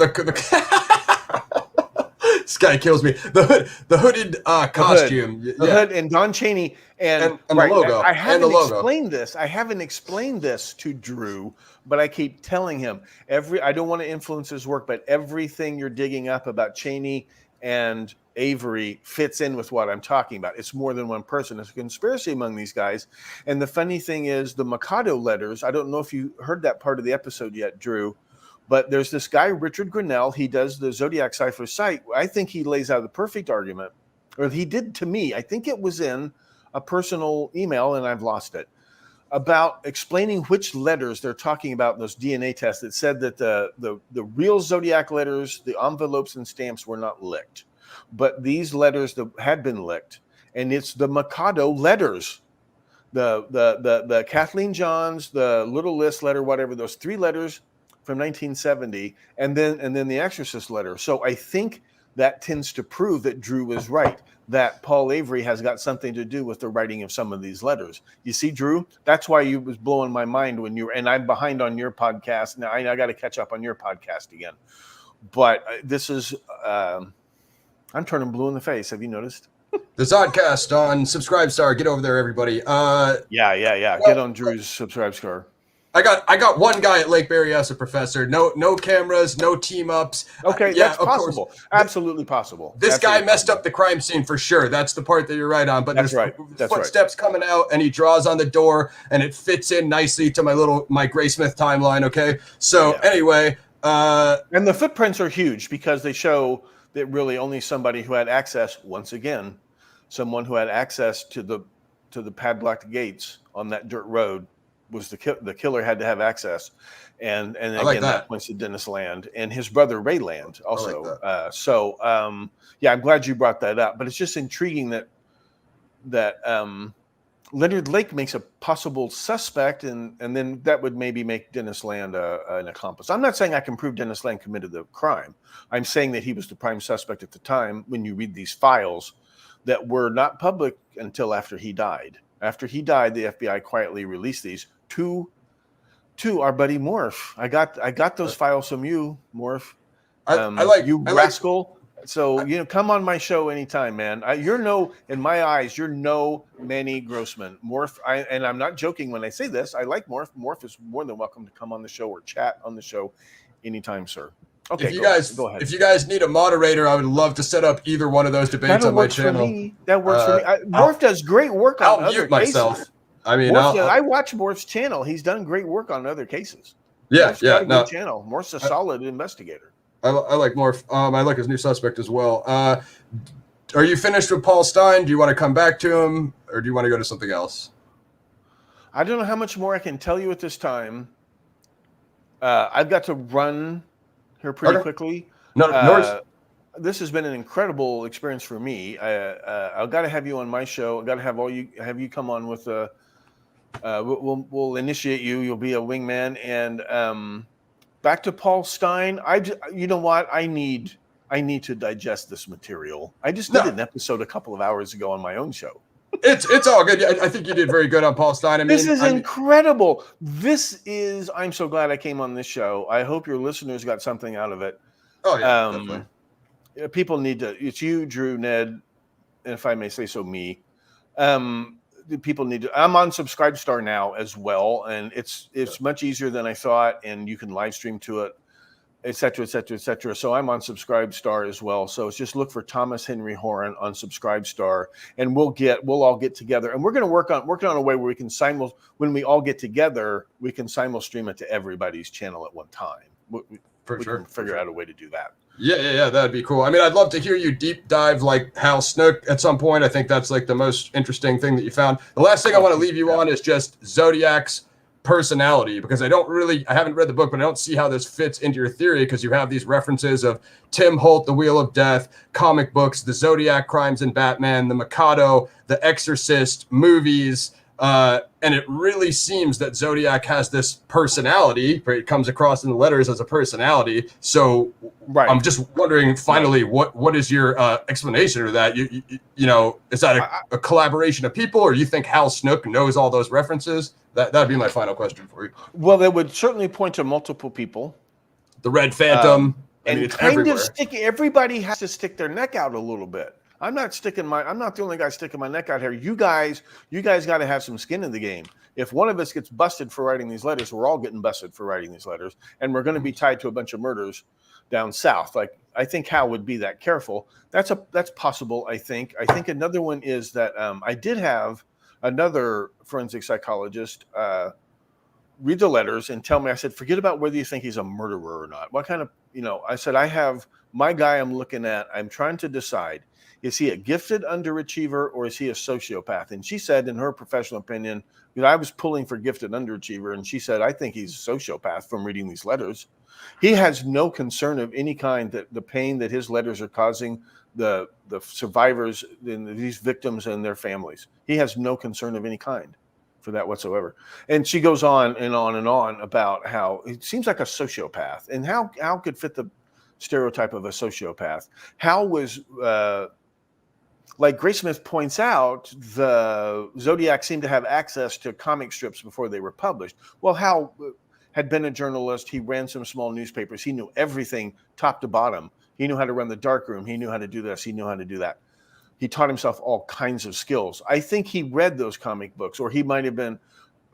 This guy kills me. The hooded costume. The hood and Don Cheney and the logo. I haven't explained this. I haven't explained this to Drew, but I keep telling him I don't want to influence his work, but everything you're digging up about Cheney and Avery fits in with what I'm talking about. It's more than one person. It's a conspiracy among these guys. And the funny thing is the Mikado letters, I don't know if you heard that part of the episode yet, Drew, but there's this guy, Richard Grinnell. He does the Zodiac Cipher site. I think he lays out the perfect argument, or he did to me. I think it was in a personal email, and I've lost it, about explaining which letters they're talking about in those DNA tests that said that the real Zodiac letters, the envelopes and stamps were not licked. But these letters had been licked, and it's the Mikado letters. The Kathleen Johns, the Little List letter, whatever, those 3 letters from 1970, and then the Exorcist letter. So I think that tends to prove that Drew was right, that Paul Avery has got something to do with the writing of some of these letters. You see, Drew, that's why you was blowing my mind when and I'm behind on your podcast. Now I got to catch up on your podcast again. But this is, I'm turning blue in the face. Have you noticed? The Zodcast on Subscribestar. Get over there, everybody. Yeah. Get on Drew's Subscribestar. I got one guy at Lake Berryessa, Professor. No cameras, no team ups. Okay, that's possible. Course. Absolutely possible. This guy messed up the crime scene for sure. That's the part that you're right on. But that's there's footsteps coming out, and he draws on the door, and it fits in nicely to my Graysmith timeline. Okay, so anyway, and the footprints are huge because they show that really only somebody who had access. Once again, someone who had access to the padlocked gates on that dirt road. Was the killer had to have access, and again that points to Dennis Land and his brother Ray Land also. I'm glad you brought that up. But it's just intriguing that Leonard Lake makes a possible suspect, and then that would maybe make Dennis Land an accomplice. I'm not saying I can prove Dennis Land committed the crime. I'm saying that he was the prime suspect at the time. When you read these files that were not public until after he died. After he died, the FBI quietly released these to our buddy Morph. I got those files from you, Morph. Rascal. So come on my show anytime, man. In my eyes, you're no Manny Grossman. Morph, and I'm not joking when I say this. I like Morph. Morph is more than welcome to come on the show or chat on the show anytime, sir. Okay, go ahead. If you guys need a moderator, I would love to set up either one of those debates on my channel. That works for me. Morph does great work on other cases. I mean, I watch Morph's channel. He's done great work on other cases. Morph's got a good channel. Morph's a solid investigator. I like Morph. I like his new suspect as well. Are you finished with Paul Stein? Do you want to come back to him, or do you want to go to something else? I don't know how much more I can tell you at this time. I've got to run here pretty quickly. No this has been an incredible experience for me. I've got to have you on my show. I've got to have you come on with we'll initiate you. You'll be a wingman. And back to Paul Stein. You know what? I need to digest this material. I just did an episode a couple of hours ago on my own show. It's all good. I think you did very good on Paul Stein. This is incredible. I'm so glad I came on this show. I hope your listeners got something out of it. Oh, yeah, definitely. People need to, it's you, Drew, Ned, and if I may say so, me. People need to, I'm on Subscribestar now as well, and it's much easier than I thought, and you can live stream to it, et cetera, et cetera, et cetera. So I'm on Subscribestar as well. So it's just look for Thomas Henry Horan on Subscribestar, and we'll all get together, and we're going to work on a way where we can when we all get together, we can simul-stream it to everybody's channel at one time. We can figure out a way to do that. Yeah, that'd be cool. I mean, I'd love to hear you deep dive like Hal Snook at some point. I think that's like the most interesting thing that you found. The last thing I want to leave you on is just Zodiac's personality, because I haven't read the book, but I don't see how this fits into your theory, because you have these references of Tim Holt, The Wheel of Death, comic books, the Zodiac crimes in Batman, the Mikado, the Exorcist, movies, and it really seems that Zodiac has this personality, right? It comes across in the letters as a personality. So I'm just wondering, finally, what is your explanation of that? You know, is that a collaboration of people, or you think Hal Snook knows all those references? That'd be my final question for you. Well, they would certainly point to multiple people. The Red Phantom. And kind of everybody has to stick their neck out a little bit. I'm not the only guy sticking my neck out here. You guys got to have some skin in the game. If one of us gets busted for writing these letters, we're all getting busted for writing these letters, and we're going to be tied to a bunch of murders down south. Like, I think Hal would be that careful. That's possible. I think another one is that I did have another forensic psychologist read the letters and tell me. I said, forget about whether you think he's a murderer or not. What kind of, I said, I have my guy I'm looking at. I'm trying to decide. Is he a gifted underachiever or is he a sociopath? And she said, in her professional opinion, I was pulling for gifted underachiever, and she said, I think he's a sociopath from reading these letters. He has no concern of any kind that the pain that his letters are causing the survivors, these victims and their families. He has no concern of any kind for that whatsoever. And she goes on and on and on about how it seems like a sociopath, and how could fit the stereotype of a sociopath. How was like Grace Smith points out, the Zodiac seemed to have access to comic strips before they were published. Well, Hal had been a journalist. He ran some small newspapers. He knew everything top to bottom. He knew how to run the darkroom. He knew how to do this. He knew how to do that. He taught himself all kinds of skills. I think he read those comic books, or he might have been.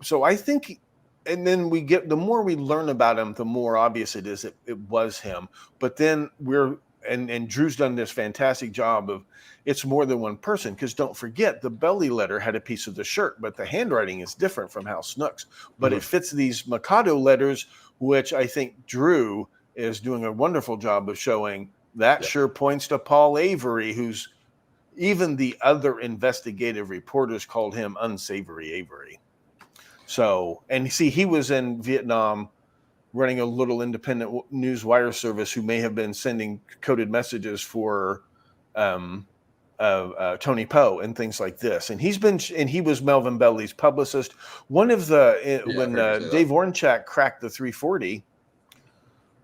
So I think, and then the more we learn about him, the more obvious it is that it was him. But then and Drew's done this fantastic job of, it's more than one person, because don't forget, the belly letter had a piece of the shirt, but the handwriting is different from Hal Snook's. But it fits these Mikado letters, which I think Drew is doing a wonderful job of showing. That sure points to Paul Avery, who's, even the other investigative reporters called him Unsavory Avery. So, and see, he was in Vietnam running a little independent news wire service who may have been sending coded messages for Tony Poe and things like this. And he was Melvin Belly's publicist. One of when Dave Ornchak cracked the 340,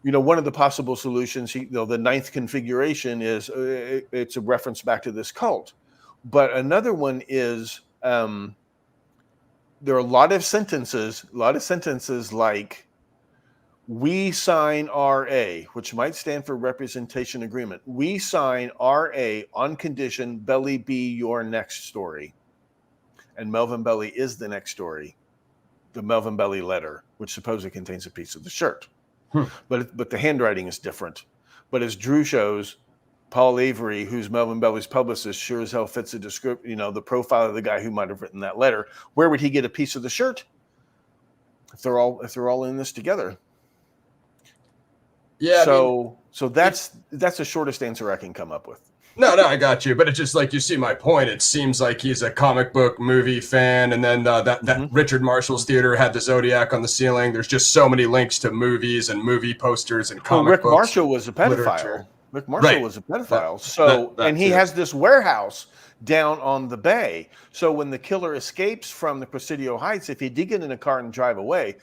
one of the possible solutions, the ninth configuration is it's a reference back to this cult. But another one is there are a lot of sentences like, we sign RA, which might stand for representation agreement. We sign RA on condition Belly be your next story. And Melvin Belly is the next story, the Melvin Belly letter, which supposedly contains a piece of the shirt. But the handwriting is different. But as Drew shows, Paul Avery, who's Melvin Belly's publicist, sure as hell fits the description, the profile of the guy who might have written that letter. Where would he get a piece of the shirt if they're all in this together? Yeah. So that's the shortest answer I can come up with. No, I got you. But it's just like, you see my point. It seems like he's a comic book movie fan. And then that Richard Marshall's theater had the Zodiac on the ceiling. There's just so many links to movies and movie posters and comic books. Rick Marshall was a pedophile. Literature. Rick Marshall Right. was a pedophile. And he has this warehouse down on the bay. So when the killer escapes from the Presidio Heights, if he did get in a car and drive away,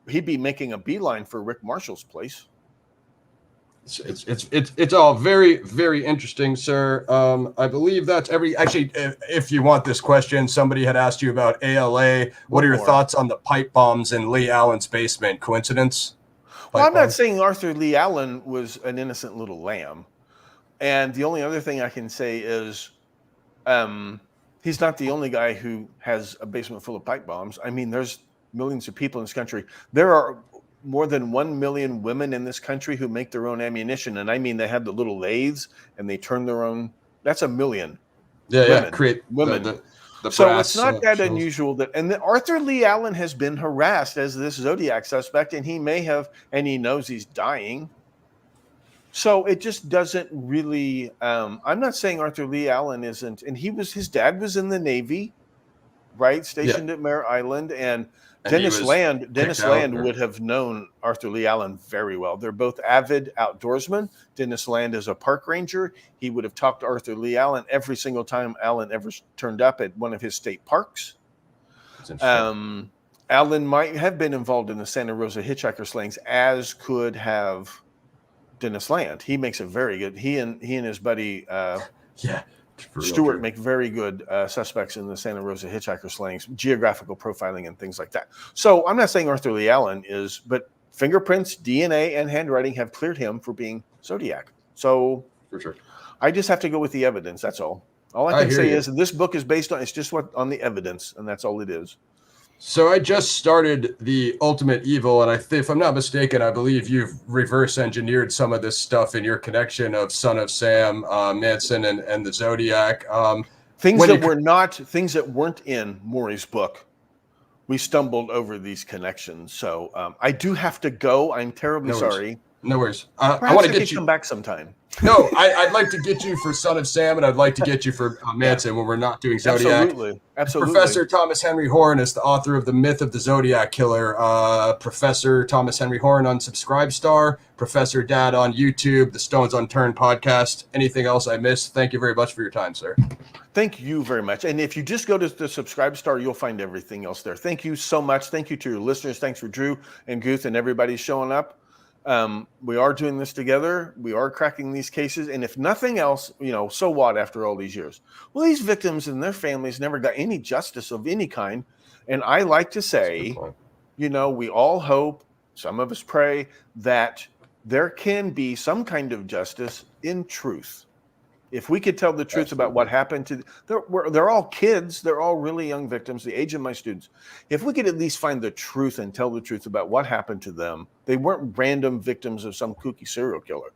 he'd be making a beeline for Rick Marshall's place. It's all very, very interesting, sir. I believe that's actually, if you want this question, somebody had asked you about ALA. What are your thoughts on the pipe bombs in Lee Allen's basement? Coincidence? Well, I'm not saying Arthur Lee Allen was an innocent little lamb. And the only other thing I can say is he's not the only guy who has a basement full of pipe bombs. I mean, there's millions of people in this country. There are more than 1 million women in this country who make their own ammunition. And I mean, they have the little lathes and they turn their own. That's 1 million. Create women. The so it's not that unusual that, and Arthur Lee Allen has been harassed as this Zodiac suspect, and he may have, and he knows he's dying. So it just doesn't really. I'm not saying Arthur Lee Allen isn't, and his dad was in the Navy, right, stationed at Mare Island, and Dennis Land would have known Arthur Lee Allen very well. They're both avid outdoorsmen. Dennis Land is a park ranger. He would have talked to Arthur Lee Allen every single time Allen ever turned up at one of his state parks. Allen might have been involved in the Santa Rosa hitchhiker slayings, as could have Dennis Land. He makes a very good. He and his buddy Stewart make very good suspects in the Santa Rosa hitchhiker slayings, geographical profiling, and things like that. So I'm not saying Arthur Lee Allen is, but fingerprints, DNA, and handwriting have cleared him for being Zodiac. So for sure, I just have to go with the evidence. That's all. All I can say is this book is based on, it's just on the evidence, and that's all it is. So I just started the Ultimate Evil, and if I'm not mistaken, I believe you've reverse engineered some of this stuff in your connection of Son of Sam, Manson, and the Zodiac. Things that weren't in Maury's book. We stumbled over these connections. So I do have to go. I'm terribly sorry. No worries. I want to get you come back sometime. No, I'd like to get you for Son of Sam, and I'd like to get you for Manson when we're not doing Zodiac. Absolutely. Professor Thomas Henry Horan is the author of The Myth of the Zodiac Killer. Professor Thomas Henry Horan on Subscribestar. Professor Dad on YouTube. The Stones Unturned Podcast. Anything else I missed? Thank you very much for your time, sir. Thank you very much. And if you just go to the Subscribestar, you'll find everything else there. Thank you so much. Thank you to your listeners. Thanks for Drew and Guth and everybody showing up. We are doing this together. We are cracking these cases. And if nothing else, so what after all these years? Well, these victims and their families never got any justice of any kind. And I like to say, we all hope, some of us pray, that there can be some kind of justice in truth. If we could tell the truth about what happened to, they're all kids. They're all really young victims, the age of my students. If we could at least find the truth and tell the truth about what happened to them, they weren't random victims of some kooky serial killer,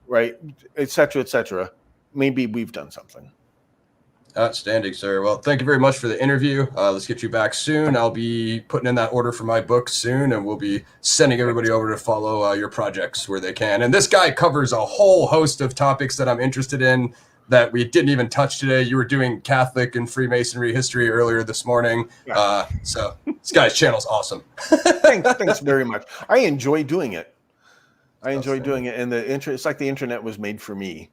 right? Et cetera, maybe we've done something. Outstanding, sir. Well, thank you very much for the interview. Let's get you back soon. I'll be putting in that order for my book soon, and we'll be sending everybody over to follow your projects where they can. And this guy covers a whole host of topics that I'm interested in that we didn't even touch today. You were doing Catholic and Freemasonry history earlier this morning. So this guy's channel's awesome. Thanks very much. I enjoy doing it. And it's like the internet was made for me.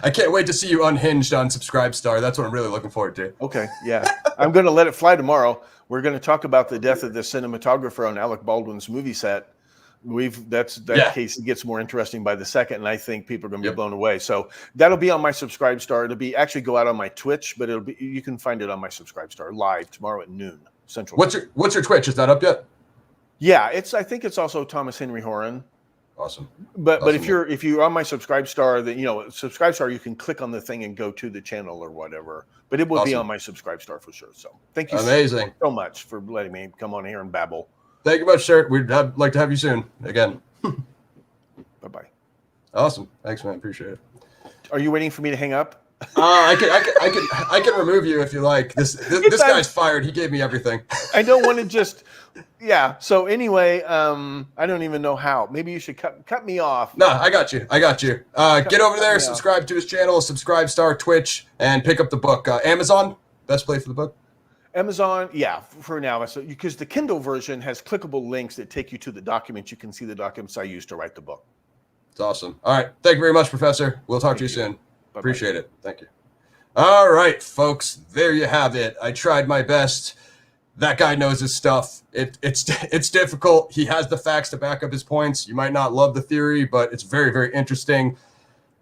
I can't wait to see you unhinged on Subscribestar. That's what I'm really looking forward to. Okay, yeah. I'm going to let it fly tomorrow. We're going to talk about the death of the cinematographer on Alec Baldwin's movie set. Case gets more interesting by the second, and I think people are going to be blown away. So that'll be on my Subscribestar. It'll actually go out on my Twitch, but you can find it on my Subscribestar live tomorrow at noon Central. What's your Twitch? Is that up yet? Yeah, I think it's also Thomas Henry Horan. Awesome. But if you're on my Subscribestar, then Subscribestar, you can click on the thing and go to the channel or whatever. But it will be on my Subscribestar for sure. So thank you so much for letting me come on here and babble. Thank you much, sir. We'd like to have you soon again. Bye-bye. Awesome. Thanks, man. Appreciate it. Are you waiting for me to hang up? I can remove you if you like. This guy's fired. He gave me everything. I don't want to just. Yeah. So anyway, I don't even know how. Maybe you should cut me off. No, I got you. Get over there, subscribe to his channel, Subscribestar, Twitch, and pick up the book. Amazon, best place for the book. Amazon, yeah, for now. So because the Kindle version has clickable links that take you to the documents, you can see the documents I used to write the book. It's awesome. All right. Thank you very much, Professor. We'll talk to you soon. Bye-bye. Appreciate it. Thank you. All right, folks. There you have it. I tried my best. That guy knows his stuff. It's difficult. He has the facts to back up his points. You might not love the theory, but it's very, very interesting.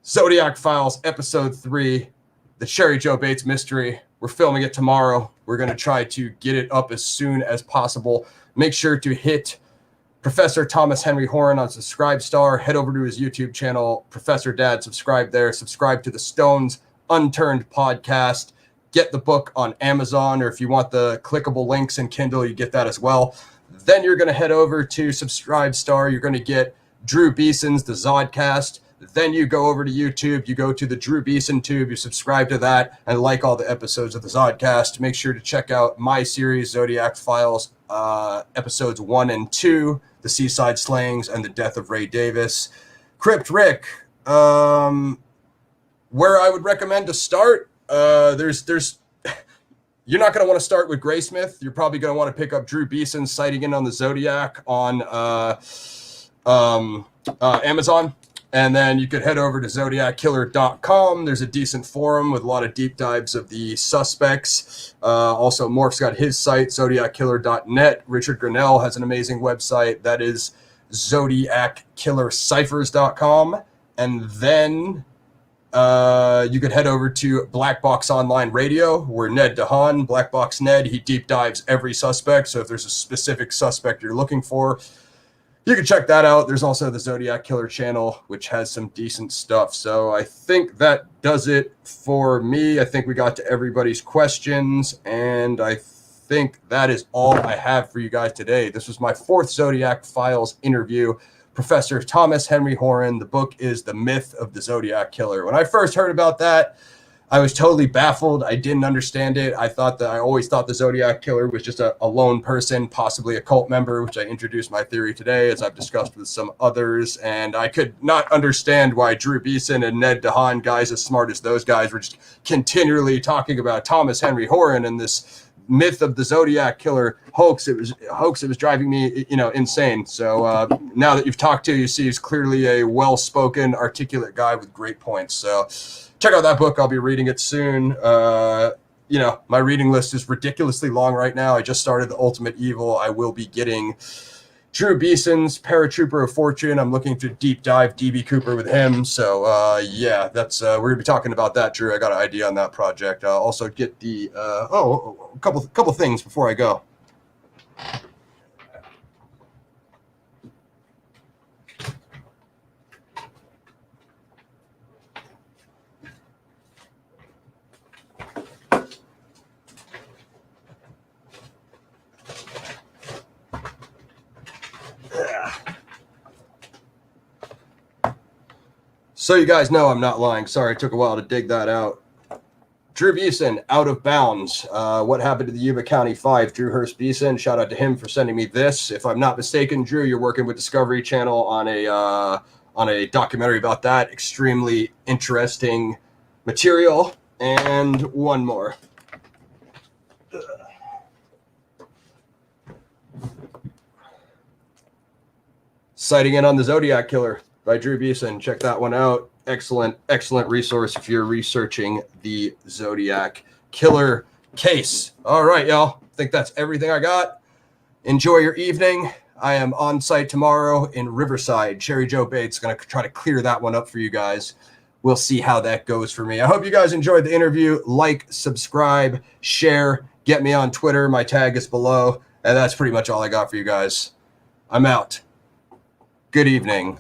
Zodiac Files, Episode 3, the Cherry Joe Bates Mystery. We're filming it tomorrow. We're going to try to get it up as soon as possible. Make sure to hit Professor Thomas Henry Horan on Subscribestar. Head over to his YouTube channel, Professor Dad. Subscribe there. Subscribe to the Stones Unturned Podcast. Get the book on Amazon, or if you want the clickable links in Kindle, you get that as well. Then you're going to head over to Subscribestar. You're going to get Drew Beeson's The Zodcast. Then you go over to YouTube. You go to the Drew Beeson Tube. You subscribe to that and like all the episodes of The Zodcast. Make sure to check out my series, Zodiac Files, episodes 1 and 2, The Seaside Slayings and the Death of Ray Davis. Crypt Rick, where I would recommend to start, there's you're not going to want to start with Graysmith. You're probably going to want to pick up Drew Beeson sighting in on the Zodiac on Amazon. And then you could head over to ZodiacKiller.com. There's a decent forum with a lot of deep dives of the suspects. Also, Morph's got his site, ZodiacKiller.net. Richard Grinnell has an amazing website. That is ZodiacKillerCiphers.com. And then you could head over to Black Box Online Radio, where Ned DeHaan, Black Box Ned, he deep dives every suspect. So if there's a specific suspect you're looking for, you can check that out. There's also the Zodiac Killer channel, which has some decent stuff. So I think that does it for me. I think we got to everybody's questions, and I think that is all I have for you guys today. This was my 4th Zodiac Files interview. Professor Thomas Henry Horan. The book is The Myth of the Zodiac Killer. When I first heard about that, I was totally baffled. I didn't understand it. I always thought the Zodiac Killer was just a lone person, possibly a cult member, which I introduced my theory today, as I've discussed with some others. And I could not understand why Drew Beeson and Ned DeHaan, guys as smart as those guys, were just continually talking about Thomas Henry Horan and this myth of the Zodiac Killer hoax. It was driving me, insane. So now that you've talked to, you see he's clearly a well-spoken, articulate guy with great points. So check out that book. I'll be reading it soon. My reading list is ridiculously long right now. I just started The Ultimate Evil. I will be getting Drew Beeson's Paratrooper of Fortune. I'm looking to deep dive DB Cooper with him. So, that's we're going to be talking about that, Drew. I got an idea on that project. I'll also get the a couple things before I go. So you guys know I'm not lying. Sorry, it took a while to dig that out. Drew Beeson, Out of Bounds. What happened to the Yuba County 5? Drew Hurst Beeson. Shout out to him for sending me this. If I'm not mistaken, Drew, you're working with Discovery Channel on a documentary about that. Extremely interesting material. And one more. Sighting in on the Zodiac Killer by Drew Beeson. Check that one out. Excellent resource if you're researching the Zodiac Killer case. All right, y'all. I think that's everything I got. Enjoy your evening. I am on site tomorrow in Riverside. Cherry Joe Bates going to try to clear that one up for you guys. We'll see how that goes for me. I hope you guys enjoyed the interview. Like, subscribe, share, get me on Twitter. My tag is below. And that's pretty much all I got for you guys. I'm out. Good evening.